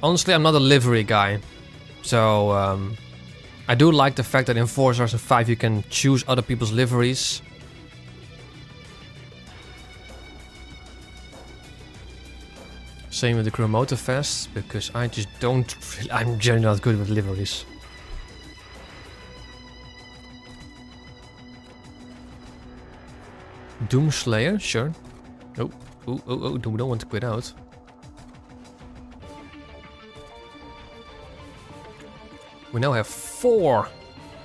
A: Honestly, I'm not a livery guy. So, I do like the fact that in Forza Horizon 5 you can choose other people's liveries. Same with the crew motor vest, because I just don't feel I'm generally not good with liveries. Doomslayer, sure. Oh, don't want to quit out. We now have 4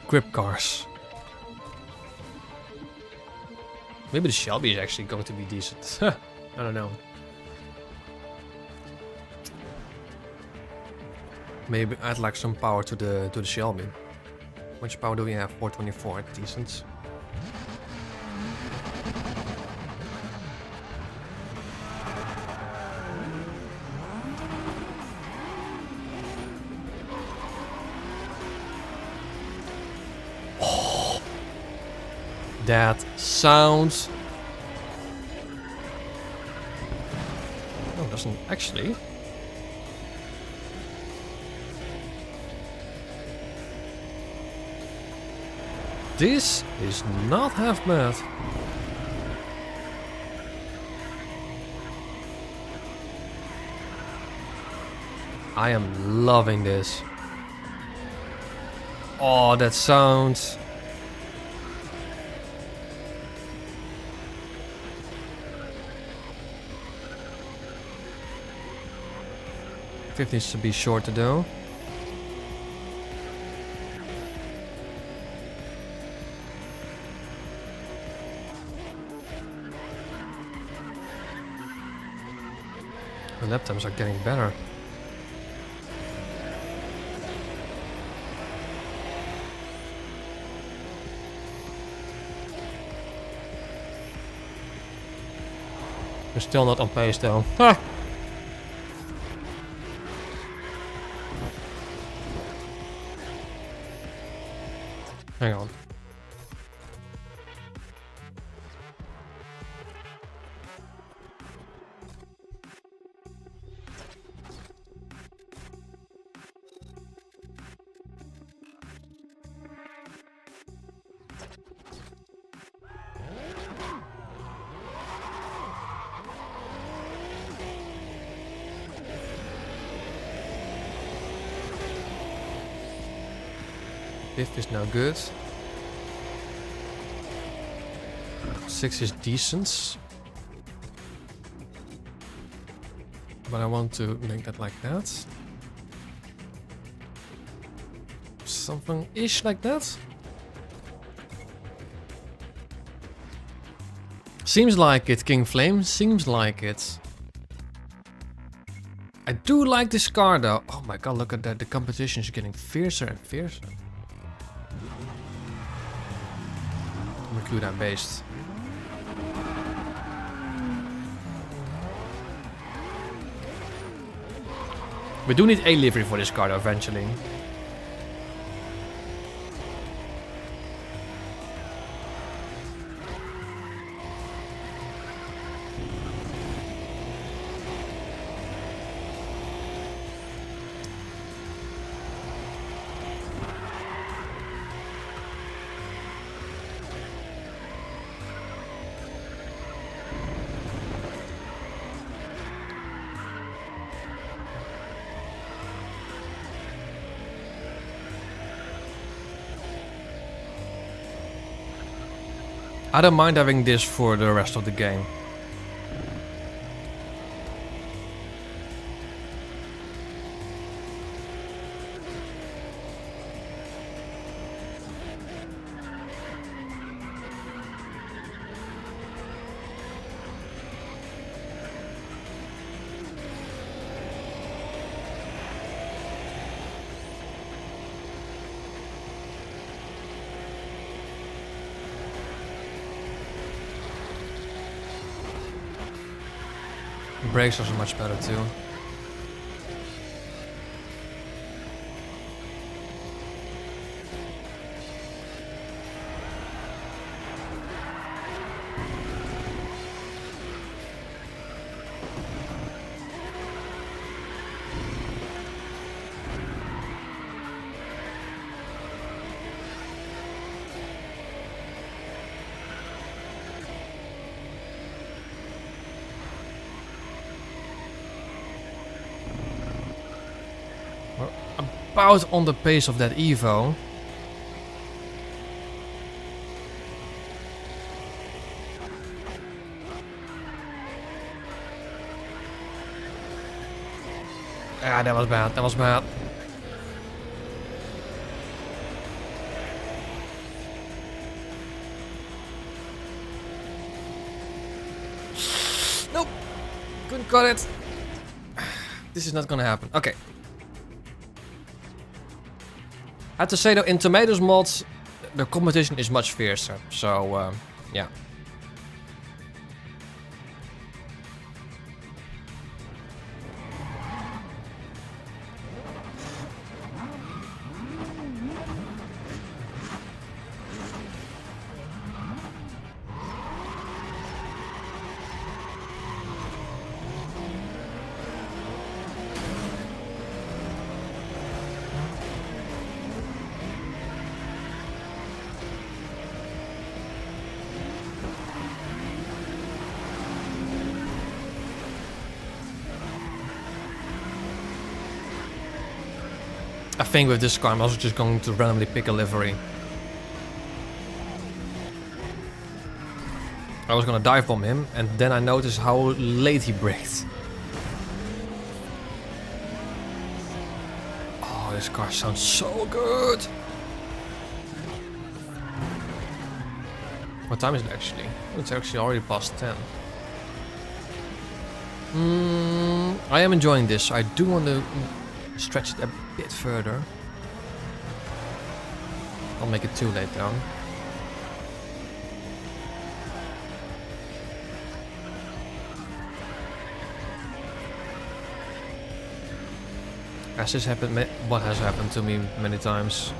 A: grip cars. Maybe the Shelby is actually going to be decent. I don't know. Maybe add like some power to the Shelby. How much power do we have? 424, decent. Oh, that sounds. No, it doesn't actually. This is not half bad. I am loving this. Oh, that sound. Fifth needs to be shorter though. The lap times are getting better. We're still not on pace though. Ha! Hang on. Fifth is now good. 6 is decent. But I want to make that like that. Something-ish like that. Seems like it, King Flame. Seems like it. I do like this car though. Oh my god, look at that. The competition is getting fiercer and fiercer. Mercury based. We do need a livery for this car though, eventually. I don't mind having this for the rest of the game. Brakes are so much better too. about on the pace of that Evo. Ah, that was bad. That was bad. Nope. Couldn't cut it. This is not gonna happen. Okay. I have to say though, in Tomatoes mods, the competition is much fiercer. So, yeah. I think with this car I'm also just going to randomly pick a livery. I was gonna dive bomb him and then I noticed how late he braked. Oh, this car sounds so good! What time is it actually? Oh, it's actually already past 10. I am enjoying this. I do want to stretch it a bit further. I'll make it too late though. Has this happened? What has happened to me many times?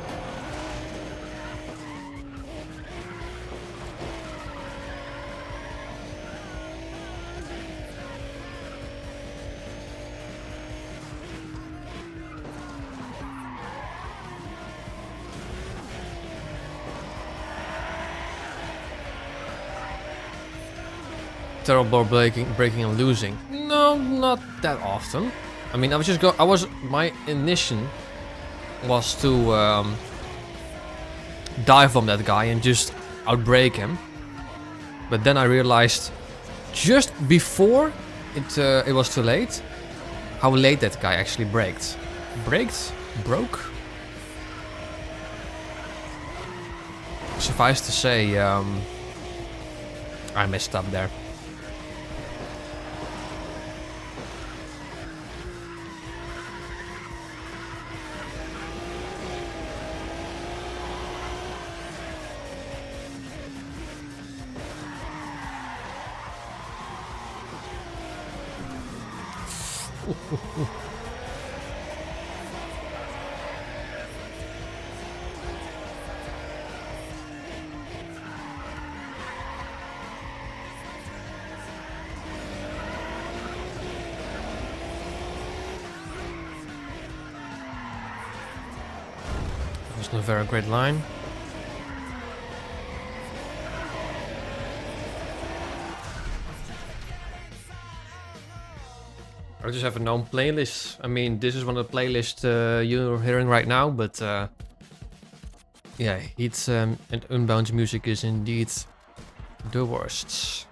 A: Terrible braking and losing. No, not that often. I mean, my initiation was to dive bomb that guy and just outbrake him. But then I realized just before it was too late, how late that guy actually braked. Broke? Suffice to say, I messed up there. That was not a very great line. I just have a known playlist. I mean, this is one of the playlists you're hearing right now, but yeah, Heat and Unbound music is indeed the worst.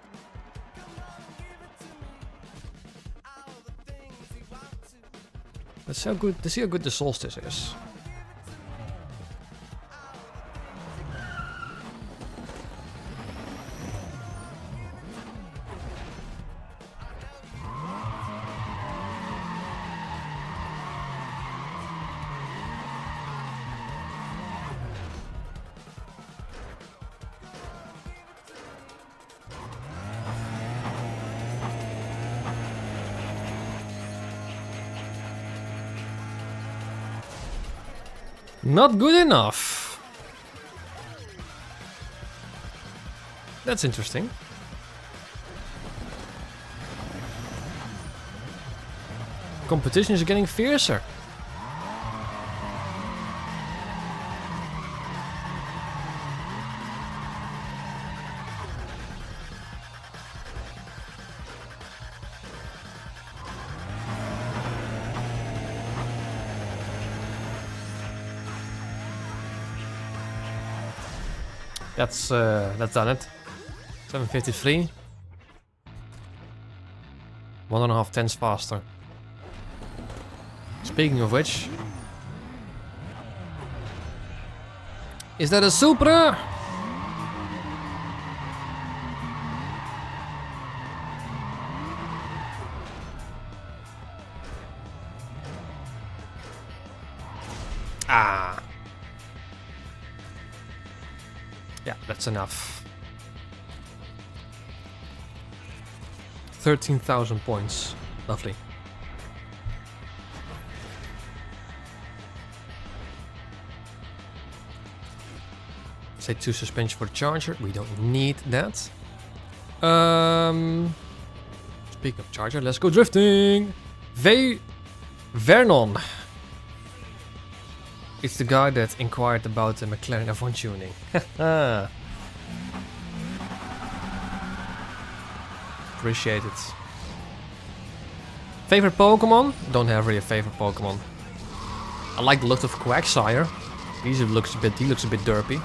A: Let's see how good the Solstice is. Not good enough. That's interesting. Competition is getting fiercer. That's done it. 753. 1.5 tenths faster. Speaking of which, is that a Supra? Ah. Yeah, that's enough. 13,000 points. Lovely. Say 2 suspension for the charger. We don't need that. Speaking of charger, let's go drifting. Vernon. It's the guy that inquired about the McLaren F1 tuning. Appreciate it. Favorite Pokemon? Don't have really a favorite Pokemon. I like the look of Quagsire. He looks a bit derpy.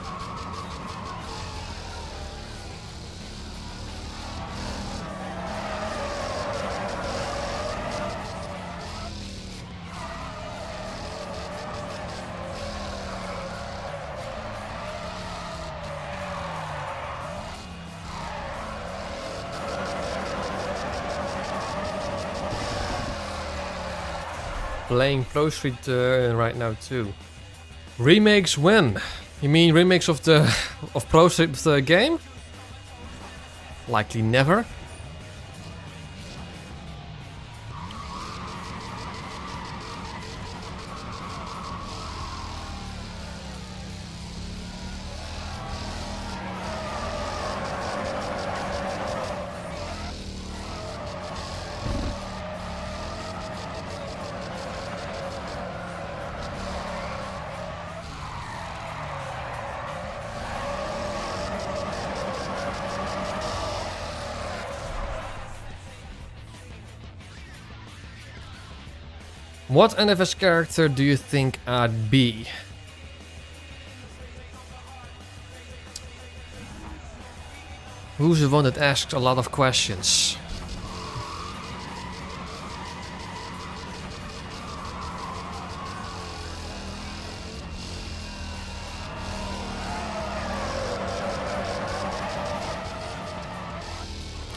A: Playing Pro Street right now too. Remakes when? You mean remakes of the Pro Street game? Likely never. What NFS character do you think I'd be? Who's the one that asks a lot of questions?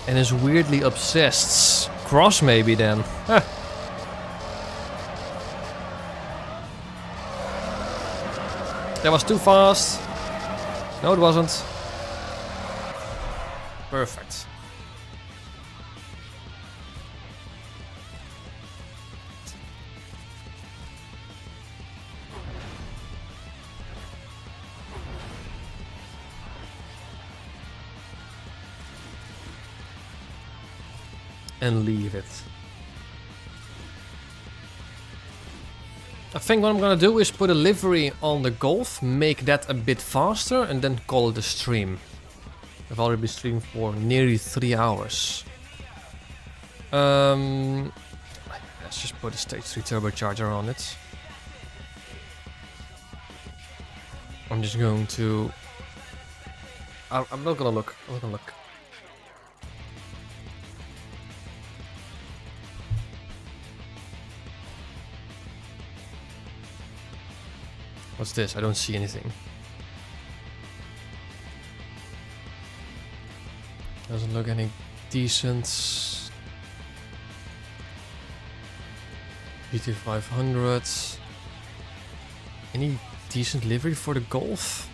A: And is weirdly obsessed. Cross maybe then. That was too fast. No, it wasn't. Perfect. And leave it. I think what I'm gonna do is put a livery on the Golf, make that a bit faster, and then call it a stream. I've already been streaming for nearly 3 hours. Let's just put a stage 3 turbocharger on it. I'm just going to... I'm not gonna look. I'm not gonna look. What's this? I don't see anything. Doesn't look any decent. GT500. Any decent livery for the Golf?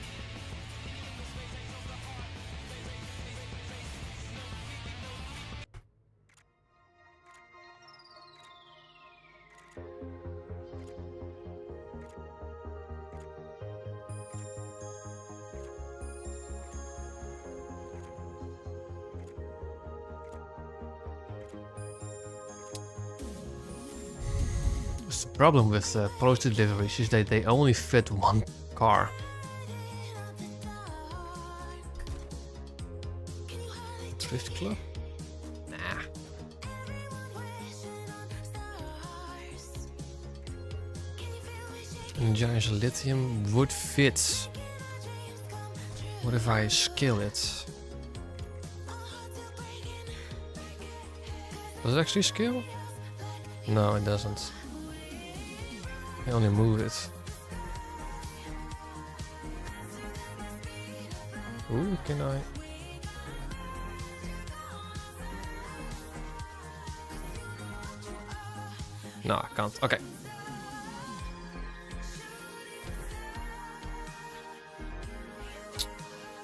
A: The problem with posted deliveries is that they only fit one car. Thrift Club? Nah. And Giant Lithium would fit. What if I scale it? Does it actually scale? No, it doesn't. I only move it. Ooh, can I? No, I can't. Okay.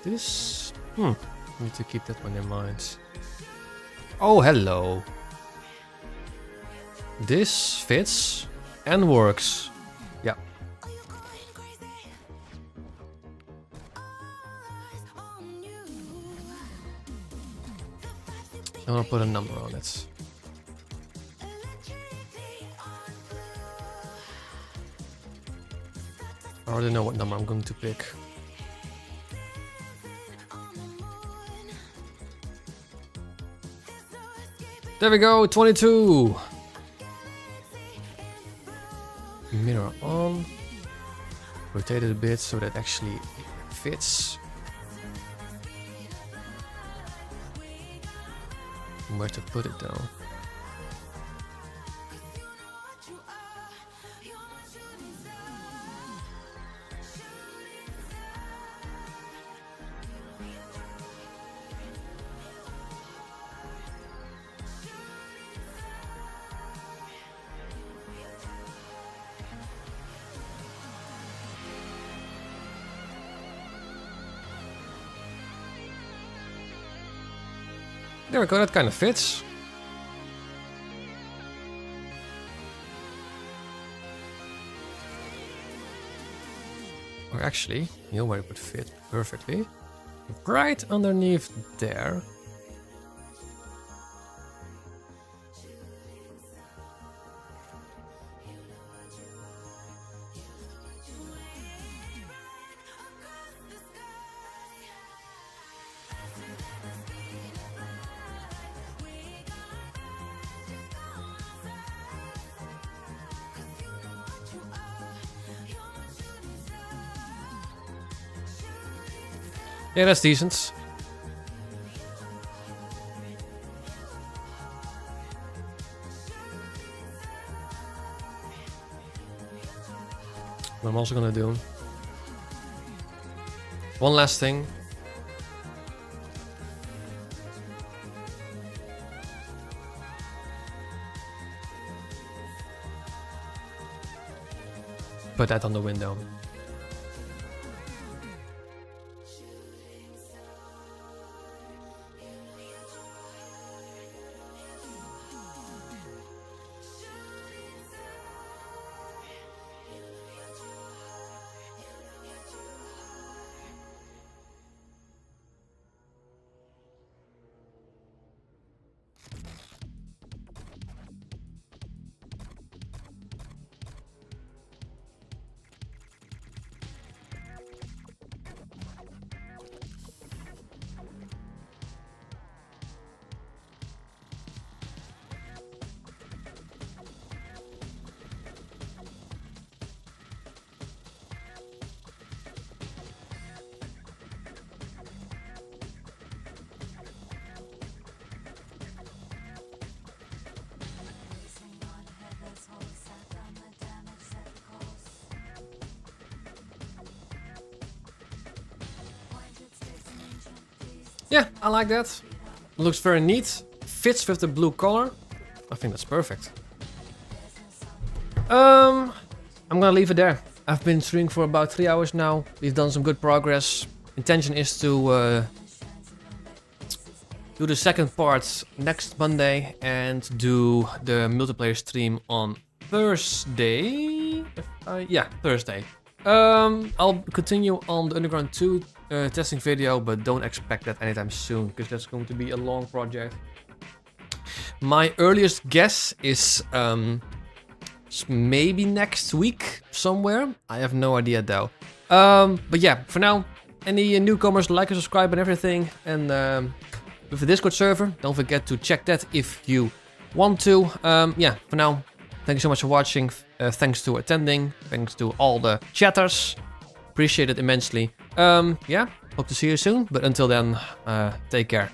A: This... Need to keep that one in mind. Oh, hello. This fits and works. Yeah. I want to put a number on it. I already know what number I'm going to pick. There we go, 22. Mirror on. Rotate it a bit so that actually fits. Where to put it though? There we go, that kind of fits. Or actually, you know where it would fit perfectly? Right underneath there. Yeah, that's decent. What I'm also gonna do. One last thing. Put that on the window. Yeah, I like that. Looks very neat. Fits with the blue color. I think that's perfect. I'm gonna leave it there. I've been streaming for about 3 hours now. We've done some good progress. Intention is to do the second part next Monday and do the multiplayer stream on Thursday. Yeah, Thursday. I'll continue on the Underground 2 testing video, but don't expect that anytime soon, because that's going to be a long project. My earliest guess is maybe next week somewhere. I have no idea though. But yeah, for now, any newcomers, like and subscribe and everything. And with the Discord server, don't forget to check that if you want to. Yeah, for now, thank you so much for watching. Thanks to attending. Thanks to all the chatters. Appreciate it immensely. Yeah, Hope to see you soon. But until then, take care.